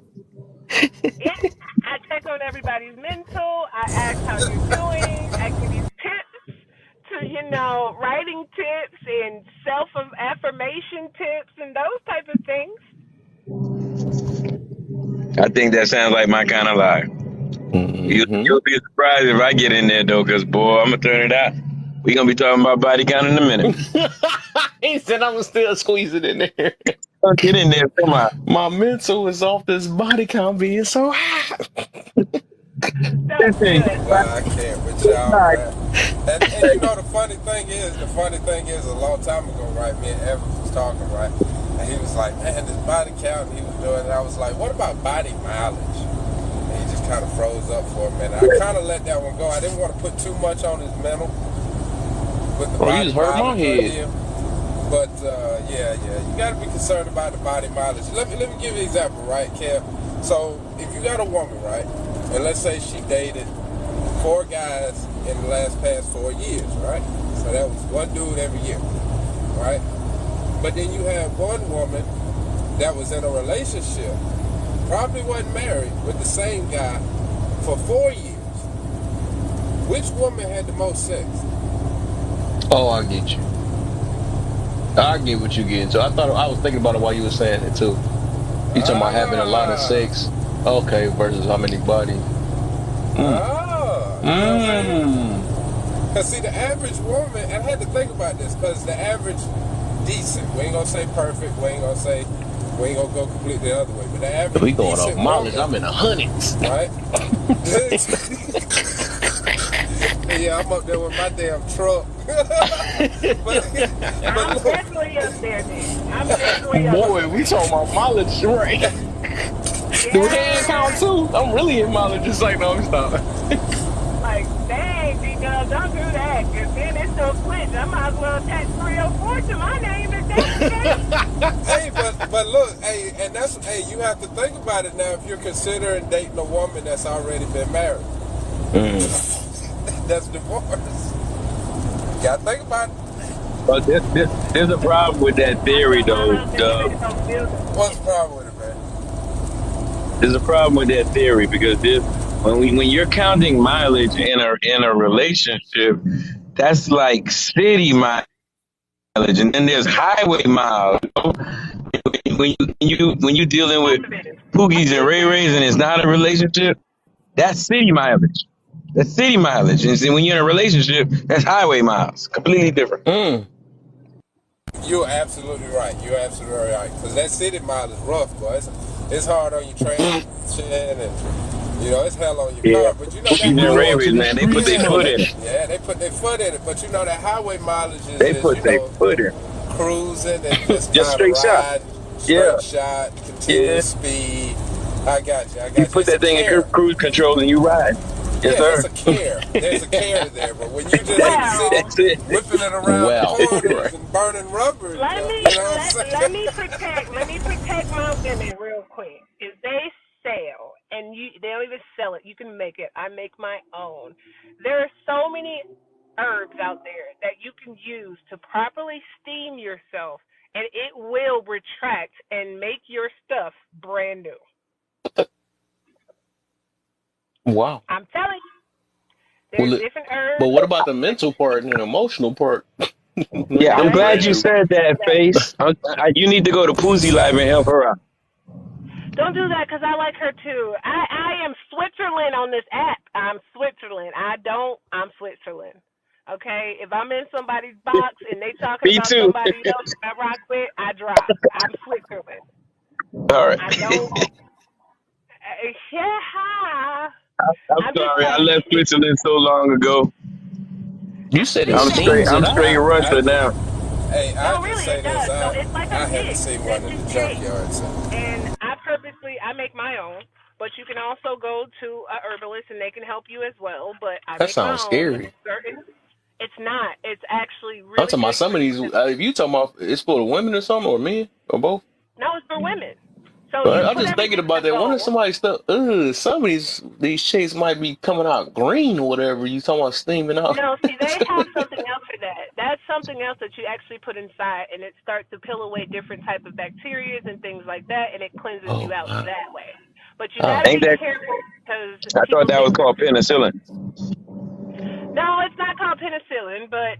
Speaker 5: Yeah, I check on everybody's mental. I ask how you're doing. I give you tips to, writing tips and self affirmation tips and those type of things.
Speaker 6: I think that sounds like my kind of live.
Speaker 1: hmm
Speaker 6: You'll be surprised if I get in there though, because boy, I'm gonna turn it out. We gonna be talking about body count in a minute.
Speaker 1: He said I'm still squeezing in there.
Speaker 6: Get in there, come on.
Speaker 1: My mental is off this body count being so high.
Speaker 5: That's good.
Speaker 4: Boy, I can't with y'all, man. And the funny thing is, a long time ago, right? Me and Evans was talking, right? And he was like, man, this body count, and he was doing it. I was like, what about body mileage? And he just kind of froze up for a minute. I kind of let that one go. I didn't want to put too much on his mental with the
Speaker 1: Oh, you
Speaker 4: body
Speaker 1: just hurt my
Speaker 4: mileage
Speaker 1: head.
Speaker 4: idea. But yeah, you got to be concerned about the body mileage. Let me give you an example, right, Kev? So if you got a woman, right, and let's say she dated 4 guys in the past 4 years, right? So that was one dude every year, right? But then you have one woman that was in a relationship, probably wasn't married, with the same guy for 4 years. Which woman had the most sex?
Speaker 1: Oh, I get you. I get what you getting. So I was thinking about it while you were saying it too. You talking about having a lot of
Speaker 4: Ah,
Speaker 1: sex, okay, versus how many bodies. Mm.
Speaker 4: you know what I'm saying?
Speaker 1: Mm.
Speaker 4: Because, see, the average woman, and I had to think about this, because the average decent, we ain't going to say perfect, we ain't going to say We ain't gonna go completely the other way. But the average
Speaker 1: We going off
Speaker 4: decent
Speaker 1: mileage.
Speaker 4: woman,
Speaker 1: I'm in the hundreds.
Speaker 4: right? Yeah, I'm up there with my damn truck. but
Speaker 5: I'm
Speaker 4: look,
Speaker 5: definitely up there then. I'm definitely up
Speaker 1: Boy, we
Speaker 5: there.
Speaker 1: talking about mileage, right? Do head count
Speaker 5: Yeah.
Speaker 1: too? I'm really in mileage. Just like, no, stop.
Speaker 5: Like, dang, D-Dub, don't do that. Because then it's no clinch. I might as well attach 304 to my name if that's the case.
Speaker 4: hey, but look, hey, and that's you have to think about it now. If you're considering dating a woman that's already been married, that's divorced. You gotta think about it.
Speaker 6: But there's a problem with that
Speaker 5: I
Speaker 6: theory,
Speaker 5: told my
Speaker 6: though,
Speaker 5: husband he
Speaker 6: Dub.
Speaker 5: better go build it.
Speaker 4: What's the problem with it, man?
Speaker 6: There's a problem with that theory because when you're counting mileage in a relationship, that's like city mileage, and then there's highway miles. When you dealing with Pookies and Ray Rays and it's not a relationship, that's city mileage. That's city mileage. And see, when you're in a relationship, that's highway miles. Completely different.
Speaker 4: You're absolutely right. You're absolutely right. Because that city mile is rough, boy. It's hard on your transmission and, it's hell on your
Speaker 6: Yeah.
Speaker 4: car. But you know that
Speaker 6: Pookies and Ray
Speaker 1: Going
Speaker 4: highway,
Speaker 1: to
Speaker 6: Rays,
Speaker 1: the
Speaker 6: man, they put
Speaker 1: streets
Speaker 6: their
Speaker 1: of
Speaker 6: foot in
Speaker 1: Hunter.
Speaker 6: it.
Speaker 4: yeah, they put their foot in it. But you know that highway mileage
Speaker 6: They
Speaker 4: is
Speaker 6: put their foot in.
Speaker 4: cruising and just
Speaker 6: Just
Speaker 4: kind of
Speaker 6: straight shot.
Speaker 4: ride,
Speaker 6: Yeah.
Speaker 4: straight shot,
Speaker 6: Yeah.
Speaker 4: continuous speed. I got you. I
Speaker 6: You
Speaker 4: got you.
Speaker 6: put
Speaker 4: It's a
Speaker 6: that thing in
Speaker 4: care.
Speaker 6: cruise control and you ride. Yes,
Speaker 4: Yeah, it's
Speaker 6: sir.
Speaker 4: a care. There's a care there. But when you just in the city
Speaker 5: Well,
Speaker 6: That's it.
Speaker 4: whipping it around
Speaker 1: Wow.
Speaker 4: corners
Speaker 1: Right.
Speaker 4: and burning rubber and
Speaker 5: let
Speaker 4: stuff,
Speaker 5: me
Speaker 4: you know what I'm
Speaker 5: let
Speaker 4: saying?
Speaker 5: me protect my women real quick. If they sell and they don't even sell it, you can make it. I make my own. There are so many herbs out there that you can use to properly steam yourself, and it will retract and make your stuff brand new.
Speaker 1: Wow.
Speaker 5: I'm telling you,
Speaker 1: Well,
Speaker 5: there's different
Speaker 1: but
Speaker 5: herbs.
Speaker 1: what about the mental part and the emotional part?
Speaker 6: Yeah,
Speaker 1: Them
Speaker 6: I'm
Speaker 5: Wait,
Speaker 6: glad you
Speaker 1: breakthroughs.
Speaker 6: said that, Face. You need to go to Poozy Live and help her out.
Speaker 5: don't do that because I like her too. I am Switzerland on this app. I'm Switzerland. I'm Switzerland. Okay, if I'm in somebody's box and they talking
Speaker 6: Me
Speaker 5: about
Speaker 6: too.
Speaker 5: somebody else I rock with, I drop. I'm Switzerland.
Speaker 6: All right.
Speaker 5: I don't. Yeah.
Speaker 6: I'm
Speaker 5: I'm just
Speaker 6: sorry. I
Speaker 5: saying.
Speaker 6: left Switzerland so long ago.
Speaker 1: You said it
Speaker 6: I'm straight.
Speaker 1: steams
Speaker 6: I'm
Speaker 1: it
Speaker 6: straight
Speaker 1: out.
Speaker 6: Russia now.
Speaker 4: Hey, I
Speaker 5: No,
Speaker 4: just
Speaker 5: really,
Speaker 4: say
Speaker 5: it
Speaker 4: this.
Speaker 5: does. So it's like a
Speaker 4: I haven't
Speaker 5: mix
Speaker 4: seen
Speaker 5: that
Speaker 4: one in
Speaker 5: you
Speaker 4: the
Speaker 5: take,
Speaker 4: junkyard. So.
Speaker 5: and I make my own. But you can also go to a herbalist and they can help you as well. But I
Speaker 1: That
Speaker 5: make my
Speaker 1: sounds
Speaker 5: own.
Speaker 1: scary.
Speaker 5: It's certain. It's not. It's actually
Speaker 1: I'm
Speaker 5: really
Speaker 1: talking about
Speaker 5: good
Speaker 1: some
Speaker 5: for
Speaker 1: of
Speaker 5: you.
Speaker 1: these. If you talking about it's for the women or something or men or both.
Speaker 5: No, it's for women. So you
Speaker 1: But I'm
Speaker 5: put
Speaker 1: just thinking
Speaker 5: everything in
Speaker 1: about
Speaker 5: a
Speaker 1: that. What if
Speaker 5: bowl.
Speaker 1: somebody stuff? Some of these shades might be coming out green or whatever. You talking about steaming out?
Speaker 5: No, see, they have something else for that. That's something else that you actually put inside, and it starts to peel away different type of bacteria and things like that, and it cleanses you
Speaker 1: Oh
Speaker 5: out
Speaker 1: my!
Speaker 5: that way. But you got
Speaker 1: Oh
Speaker 5: to
Speaker 6: Ain't
Speaker 5: be
Speaker 6: that?
Speaker 5: careful because
Speaker 6: I thought
Speaker 5: people
Speaker 6: that was
Speaker 5: think that.
Speaker 6: called penicillin.
Speaker 5: No, it's not called penicillin, but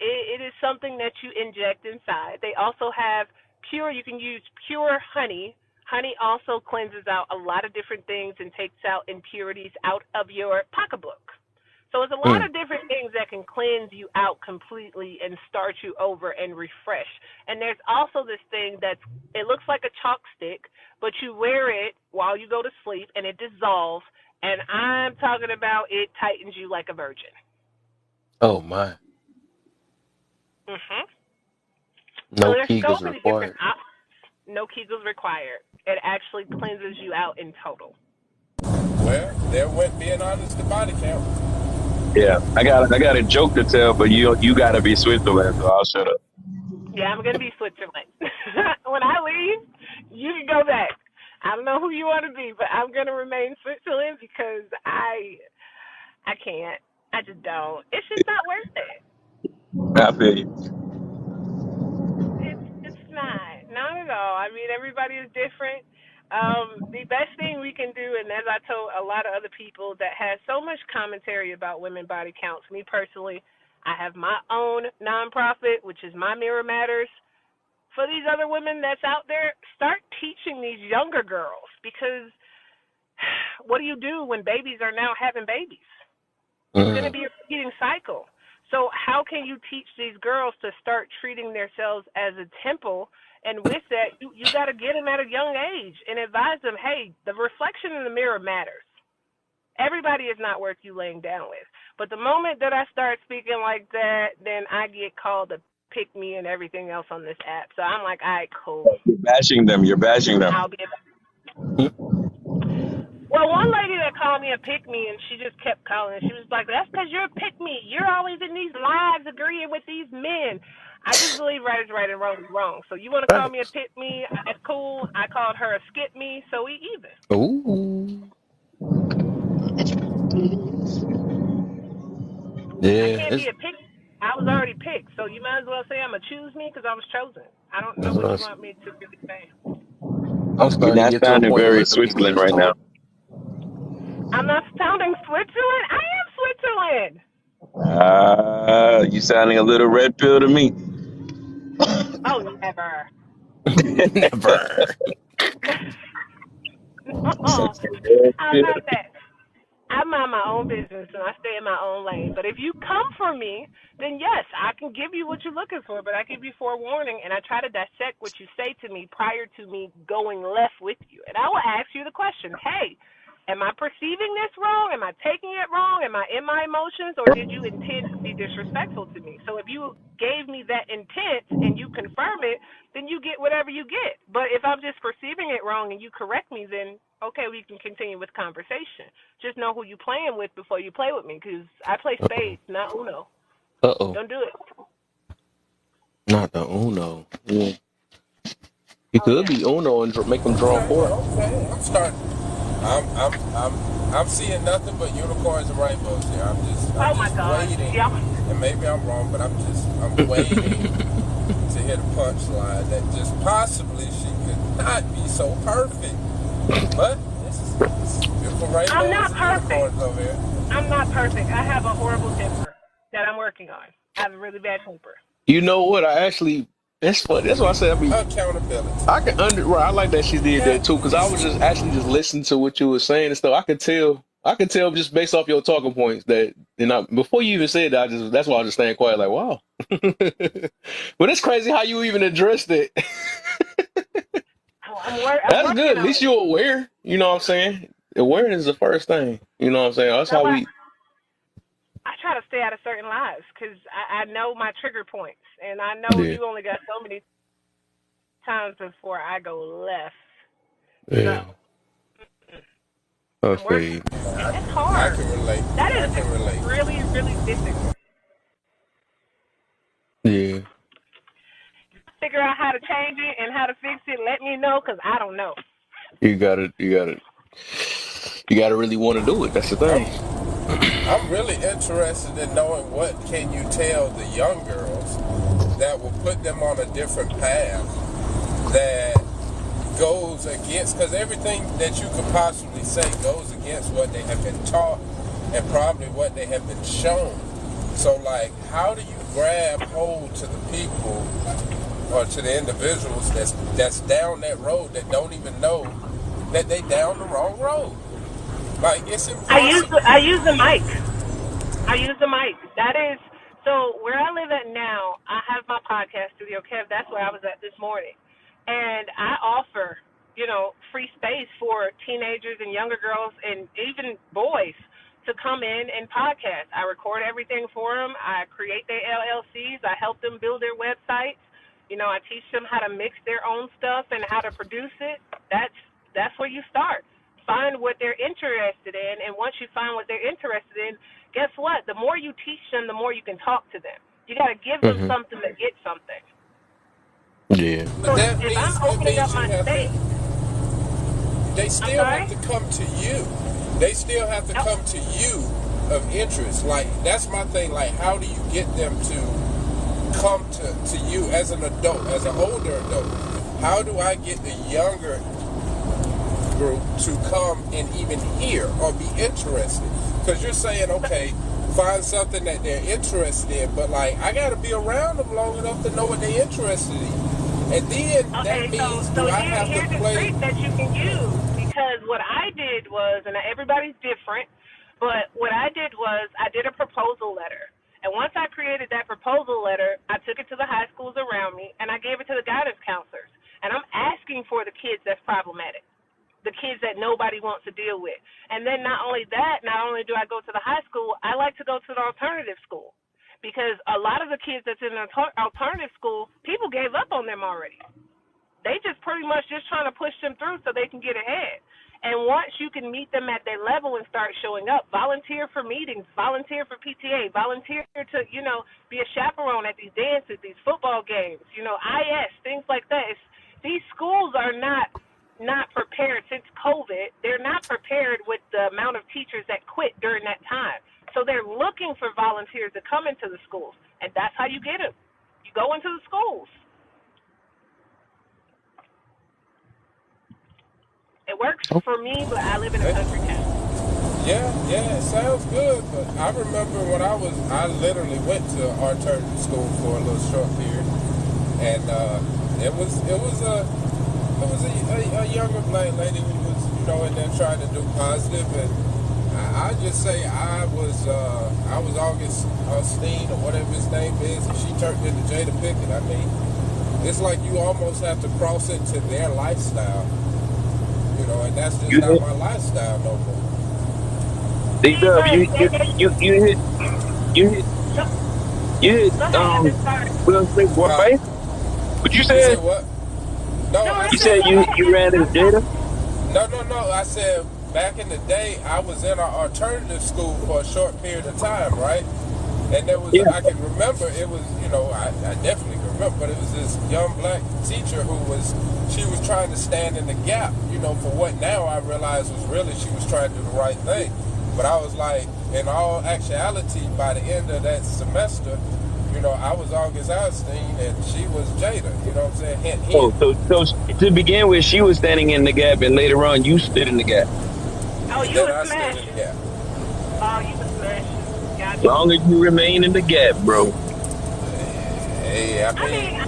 Speaker 5: it is something that you inject inside. They also have pure. You can use pure honey. Honey also cleanses out a lot of different things and takes out impurities out of your pocketbook. So it's a lot
Speaker 1: mm.
Speaker 5: of different things that can cleanse you out completely and start you over and refresh. And there's also this thing it looks like a chalk stick, but you wear it while you go to sleep and it dissolves. And I'm talking about it tightens you like a virgin.
Speaker 1: Oh my!
Speaker 5: Mhm. So
Speaker 1: No
Speaker 5: there's so
Speaker 1: Kegels
Speaker 5: many different
Speaker 1: required.
Speaker 5: options. No Kegels required. It actually cleanses you out in total.
Speaker 4: Well, there went being honest the body count.
Speaker 6: Yeah, I got a joke to tell, but you got to be Switzerland, so I'll shut up.
Speaker 5: Yeah, I'm gonna be Switzerland. When I leave, you can go back. I don't know who you want to be, but I'm gonna remain Switzerland because I can't. I just don't. It's just not worth it.
Speaker 6: I feel you.
Speaker 5: It's not at all. I mean, everybody is different. The best thing we can do, and as I told a lot of other people that has so much commentary about women body counts, me personally, I have my own nonprofit, which is My Mirror Matters. For these other women that's out there, start teaching these younger girls because what do you do when babies are now having babies? It's going to
Speaker 1: Mm.
Speaker 5: be a repeating cycle. So how can you teach these girls to start treating themselves as a temple And with that, you got to get them at a young age and advise them, hey, the reflection in the mirror matters. Everybody is not worth you laying down with. But the moment that I start speaking like that, then I get called a pick me and everything else on this app. So I'm like, all right, cool.
Speaker 6: You're bashing them. You're bashing them.
Speaker 5: I'll be. Well, one lady that called me a pick me, and she just kept calling. She was like, "That's because you're a pick me. You're always in these lives agreeing with these men." I just believe right is right and wrong is wrong. So you want to call me a pick me? That's cool. I called her a skip me, so we even.
Speaker 1: Ooh.
Speaker 5: I
Speaker 1: Yeah,
Speaker 5: can't be a pick. I was already picked, so you might as well say I'm a choose me because I was chosen. I don't know what you want me to really say.
Speaker 1: I'm
Speaker 6: You're
Speaker 1: starting to
Speaker 6: not
Speaker 1: get to a
Speaker 6: sounding
Speaker 1: point to
Speaker 6: very
Speaker 1: let them people
Speaker 6: Switzerland
Speaker 1: just
Speaker 6: right now.
Speaker 1: talk.
Speaker 5: I'm not sounding Switzerland. I am Switzerland.
Speaker 6: You sounding a little red pill to me.
Speaker 5: Oh, never.
Speaker 1: Never.
Speaker 5: No, I'm not that. I mind my own business and I stay in my own lane. But if you come for me, then yes, I can give you what you're looking for, but I give you forewarning and I try to dissect what you say to me prior to me going left with you. And I will ask you the question, hey, am I perceiving this wrong? Am I taking it wrong? Am I in my emotions? Or did you intend to be disrespectful to me? So if you gave me that intent and you confirm it, then you get whatever you get. But if I'm just perceiving it wrong and you correct me, then okay, we can continue with conversation. Just know who you playing with before you play with me, because I play spades, not Uno.
Speaker 1: Uh-oh.
Speaker 5: Don't do it.
Speaker 1: Not the Uno. Yeah. You
Speaker 5: Oh
Speaker 1: could
Speaker 5: yeah.
Speaker 1: be Uno and make them draw
Speaker 4: Okay,
Speaker 1: four.
Speaker 4: okay. I'm starting. I'm seeing nothing but unicorns and rainbows here. I'm
Speaker 5: Oh my
Speaker 4: just
Speaker 5: God.
Speaker 4: waiting,
Speaker 5: Yeah.
Speaker 4: and maybe I'm wrong, but I'm waiting to hit a punchline that just possibly she could not be so perfect. But this is beautiful
Speaker 5: I'm
Speaker 4: rainbows
Speaker 5: not
Speaker 4: and
Speaker 5: perfect.
Speaker 4: unicorns over here.
Speaker 5: I'm not perfect. I have a horrible temper that I'm working on. I have a really bad temper.
Speaker 1: You know what? I actually, that's funny. That's why I said
Speaker 4: Accountability.
Speaker 1: I can right. I like that she did
Speaker 4: Yeah.
Speaker 1: that too, because I was just actually just listening to what you were saying and stuff. I could tell just based off your talking points that, before you even said that, that's why I was just staying quiet, like, wow. But it's crazy how you even addressed it.
Speaker 5: Oh, I'm
Speaker 1: That's
Speaker 5: working
Speaker 1: good. At
Speaker 5: on
Speaker 1: least
Speaker 5: it.
Speaker 1: you're aware. You know what I'm saying? Awareness is the first thing. You know what I'm saying?
Speaker 5: You
Speaker 1: That's
Speaker 5: know
Speaker 1: how
Speaker 5: what?
Speaker 1: we.
Speaker 5: I try to stay out of certain lives because I know my trigger points, and I know
Speaker 1: Yeah.
Speaker 5: you only got so many times before I go left. So
Speaker 1: Yeah.
Speaker 5: I'm working
Speaker 1: Okay.
Speaker 5: on it, and that's
Speaker 4: I
Speaker 5: hard.
Speaker 4: can relate.
Speaker 5: That
Speaker 4: I
Speaker 5: is
Speaker 4: can relate.
Speaker 5: really, really difficult.
Speaker 1: Yeah.
Speaker 5: Figure out how to change it and how to fix it. Let me know because I don't know.
Speaker 1: You gotta. You gotta really want to do it. That's the thing.
Speaker 4: I'm really interested in knowing what can you tell the young girls that will put them on a different path that goes against, because everything that you could possibly say goes against what they have been taught and probably what they have been shown. So like, how do you grab hold to the people or to the individuals that's down that road that don't even know that they down the wrong road? Like, it's impossible.
Speaker 5: I use the mic. I use the mic. That is so where I live at now. I have my podcast studio, Kev. That's where I was at this morning, and I offer free space for teenagers and younger girls and even boys to come in and podcast. I record everything for them. I create their LLCs. I help them build their websites. I teach them how to mix their own stuff and how to produce it. That's where you start. Find what they're interested in, and once you find what they're interested in, guess what? The more you teach them, the more you can talk to them. You got to give them
Speaker 1: Hmm.
Speaker 5: something to get something.
Speaker 1: Yeah.
Speaker 4: But
Speaker 5: So
Speaker 4: that
Speaker 5: if I'm opening up
Speaker 4: means you
Speaker 5: my
Speaker 4: have to.
Speaker 5: space,
Speaker 4: They
Speaker 5: I'm
Speaker 4: still have
Speaker 5: sorry?
Speaker 4: to come to you. They still have to
Speaker 5: Nope.
Speaker 4: come to you of interest. Like, that's my thing. Like, how do you get them to come to you as an adult, as an older adult? How do I get the younger group to come and even hear or be interested? Because you're saying, okay, find something that they're interested in, but like, I got to be around them long enough to know what they're interested in. And then that
Speaker 5: Okay,
Speaker 4: means,
Speaker 5: so
Speaker 4: do I have
Speaker 5: here's
Speaker 4: to
Speaker 5: a
Speaker 4: play?
Speaker 5: trick that you can use, because what I did was, and everybody's different, but what I did was I did a proposal letter, And once I created that proposal letter, I took it to the high schools around me, and I gave it to the guidance counselors. And I'm asking for the kids that's problematic, the kids that nobody wants to deal with. And then not only that, not only do I go to the high school, I like to go to the alternative school, because a lot of the kids that's in the alternative school, people gave up on them already. They just pretty much just trying to push them through so they can get ahead. And once you can meet them at their level and start showing up, volunteer for meetings, volunteer for PTA, volunteer to, be a chaperone at these dances, these football games, IS, things like that. These schools are not prepared since COVID. They're not prepared with the amount of teachers that quit during that time. So they're looking for volunteers to come into the schools, and that's how you get them. You go into the schools. It works for me, but I live in a country town.
Speaker 4: Yeah, it sounds good. But I remember when I literally went to alternative school for a little short period, and it was a younger black lady who was in there trying to do positive, and I just say I was August Steen or whatever his name is, and she turned into Jada Pinkett. I mean, it's like you almost have to cross into their lifestyle. And that's just not my lifestyle no more.
Speaker 6: D-Dub, you hit real quick, boy. What you said?
Speaker 4: You said what? No,
Speaker 6: you said you ran into Jada?
Speaker 4: No. I said back in the day I was in an alternative school for a short period of time, right? And there was I can remember it was I definitely can remember, but it was this young black teacher she was trying to stand in the gap, for what now I realized was really she was trying to do the right thing. But I was like, in all actuality, by the end of that semester, I was August Alstein and she was Jada. You know what I'm saying? Hint.
Speaker 6: Oh, so to begin with, she was standing in the gap, and later on, you stood in the gap.
Speaker 5: Oh, you were smashing. Oh, you were smashing. Gotcha.
Speaker 6: As long as you remain in the gap, bro.
Speaker 4: Hey, I mean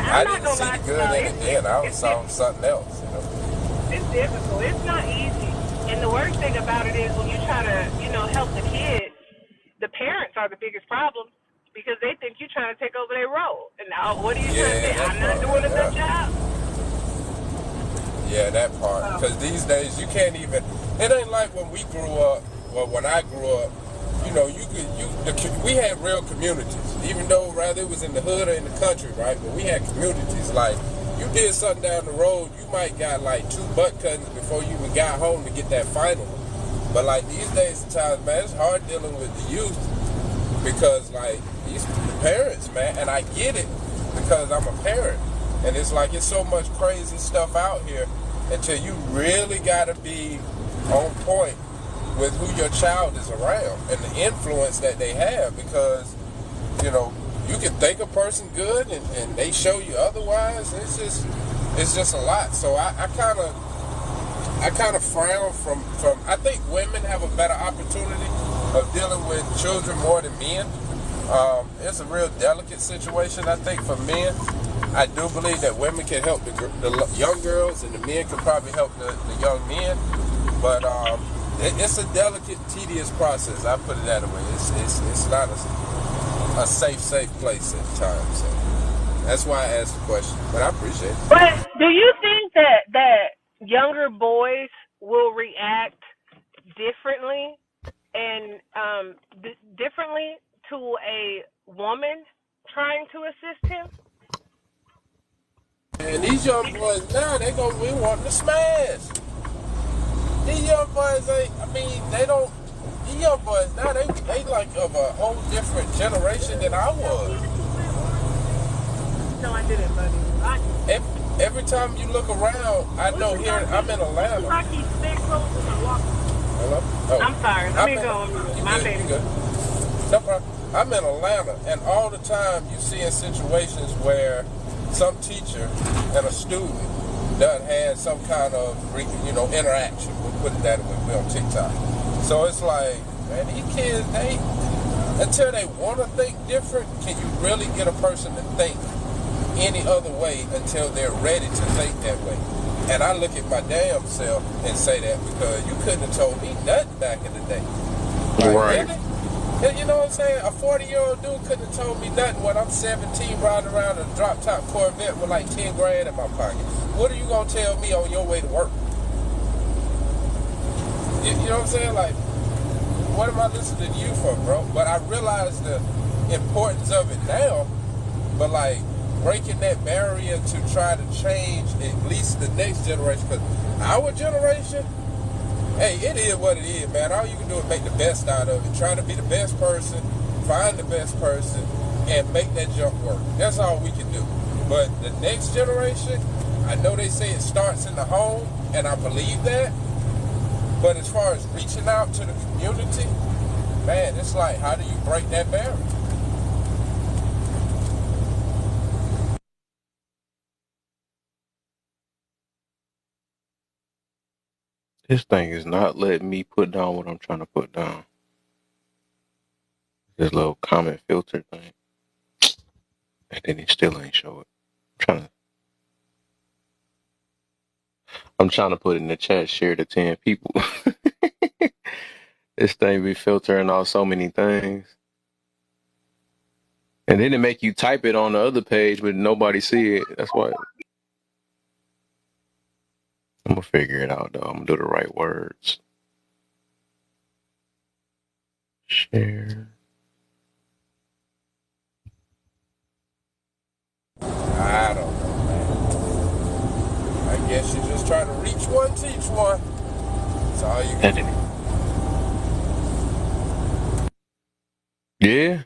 Speaker 4: I didn't see the good in it then. I saw something else.
Speaker 5: It's difficult. It's not easy. And the worst thing about it is when you try to, help the kids, the parents are the biggest problem because they think you're trying to take over their role. And now, what are you trying to say? I'm not doing a good job.
Speaker 4: Yeah, that part. Because these days you can't even. It ain't like when we grew up. Well, when I grew up, we had real communities. Even though rather it was in the hood or in the country, right? But we had communities. Like you did something down the road, you might got like 2 butt cuttings before you even got home to get that final. But like these days, sometimes, man, it's hard dealing with the youth because like these parents, man, and I get it because I'm a parent, and it's like it's so much crazy stuff out here until you really got to be on point with who your child is around and the influence that they have, because you can think a person good and they show you otherwise. It's just a lot. So I kind of frown from I think women have a better opportunity of dealing with children more than men. It's a real delicate situation, I think, for men. I do believe that women can help the young girls and the men can probably help the young men, but it's a delicate, tedious process. I put it that way. It's not a safe place at times. So that's why I asked the question. But I appreciate it.
Speaker 5: But do you think that younger boys will react differently and differently to a woman trying to assist him?
Speaker 4: And these young boys now, they gonna be wanting to smash. These young boys these young boys now, they like of a whole different generation than I was.
Speaker 5: No, I didn't, buddy.
Speaker 4: Every time you look around, I know here, I'm in Atlanta. Hello? Oh.
Speaker 5: I'm sorry. Let me go. My baby.
Speaker 4: No problem. I'm in Atlanta, and all the time you see in situations where some teacher and a student done had some kind of interaction. We'll put it that way. We're on TikTok. So it's like, man, these kids, until they want to think different, can you really get a person to think any other way until they're ready to think that way? And I look at my damn self and say that because you couldn't have told me nothing back in the day. Like,
Speaker 1: right.
Speaker 4: Really? You know what I'm saying? A 40-year-old dude couldn't have told me nothing when I'm 17 riding around a drop top Corvette with like 10 grand in my pocket. What are you gonna tell me on your way to work? You know what I'm saying? Like, what am I listening to you for, bro? But I realize the importance of it now. But like breaking that barrier to try to change at least the next generation, because our generation, hey, it is what it is, man. All you can do is make the best out of it. Try to be the best person, find the best person, and make that jump work. That's all we can do. But the next generation, I know they say it starts in the home, and I believe that. But as far as reaching out to the community, man, it's like, how do you break that barrier?
Speaker 1: This thing is not letting me put down what I'm trying to put down. This little comment filter thing. And then it still ain't show it. I'm trying to put it in the chat, share to 10 people. This thing be filtering out so many things. And then it make you type it on the other page, but nobody see it. That's why. I'm gonna figure it out though. I'm gonna do the right words. Share.
Speaker 4: I don't know, man. I guess you just try to reach one, teach one. That's all you can do.
Speaker 1: Yeah.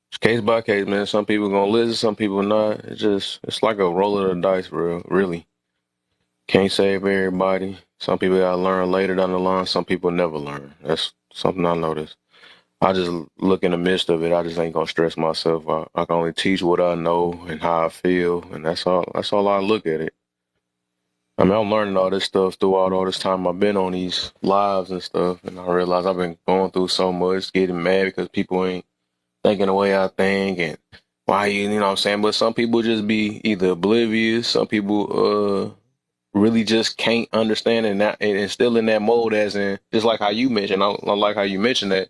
Speaker 1: It's case by case, man. Some people gonna listen, some people not. It's like a roll of the dice, bro. Really. Can't save everybody. Some people gotta learn later down the line. Some people never learn. That's something I noticed. I just look in the midst of it. I just ain't gonna stress myself. I can only teach what I know and how I feel, and that's all. That's all I look at it. I mean, I'm learning all this stuff throughout all this time I've been on these lives and stuff, and I realize I've been going through so much, getting mad because people ain't thinking the way I think, and why you know what I'm saying? But some people just be either oblivious, some people really just can't understand and still in that mode as in, just like how you mentioned. I like how you mentioned that.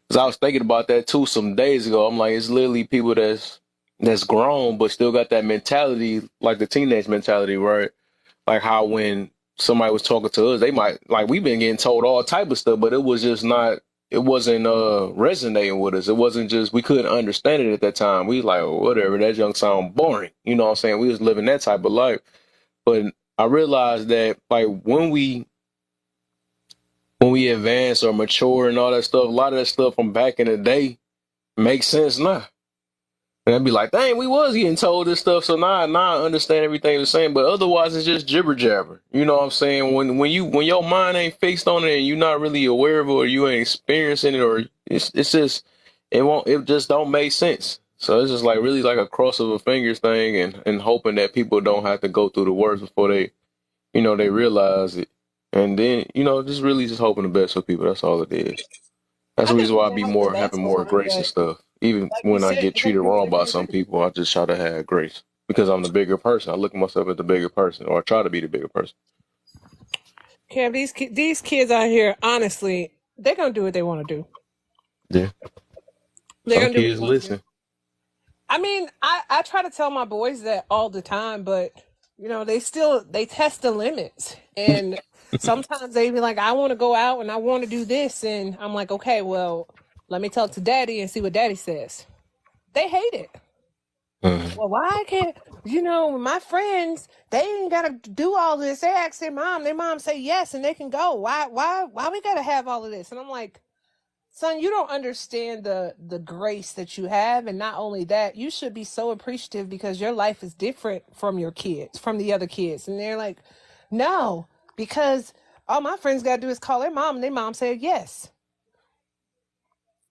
Speaker 1: Cause I was thinking about that too some days ago. I'm like, it's literally people that's grown, but still got that mentality, like the teenage mentality, right? Like how when somebody was talking to us, they might like we've been getting told all type of stuff, but it was just not. It wasn't resonating with us. It wasn't just we couldn't understand it at that time. We was like, oh, whatever, that junk sound boring. You know what I'm saying? We was living that type of life. But I realized that like when we advance or mature and all that stuff, a lot of that stuff from back in the day makes sense now. And I'd be like, dang, we was getting told this stuff, so now I understand everything the same. But otherwise, it's just jibber jabber. You know what I'm saying? When your mind ain't fixed on it and you're not really aware of it or you ain't experiencing it or it's just it just don't make sense. So it's just like really like a cross of a fingers thing and hoping that people don't have to go through the worst before they realize it. And then, just really just hoping the best for people. That's all it is. That's
Speaker 5: I
Speaker 1: the
Speaker 5: think
Speaker 1: reason
Speaker 5: we
Speaker 1: why I
Speaker 5: can
Speaker 1: be
Speaker 5: hope the
Speaker 1: more
Speaker 5: best
Speaker 1: having
Speaker 5: for
Speaker 1: more
Speaker 5: them,
Speaker 1: grace and
Speaker 5: but
Speaker 1: stuff. Even
Speaker 5: like you
Speaker 1: when I
Speaker 5: said,
Speaker 1: get
Speaker 5: you're gonna
Speaker 1: treated
Speaker 5: do
Speaker 1: wrong
Speaker 5: whatever
Speaker 1: by
Speaker 5: you
Speaker 1: some
Speaker 5: gotta do.
Speaker 1: people, I just try to have grace because I'm the bigger person. I look at myself as the bigger person, or I try to be the bigger person.
Speaker 5: Cam, these kids out here, honestly, they're gonna do what they want to do.
Speaker 1: Yeah.
Speaker 5: They're
Speaker 1: Some
Speaker 5: gonna do what
Speaker 1: kids
Speaker 5: they want to do.
Speaker 1: listen.
Speaker 5: I mean, I try to tell my boys that all the time, but they test the limits, and sometimes they be like, I want to go out and I want to do this, and I'm like, okay, well, let me talk to daddy and see what daddy says. They hate it.
Speaker 1: Mhm.
Speaker 5: Well, why can't my friends? They ain't gotta do all this. They ask their mom. Their mom say yes, and they can go. Why we gotta have all of this? And I'm like, son, you don't understand the grace that you have, and not only that, you should be so appreciative because your life is different from your kids, from the other kids. And they're like, no, because all my friends gotta do is call their mom, and their mom said yes.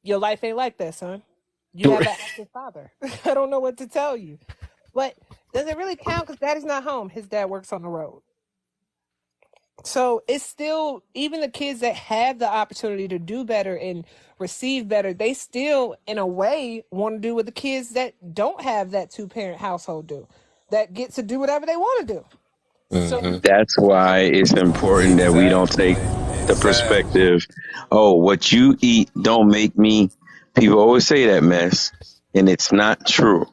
Speaker 5: Your life ain't like that, son. You have an active father. I don't know what to tell you. But does it really count? Because daddy's not home. His dad works on the road. So it's still, even the kids that have the opportunity to do better and receive better, they still, in a way, want to do what the kids that don't have that two-parent household do, that get to do whatever they want to do. So
Speaker 1: Mhm.
Speaker 6: That's why it's important that we don't take
Speaker 4: Exactly.
Speaker 6: The
Speaker 4: Exactly.
Speaker 6: perspective, oh, what you eat don't make me. People always say that mess, and it's not true.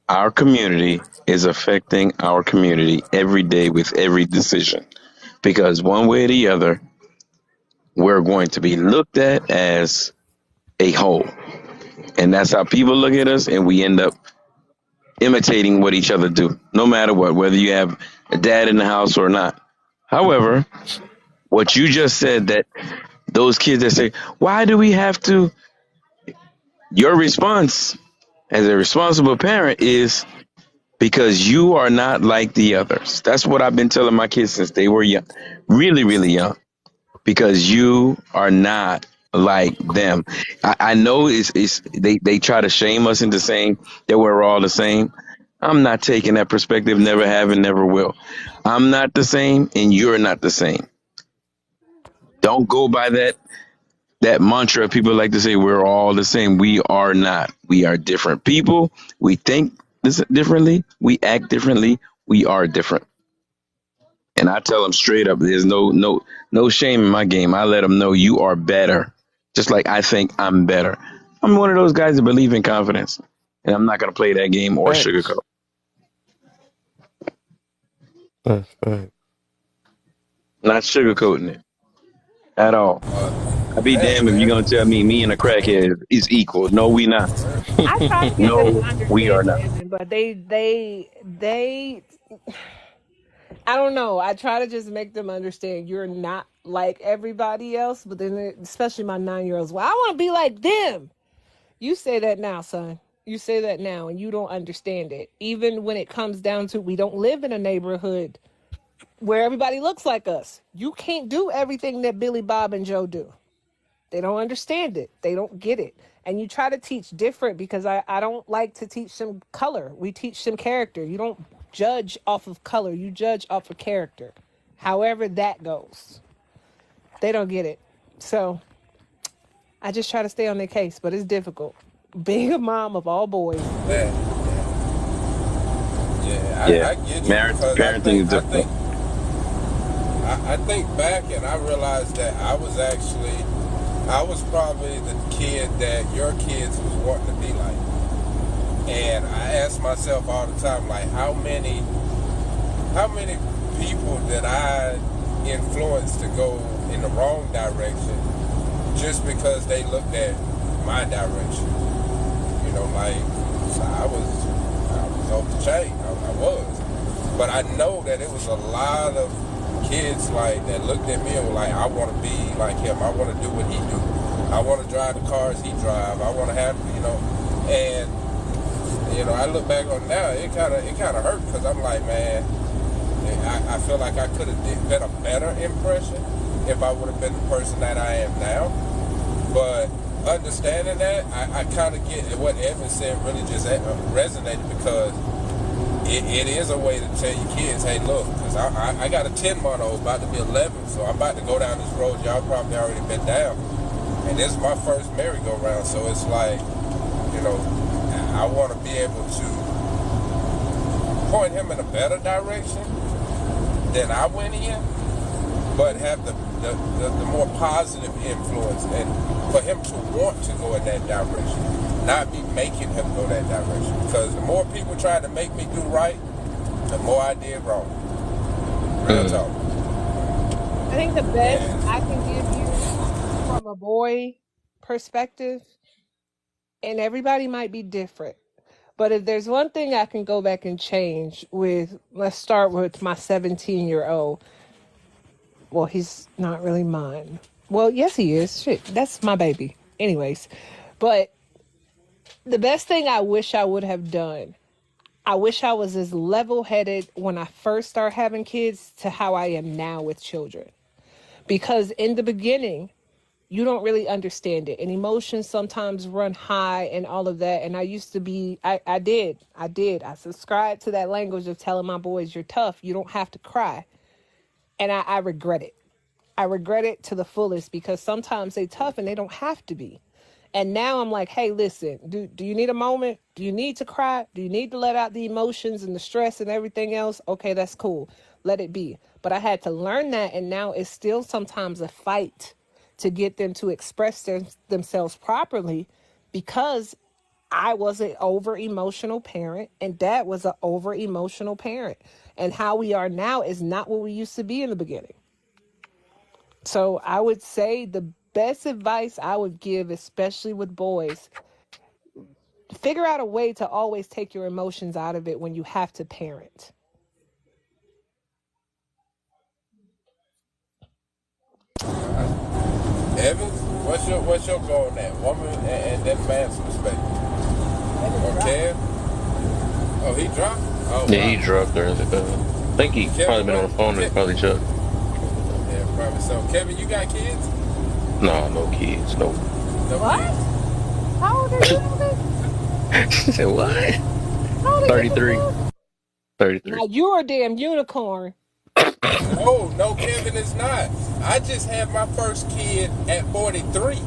Speaker 6: Our community is affecting our community every day with every decision because one way or the other, we're going to be looked at as a whole. And that's how people look at us, and we end up imitating what each other do, no matter what, whether you have a dad in the house or not. However, what you just said that those kids that say, why do we have to? Your response as a responsible parent is because you are not like the others. That's what I've been telling my kids since they were young, really, really young, because you are not like them. I know they try to shame us into saying that we're all the same. I'm not taking that perspective, never have and never will. I'm not the same and you're not the same. Don't go by that mantra. People like to say we're all the same. We are not. We are different people. We think differently. We act differently. We are different. And I tell them straight up, there's no shame in my game. I let them know you are better. Just like I think I'm better. I'm one of those guys that believe in confidence. And I'm not gonna play that game or
Speaker 1: Facts.
Speaker 6: sugarcoat.
Speaker 1: That's facts.
Speaker 6: Not sugarcoating it at all. I'd be
Speaker 4: Hey,
Speaker 6: damned if you're
Speaker 4: man.
Speaker 6: gonna tell me and a crackhead is equal. No, we not.
Speaker 5: I try to get them to
Speaker 6: No, we are
Speaker 5: understand it,
Speaker 6: not.
Speaker 5: Evan, but they I don't know. I try to just make them understand you're not like everybody else, but then especially my 9-year-olds, well, I want to be like them. You say that now, son. You say that now, and you don't understand it. Even when it comes down to, we don't live in a neighborhood where everybody looks like us. You can't do everything that Billy, Bob, and Joe do. They don't understand it. They don't get it. And you try to teach different because I don't like to teach them color. We teach them character. You don't judge off of color. You judge off of character. However that goes. They don't get it. So I just try to stay on their case, but it's difficult. Being a mom of all boys.
Speaker 4: Man, yeah,
Speaker 6: Yeah.
Speaker 4: I get you
Speaker 6: Marriage
Speaker 4: because
Speaker 6: parenting is difficult.
Speaker 4: I think back and I realized that I was probably the kid that your kids was wanting to be like. And I ask myself all the time, like, how many people did I influence to go in the wrong direction just because they looked at my direction? You know, like, so I was off the chain. I was. But I know that it was a lot of kids like that looked at me and were like, I want to be like him. I want to do what he do. I want to drive the cars he drive. I want to have, and I look back on it now, it kind of hurt because I'm like, man, I feel like I could have been a better impression if I would have been the person that I am now. But understanding that, I kind of get what Evan said really just resonated because it is a way to tell your kids, hey, look, because I got a 10-month-old about to be 11, so I'm about to go down this road y'all probably already been down. And this is my first merry-go-round, so it's like, I want to be able to point him in a better direction than I went in, but have the more positive influence and for him to want to go in that direction, not be making him go that direction. Because the more people try to make me do right, the more I did wrong. Real talk.
Speaker 5: I think the best
Speaker 4: And
Speaker 5: I can give you from a boy perspective, and everybody might be different, but if there's one thing I can go back and change with, let's start with my 17-year-old. Well, he's not really mine. Well, yes, he is. Shit, that's my baby. Anyways, but the best thing I wish I would have done, I wish I was as level headed when I first started having kids to how I am now with children. Because in the beginning, you don't really understand it. And emotions sometimes run high and all of that. And I used to be, I did. I subscribed to that language of telling my boys, you're tough. You don't have to cry. And I regret it. I regret it to the fullest because sometimes they tough and they don't have to be. And now I'm like, hey, listen, do you need a moment? Do you need to cry? Do you need to let out the emotions and the stress and everything else? Okay, that's cool. Let it be. But But I had to learn that, and now it's still sometimes a fight to get them to express themselves properly, because I was an over emotional parent and dad was an over emotional parent. And how we are now is not what we used to be in the beginning. So I would say the best advice I would give, especially with boys, figure out a way to always take your emotions out of it when you have to parent.
Speaker 4: Evans, what's your goal on that? Woman and that man's perspective. Or Kev? Oh, he dropped? Oh,
Speaker 1: Yeah,
Speaker 4: wow.
Speaker 1: he dropped early. I think he
Speaker 4: Kevin,
Speaker 1: probably been on the phone and probably Chuck.
Speaker 4: Yeah, probably so. Kevin, you got kids?
Speaker 1: No, no kids. Nope.
Speaker 4: No
Speaker 5: What?
Speaker 4: kids.
Speaker 5: How old are you, Evan?
Speaker 1: She said, what?
Speaker 5: How old are you,
Speaker 1: 33.
Speaker 5: Evan?
Speaker 1: 33.
Speaker 5: Now you're a damn unicorn.
Speaker 4: Oh, no, Kevin is not. I just had my first kid at 43.
Speaker 5: No, you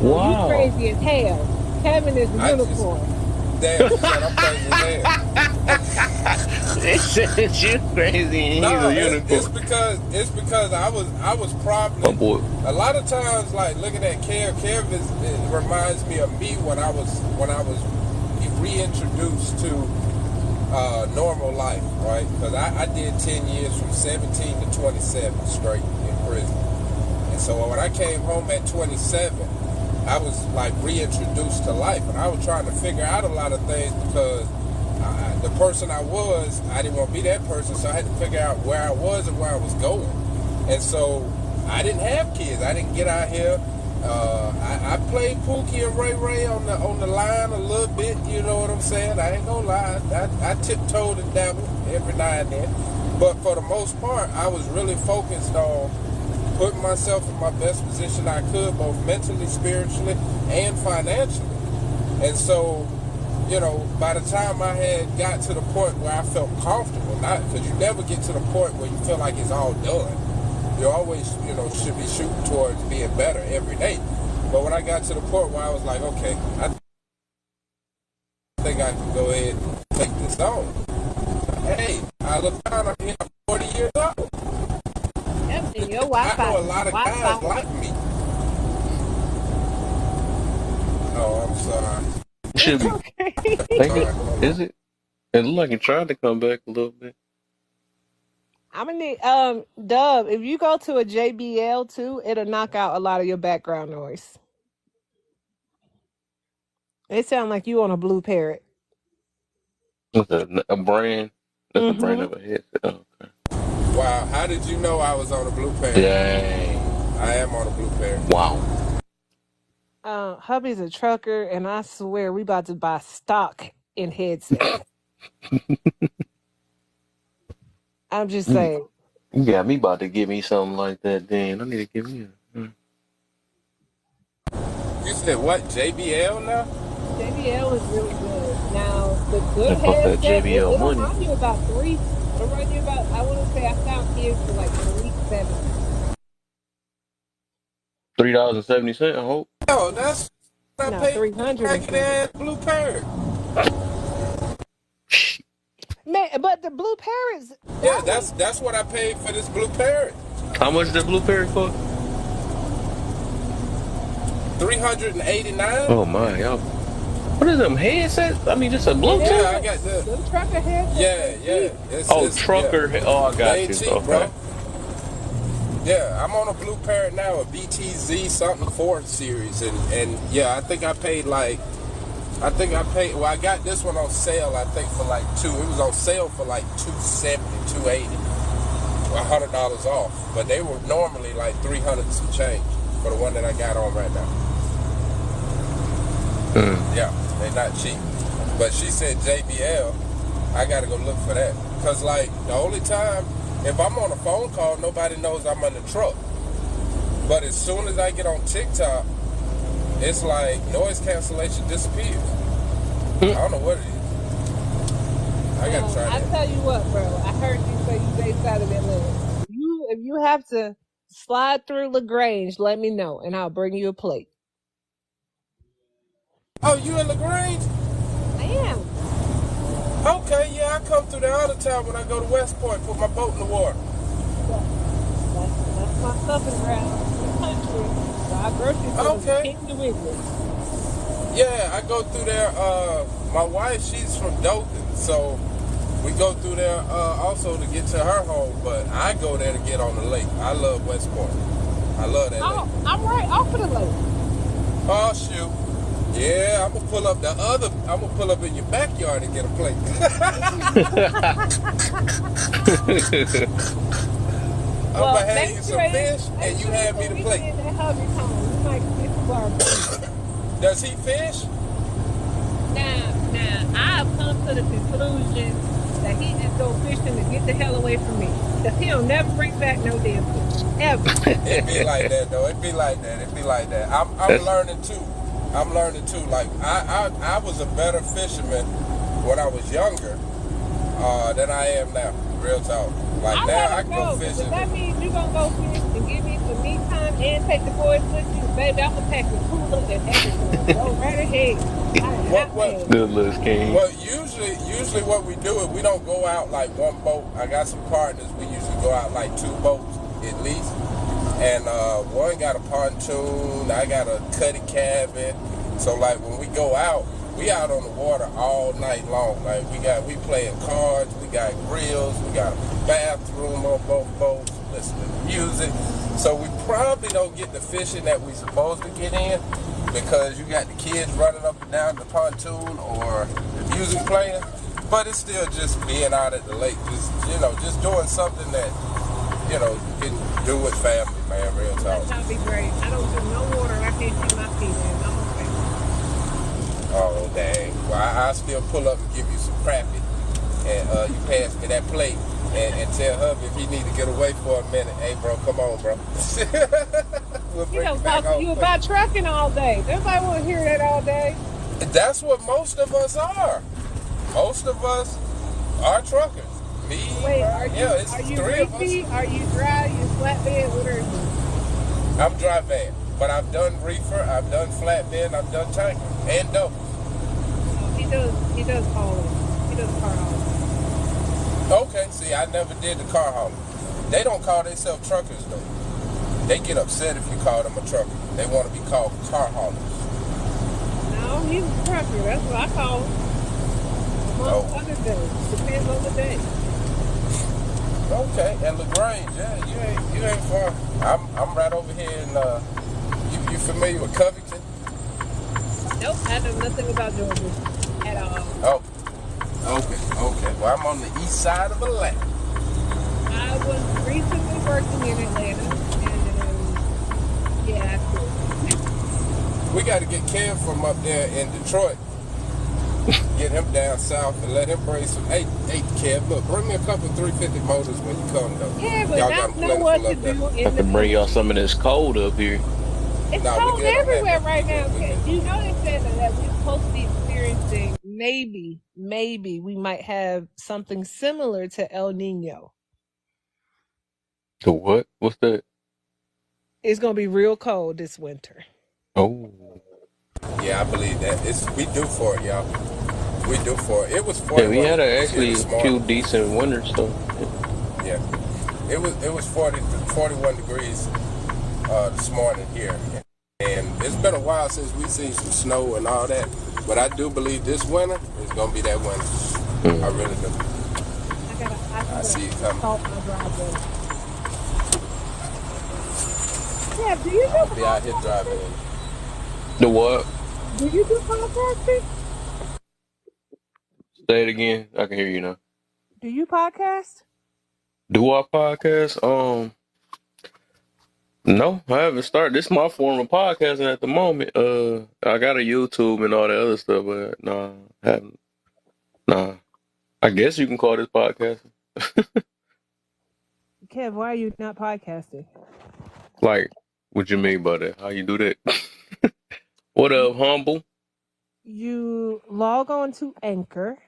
Speaker 1: Wow.
Speaker 5: crazy as hell. Kevin is a
Speaker 4: I just,
Speaker 5: unicorn.
Speaker 4: damn, she said I'm crazy as hell.
Speaker 1: It says you crazy and he's
Speaker 4: No,
Speaker 1: a
Speaker 4: it's
Speaker 1: unicorn.
Speaker 4: because I was
Speaker 1: My
Speaker 4: probably
Speaker 1: boy.
Speaker 4: a lot of times like looking at Kev it reminds me of me when I was reintroduced to normal life, right? Because I did 10 years from 17 to 27 straight in prison, and so when I came home at 27, I was like reintroduced to life, and I was trying to figure out a lot of things because the person I was, I didn't want to be that person, so I had to figure out where I was and where I was going. And so I didn't have kids. I didn't get out here. I played Pookie and Ray Ray on the line a little bit. You know what I'm saying? I ain't gonna lie. I tiptoed and dabbled every now and then, but for the most part, I was really focused on putting myself in my best position I could, both mentally, spiritually, and financially. And so, you know, by the time I had got to the point where I felt comfortable, not because you never get to the point where you feel like it's all done. You always, you know, should be shooting towards being better every day. But when I got to the point where I was like, okay, I think I can go ahead and take this on. Hey, I look down, I'm here 40 years old.
Speaker 5: Yep, and your
Speaker 4: I
Speaker 5: Wi-Fi.
Speaker 4: know a lot of guys like me. Oh, I'm sorry.
Speaker 1: It should be.
Speaker 5: Okay.
Speaker 1: Think it, is it? It looked like he tried to come back a little bit.
Speaker 5: I'm gonna need Dub, if you go to a JBL too, it'll knock out a lot of your background noise. It sounds like you on a blue parrot.
Speaker 1: What's a brand? That's the brand
Speaker 5: Mm-hmm.
Speaker 1: of a headset. Oh, okay.
Speaker 4: Wow, how did you know I was on a blue pair?
Speaker 1: Dang.
Speaker 4: I am on a blue pair.
Speaker 1: Wow.
Speaker 5: Hubby's a trucker, and I swear we about to buy stock in headsets. I'm just
Speaker 1: You,
Speaker 5: saying.
Speaker 1: you got me about to give me something like that then. I need to give me a.
Speaker 4: You said what? JBL now?
Speaker 5: JBL is really good. Now the good
Speaker 1: That's about that
Speaker 5: headset,
Speaker 1: JBL
Speaker 5: it'll
Speaker 1: money.
Speaker 5: run you about three. It'll run you about. I want to say I found his for like $370.
Speaker 1: $3.70, I hope.
Speaker 4: Oh, that's what I
Speaker 5: No,
Speaker 4: paid for this
Speaker 5: 300 and
Speaker 4: ragged
Speaker 5: something.
Speaker 4: ass blue pair.
Speaker 5: Man, but the blue parrots,
Speaker 4: Yeah,
Speaker 5: that one.
Speaker 4: that's what I paid for this blue pair.
Speaker 1: How much is that blue parrot for?
Speaker 4: 389.
Speaker 1: Oh my, y'all. What is them headsets? I mean, just a Bluetooth?
Speaker 4: Yeah, I
Speaker 5: Yeah,
Speaker 4: got the.
Speaker 5: them trucker headsets
Speaker 4: Yeah,
Speaker 5: ain't
Speaker 4: yeah.
Speaker 5: cheap.
Speaker 1: Oh,
Speaker 4: It's
Speaker 1: trucker.
Speaker 4: yeah.
Speaker 1: Oh, I
Speaker 4: They
Speaker 1: got
Speaker 4: ain't
Speaker 1: you.
Speaker 4: cheap,
Speaker 1: Okay.
Speaker 4: bro. Yeah, I'm on a blue pair now, a BTZ something 4 series, and yeah, I think I paid like. Well, I got this one on sale, I think, for like it was on sale for like 270, 280, $100 off. But they were normally like 300 some change for the one that I got on right now. Yeah, they're not cheap. But she said JBL, I gotta go look for that. Cause like the only time, if I'm on a phone call, nobody knows I'm in the truck. But as soon as I get on TikTok, it's like noise cancellation disappears. I don't know what it is. I gotta try
Speaker 5: I
Speaker 4: that.
Speaker 5: tell you what, bro. I heard you say you based out of Atlanta. If you have to slide through LaGrange, let me know, and I'll bring you a plate.
Speaker 4: Oh, you in LaGrange?
Speaker 5: I am.
Speaker 4: Okay, yeah, I come through there all the time when I go to West Point, put my boat in the water.
Speaker 5: up and around the country. So our grocery store is a
Speaker 4: Okay.
Speaker 5: Piggly Wiggly.
Speaker 4: Yeah, I go through there. My wife, she's from Dothan, so we go through there also to get to her home. But I go there to get on the lake. I love West Point. I love that lake.
Speaker 5: Oh, I'm right off of the lake.
Speaker 4: Oh shoot. Yeah, I'm gonna pull up in your backyard and get a plate. I'm
Speaker 5: Well,
Speaker 4: gonna hand you some fish and you hand me the plate.
Speaker 5: In that hubby's home. We might get some barbecue.
Speaker 4: Does he fish?
Speaker 5: Now, I've come to the conclusion that he just go fishing to get the hell away from me. Because he'll never bring back no damn fish. Ever.
Speaker 4: It be like that though. It be like that. I'm
Speaker 1: That's
Speaker 4: learning too. Like I was a better fisherman when I was younger than I am now. Real talk. Like
Speaker 5: I
Speaker 4: now
Speaker 5: let
Speaker 4: I
Speaker 5: him
Speaker 4: can go
Speaker 5: know.
Speaker 4: fishing.
Speaker 5: If that means you going to go fish and give me some me time and take the boys with you, baby, I'm going to pack the cooler and everything. Go right ahead.
Speaker 4: What
Speaker 1: good looks, King.
Speaker 4: Well, usually what we do is we don't go out like one boat. I got some partners. We usually go out like 2 boats at least. And one got a pontoon. I got a cuddy cabin. So like when we go out, we out on the water all night long. Like we playing cards. We got grills. We got a bathroom on both boats. Listening to music. So we probably don't get the fishing that we supposed to get in, because you got the kids running up and down the pontoon or the music playing. But it's still just being out at the lake, just doing something that, you can do with family, man, real talk.
Speaker 5: That'll be great. I don't do no water. I can't see my feet in. I'm okay.
Speaker 4: Oh, dang. Well, I still pull up and give you some crappie. And you pass me that plate and tell hubby if he need to get away for a minute. Hey, bro, come on, bro. We'll bring you back
Speaker 5: talk to you
Speaker 4: home.
Speaker 5: about trucking all day. Everybody want to hear that all day.
Speaker 4: That's what most of us are. Most of us are truckers. Me,
Speaker 5: Wait,
Speaker 4: it's
Speaker 5: are you
Speaker 4: 3 of us.
Speaker 5: reefy? Are you dry? Are you flatbed? What are you?
Speaker 4: I'm dry van, but I've done reefer, I've done flatbed, I've done tanker, and double.
Speaker 5: Oh, he does hauling. He does car hauling.
Speaker 4: Okay, see, I never did the car hauling. They don't call themselves truckers, though. They get upset if you call them a trucker. They want to be called car haulers.
Speaker 5: No, he's a trucker. That's what I call him. Among other days. Depends on the day.
Speaker 4: Okay, and LaGrange, yeah, you ain't far. I'm right over here in you familiar with Covington?
Speaker 5: Nope, I know nothing about Georgia at all.
Speaker 4: Oh. Okay. Well, I'm on the east side of Atlanta.
Speaker 5: I was recently working in Atlanta, and yeah, I could.
Speaker 4: We got to get Kev from up there in Detroit. Get him down south and let him bring some. Hey, Kev, look, bring me a couple 350 motors when you come, though.
Speaker 5: Yeah, but
Speaker 4: y'all
Speaker 5: I
Speaker 4: got
Speaker 5: know what to do
Speaker 1: I
Speaker 5: in the
Speaker 1: can bring y'all some of this cold up here.
Speaker 5: It's
Speaker 4: Nah, we
Speaker 5: cold
Speaker 4: good on
Speaker 5: everywhere
Speaker 4: that.
Speaker 5: right now.
Speaker 4: We good.
Speaker 5: You know they said that we're supposed to be experiencing maybe we might have something similar to El Nino.
Speaker 1: To what? What's that?
Speaker 5: It's gonna be real cold this winter.
Speaker 1: Oh.
Speaker 4: Yeah, I believe that. We due for it, y'all. We due for it. It was 41
Speaker 1: Yeah, we had
Speaker 4: degrees here
Speaker 1: actually
Speaker 4: this
Speaker 1: a
Speaker 4: morning.
Speaker 1: few decent winters, so.
Speaker 4: Yeah. It was 41 degrees this morning here. And it's been a while since we've seen some snow and all that. But I do believe this winter is going to be that winter. I really do. I see it coming.
Speaker 5: Salt my driveway. Yeah, do you do
Speaker 4: I'll be out here driving in.
Speaker 1: The what?
Speaker 5: Do you do podcasting?
Speaker 1: Say it again. I can hear you now.
Speaker 5: Do you podcast?
Speaker 1: Do I podcast? No, I haven't started. This is my form of podcasting at the moment. I got a YouTube and all that other stuff, but nah, I haven't. Nah. I guess you can call this podcasting.
Speaker 5: Kev, why are you not podcasting?
Speaker 1: Like, what you mean by that? How you do that? What up, humble?
Speaker 5: You log on to Anchor.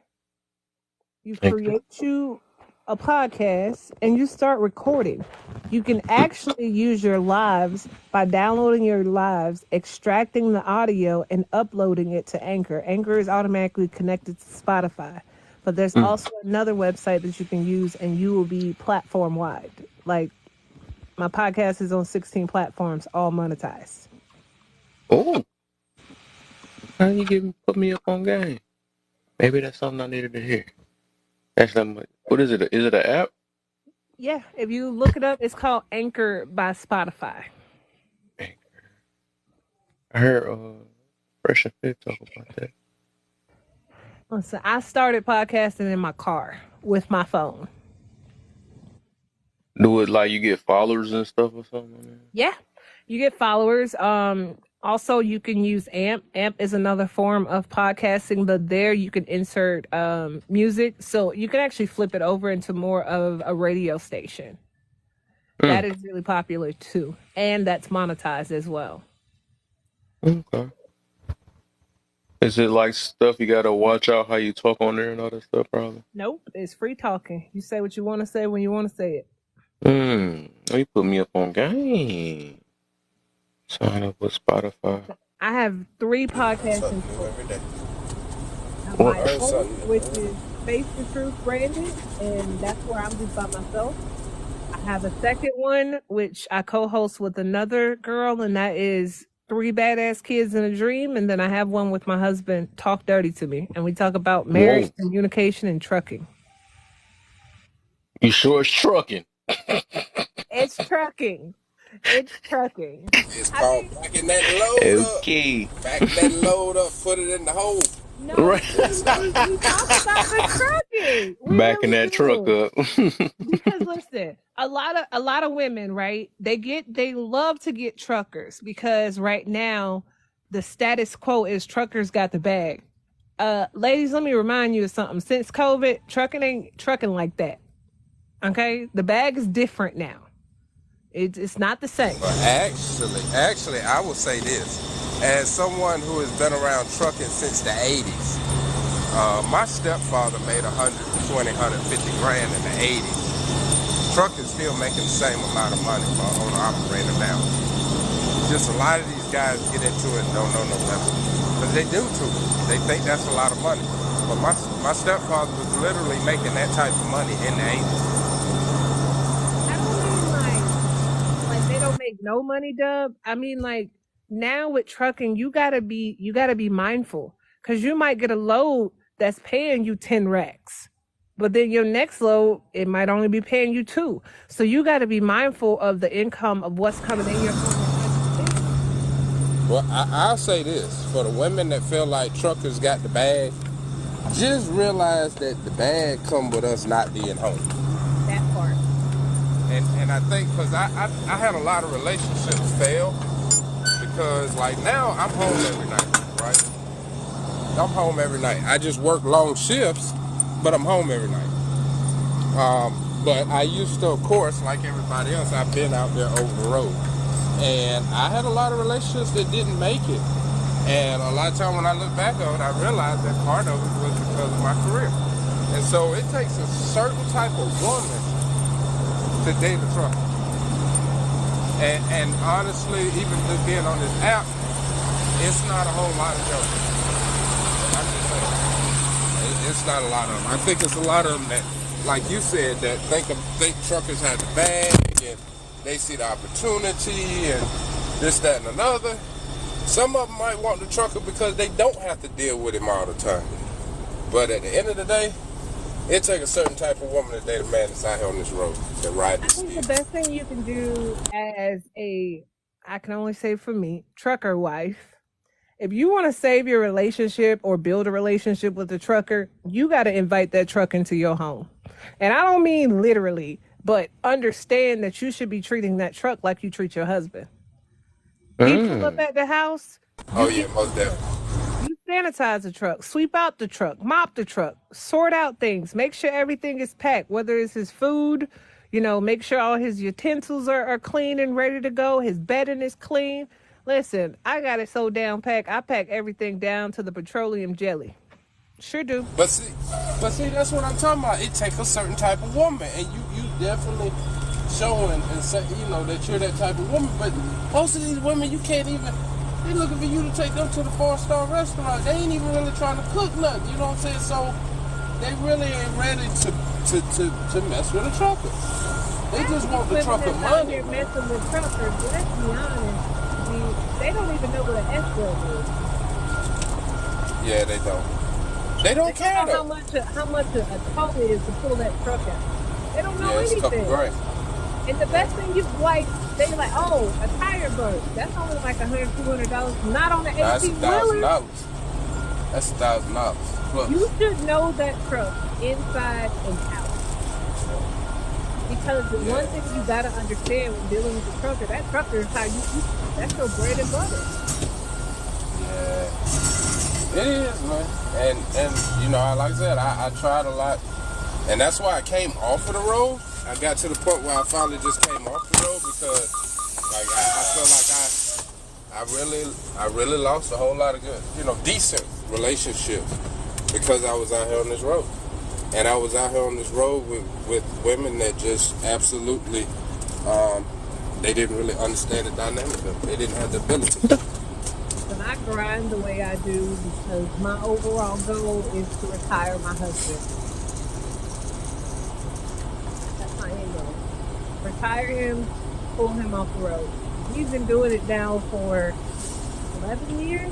Speaker 5: You
Speaker 1: Anchor.
Speaker 5: create you a podcast and you start recording. You can actually use your lives by downloading your lives, extracting the audio, and uploading it to Anchor. Anchor is automatically connected to Spotify. But there's also another website that you can use and you will be platform wide. Like My podcast is on 16 platforms, all monetized.
Speaker 1: Oh, how you put me up on game? Maybe that's something I needed to hear. That's something. What is it? Is it an app?
Speaker 5: Yeah, if you look it up, it's called Anchor by Spotify.
Speaker 1: I heard Fresh and Fit talk about that.
Speaker 5: Listen, I started podcasting in my car with my phone.
Speaker 1: Do it like you get followers and stuff or something?
Speaker 5: Yeah, you get followers. Also, you can use AMP. AMP is another form of podcasting, but there you can insert music, so you can actually flip it over into more of a radio station. That is really popular too, and that's monetized as well.
Speaker 1: Okay. Is it like stuff you gotta watch out how you talk on there and all that stuff, probably?
Speaker 5: Nope, it's free talking. You say what you want to say when you want to say it.
Speaker 1: You put me up on game. Sign up with Spotify.
Speaker 5: I have 3 podcasts
Speaker 4: Something
Speaker 5: in
Speaker 4: new
Speaker 5: total.
Speaker 4: every day.
Speaker 5: I have my
Speaker 4: Learn
Speaker 5: own,
Speaker 4: something
Speaker 5: which
Speaker 4: new.
Speaker 5: is Face the Truth branded, and that's where I'm just by myself. I have a second one, which I co-host with another girl, and that is 3 Badass Kids in a Dream. And then I have one with my husband, Talk Dirty to Me, and we talk about marriage,
Speaker 1: Whoa.
Speaker 5: communication, and trucking.
Speaker 1: You sure it's trucking?
Speaker 5: It's trucking. It's trucking.
Speaker 4: It's called backing that load
Speaker 1: Okay.
Speaker 4: up. Back that load up, put it in the hole.
Speaker 5: No,
Speaker 1: Right.
Speaker 5: we talk about the trucking. We
Speaker 1: Backing
Speaker 5: really
Speaker 1: that truck
Speaker 5: do.
Speaker 1: up.
Speaker 5: Because listen, a lot of women, right? They love to get truckers because right now the status quo is truckers got the bag. Ladies, let me remind you of something. Since COVID, trucking ain't trucking like that. Okay? The bag is different now. It's not the same.
Speaker 4: But actually, I will say this. As someone who has been around trucking since the 80s, my stepfather made 120, 150 grand in the 80s. Trucking's still making the same amount of money for an owner operator now. Just a lot of these guys get into it and don't know no better. But they do too. They think that's a lot of money. But my stepfather was literally making that type of money in the 80s.
Speaker 5: I don't mean like they don't make no money, Dub. I mean like now with trucking, you gotta be mindful because you might get a load that's paying you 10 racks, but then your next load it might only be paying you 2. So you got to be mindful of the income of what's coming in your home.
Speaker 4: Well, I'll say this for the women that feel like truckers got the bag. Just realize that the bag come with us not being home.
Speaker 5: That part.
Speaker 4: And I think because I had a lot of relationships fail. Because like now I'm home every night, right? I'm home every night. I just work long shifts, but I'm home every night. But I used to, of course, like everybody else, I've been out there over the road. And I had a lot of relationships that didn't make it. And a lot of time when I look back on it, I realized that part of it was because of my career. And so it takes a certain type of woman to date a trucker. And honestly, even just being on this app, it's not a whole lot of jokers. I'm just saying, it's not a lot of them. I think it's a lot of them that, like you said, that think truckers have the bag and they see the opportunity and this, that, and another. Some of them might want the trucker because they don't have to deal with him all the time. But at the end of the day, it takes a certain type of woman to date a man that's out here on this road that ride this
Speaker 5: I think the best thing you can do as I can only say for me, trucker wife, if you want to save your relationship or build a relationship with a trucker, you got to invite that truck into your home. And I don't mean literally, but understand that you should be treating that truck like you treat your husband. He pull up at the house.
Speaker 4: Oh yeah, most definitely.
Speaker 5: You sanitize the truck, sweep out the truck, mop the truck, sort out things, make sure everything is packed, whether it's his food, make sure all his utensils are clean and ready to go. His bedding is clean. Listen, I got it so down packed. I pack everything down to the petroleum jelly. Sure do.
Speaker 4: But see, that's what I'm talking about. It takes a certain type of woman, and you definitely showing and say, that you're that type of woman. But most of these women, you can't even. They looking for you to take them to the 4-star restaurant. They ain't even really trying to cook nothing. You know what I'm saying? So they really ain't ready to mess with a trucker. They
Speaker 5: Half
Speaker 4: just
Speaker 5: of these
Speaker 4: want the
Speaker 5: women
Speaker 4: trucker
Speaker 5: that's out
Speaker 4: money,
Speaker 5: here
Speaker 4: man.
Speaker 5: messing with truckers, let's be honest, they don't even know what an escrow is.
Speaker 4: Yeah, they don't. They
Speaker 5: They
Speaker 4: don't
Speaker 5: don't
Speaker 4: care
Speaker 5: know
Speaker 4: though.
Speaker 5: how much a tow is to pull that truck out. They don't know
Speaker 4: Yeah, it's a couple
Speaker 5: anything.
Speaker 4: grand.
Speaker 5: And the
Speaker 4: Yeah,
Speaker 5: best thing you like, they like, oh, a tire burst. That's only like $100, $200. Not on an
Speaker 4: nah, that's
Speaker 5: 18 wheeler.
Speaker 4: $1,000. That's $1,000 plus.
Speaker 5: You should know that truck inside and out. Because the one
Speaker 4: Yeah,
Speaker 5: thing you gotta understand when dealing with the trucker, that trucker is how you eat. That's your bread and butter.
Speaker 4: yeah. It is, man. And you know, like I said, I tried a lot, and that's why I came off of the road. I got to the point where I finally just came off the road because, like, I felt like I really lost a whole lot of good, you know, decent relationships because I was out here on this road, and I was out here on this road with women that just absolutely, they didn't really understand the dynamic of it. They didn't have the ability.
Speaker 5: And I grind the way I do because my overall goal is to retire my husband. That's my end goal. Retire him, pull him off the road. He's been doing it now for 11 years.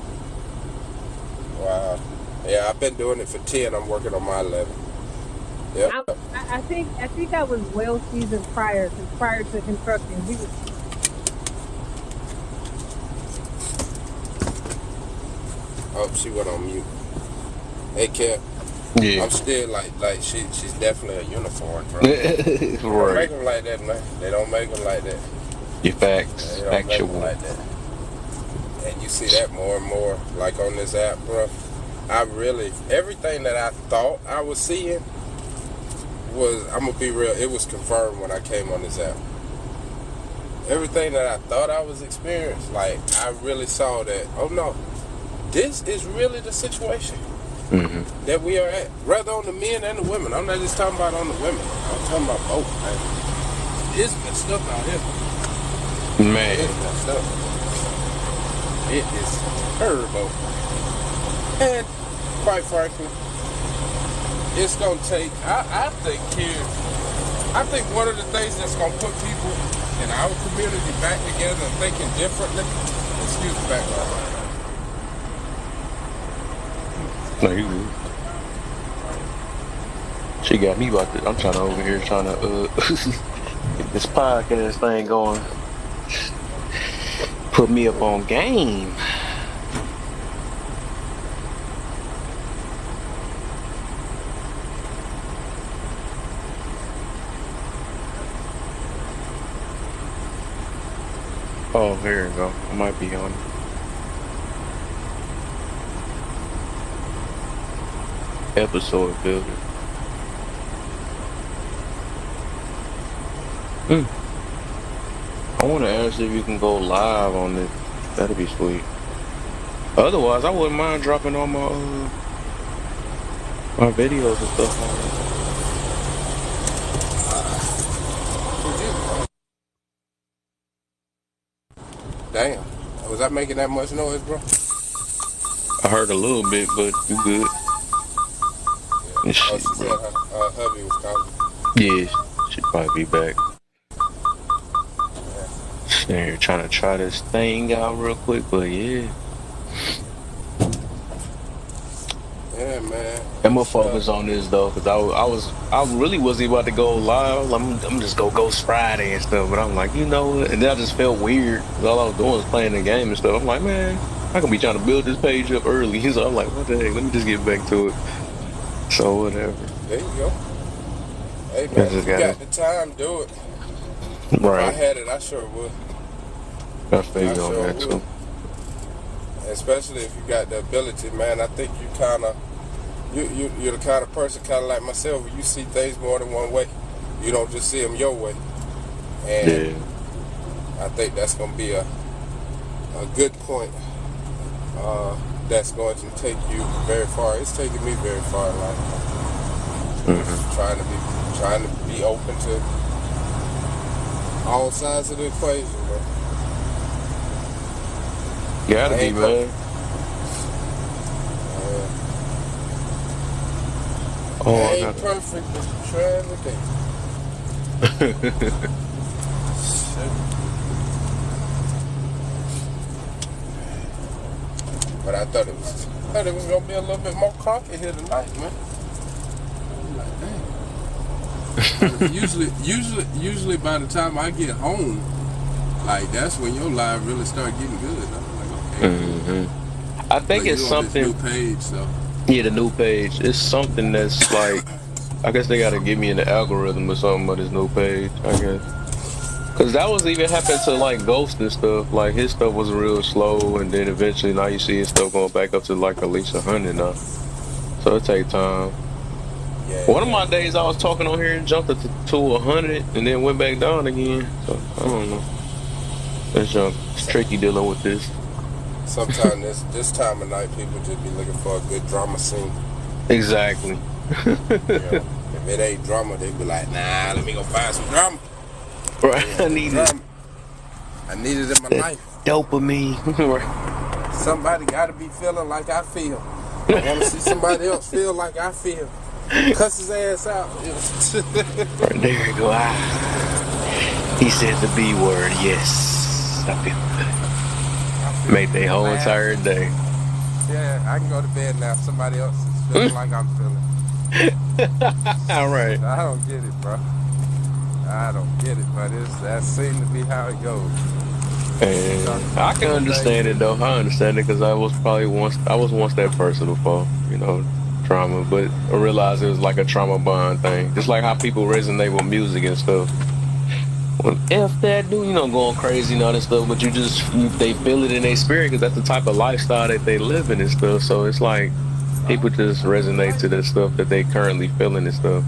Speaker 4: Wow. Yeah, I've been doing it for 10. I'm working on my 11. Yep.
Speaker 5: I think I was well seasoned prior, because prior to him trucking, he was.
Speaker 4: Oh, she went on mute. Hey, Kev.
Speaker 1: Yeah.
Speaker 4: I'm still like she's definitely a unicorn, bro. They don't make
Speaker 1: Right.
Speaker 4: them like that, man. They don't make them like that.
Speaker 1: Your facts.
Speaker 4: They don't make them
Speaker 1: Factual.
Speaker 4: like that. And you see that more and more, like on this app, bro. Everything that I thought I was seeing was, I'm gonna be real, it was confirmed when I came on this app. Everything that I thought I was experiencing, like, I really saw that, oh no, this is really the situation that we are at, rather on the men and the women. I'm not just talking about on the women. I'm talking about both, man. It's messed up out here.
Speaker 1: Man.
Speaker 4: It's messed up. It is terrible. And quite frankly, it's gonna take, I think one of the things that's gonna put people in our community back together and thinking differently, excuse the background.
Speaker 1: No, you good. She got me about to, I'm trying to get this podcast thing going. Put me up on game. Oh, here we go. I might be on episode builder. I want to ask if you can go live on this. That'd be sweet. Otherwise, I wouldn't mind dropping all my videos and stuff on it.
Speaker 4: Damn. Was I making that much noise, bro?
Speaker 1: I heard a little bit, but you good.
Speaker 4: Yeah.
Speaker 1: And shit,
Speaker 4: She said
Speaker 1: bro.
Speaker 4: her hubby was calling.
Speaker 1: Yeah, she'd probably be back. Sitting here trying to try this thing out real quick, but yeah.
Speaker 4: Yeah, man.
Speaker 1: I'm gonna focus on this though, cause I really wasn't about to go live. I'm just go Ghost Friday and stuff, but I'm like, you know what? And then I just felt weird. 'Cause all I was doing was playing the game and stuff. I'm like, man, I can be trying to build this page up early. So I'm like, what the heck? Let me just get back to it. So whatever.
Speaker 4: There you go. Hey,
Speaker 1: I
Speaker 4: man,
Speaker 1: just
Speaker 4: if you got the time, do it. If I
Speaker 1: right.
Speaker 4: had it, I sure would.
Speaker 1: I figure on that too.
Speaker 4: Especially if you got the ability, man. I think you kind of, you're the kind of person, kind of like myself, where you see things more than one way. You don't just see them your way. And
Speaker 1: Yeah.
Speaker 4: I think that's going to be a good point. That's going to take you very far. It's taking me very far in life. Trying to be open to all sides of the equation, bro.
Speaker 1: Gotta be, man.
Speaker 4: Ain't perfect, but trying to be. But I thought it was gonna be a little bit more coffee here tonight, man. I'm like, dang. Usually by the time I get home, like that's when your live really start getting good. I'm like, okay.
Speaker 1: Mm-hmm. I think
Speaker 4: But
Speaker 1: it's
Speaker 4: you on this new
Speaker 1: something.
Speaker 4: page, so
Speaker 1: Yeah, the new page. It's something that's like, I guess they got to get me in the algorithm or something of this new page, I guess. Because that was even happened to like Ghost and stuff. Like his stuff was real slow, and then eventually now you see his stuff going back up to like at least 100 now. So it take time. One of my
Speaker 4: yeah.
Speaker 1: days I was talking on here and jumped it to 100 and then went back down again. So I don't know. It's tricky dealing with this.
Speaker 4: Sometimes this time of night, people just be looking for a good drama scene.
Speaker 1: Exactly.
Speaker 4: You know, if it ain't drama, they be like, nah, let me go find some drama.
Speaker 1: Right.
Speaker 4: Yeah,
Speaker 1: I need it.
Speaker 4: drama. I need it in my life.
Speaker 1: Dopamine. Right.
Speaker 4: Somebody got to be feeling like I feel. I want to see somebody else feel like I feel. Cuss his ass out.
Speaker 1: Right, there you go. He said the B word. Yes. I feel good. Made their whole entire day.
Speaker 4: Yeah, I can go to bed now. Somebody else is feeling like I'm feeling.
Speaker 1: All right.
Speaker 4: I don't get it, bro. I don't get it, but that seems to be how it goes.
Speaker 1: And I can understand it though. I understand it because I was once that person before, trauma. But I realized it was like a trauma bond thing, just like how people resonate with music and stuff. When F that dude, going crazy and all that stuff, but they feel it in their spirit because that's the type of lifestyle that they live in and stuff. So it's like people just resonate to the stuff that they currently feeling and stuff.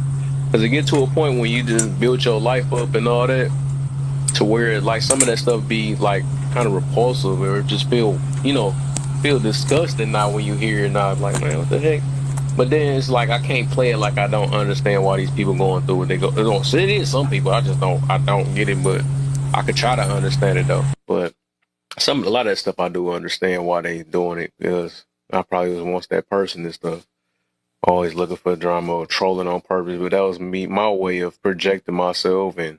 Speaker 1: Because it get to a point when you just build your life up and all that, to where like some of that stuff be like kind of repulsive or just feel disgusting now when you hear it now, like, man, what the heck? But then it's like I can't play it like I don't understand why these people going through what they go. It is some people I don't get it, but I could try to understand it though. But a lot of that stuff I do understand why they doing it, because I probably was once that person and stuff, always looking for drama or trolling on purpose. But that was my way of projecting myself and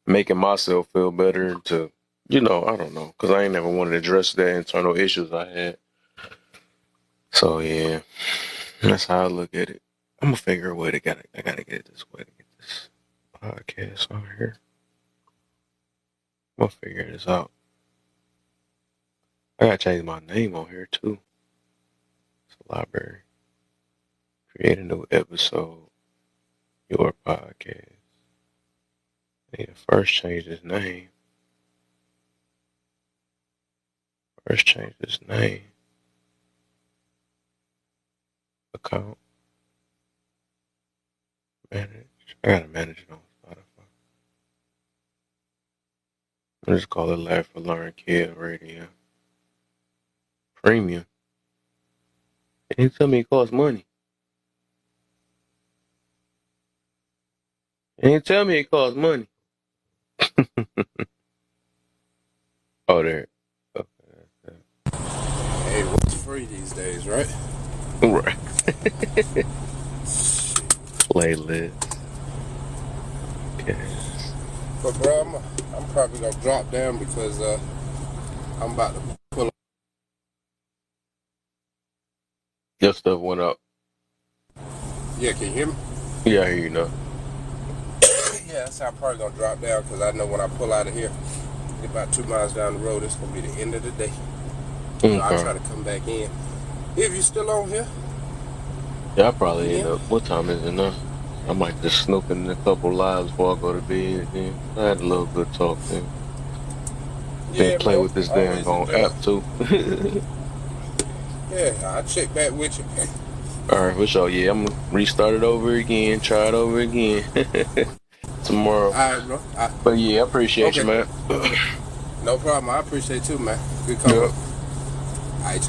Speaker 1: making myself feel better to, I don't know, because I ain't never wanted to address that internal issues I had. So yeah, that's how I look at it. I'm gonna figure a way I gotta get it this way to get this podcast on here. I'm gonna figure this out. I gotta change my name on here too. It's a library. Create a new episode. Your podcast. I need to first change this name. Account. Manage. I gotta manage it on Spotify. I just call it Laugh or Learn Kid Radio. Premium. And you tell me it costs money. And you tell me it costs money. Oh, there. Okay.
Speaker 4: Hey, what's free these days, right?
Speaker 1: Right. Playlist. Okay.
Speaker 4: But bro, I'm probably gonna drop down because I'm about to pull up.
Speaker 1: Your stuff went up.
Speaker 4: Yeah, can you hear me?
Speaker 1: Yeah, I hear you now.
Speaker 4: Yeah, that's how I'm probably gonna drop down because I know when I pull out of here, about 2 miles down the road, it's gonna be the end of the day.
Speaker 1: Okay.
Speaker 4: So I'll try to come back in. If you're still on here.
Speaker 1: Yeah, I probably end up. What time is it now? I might just snoop in a couple lives before I go to bed. Then I had a little good talk then. Then play with this damn app too.
Speaker 4: Yeah, I'll check back with you.
Speaker 1: All right, for sure. Yeah, I'm gonna restart it over again. Try it over again tomorrow.
Speaker 4: All right, bro.
Speaker 1: But yeah, I appreciate you, man.
Speaker 4: No problem. I appreciate you, man. Good coming. Yep. All right,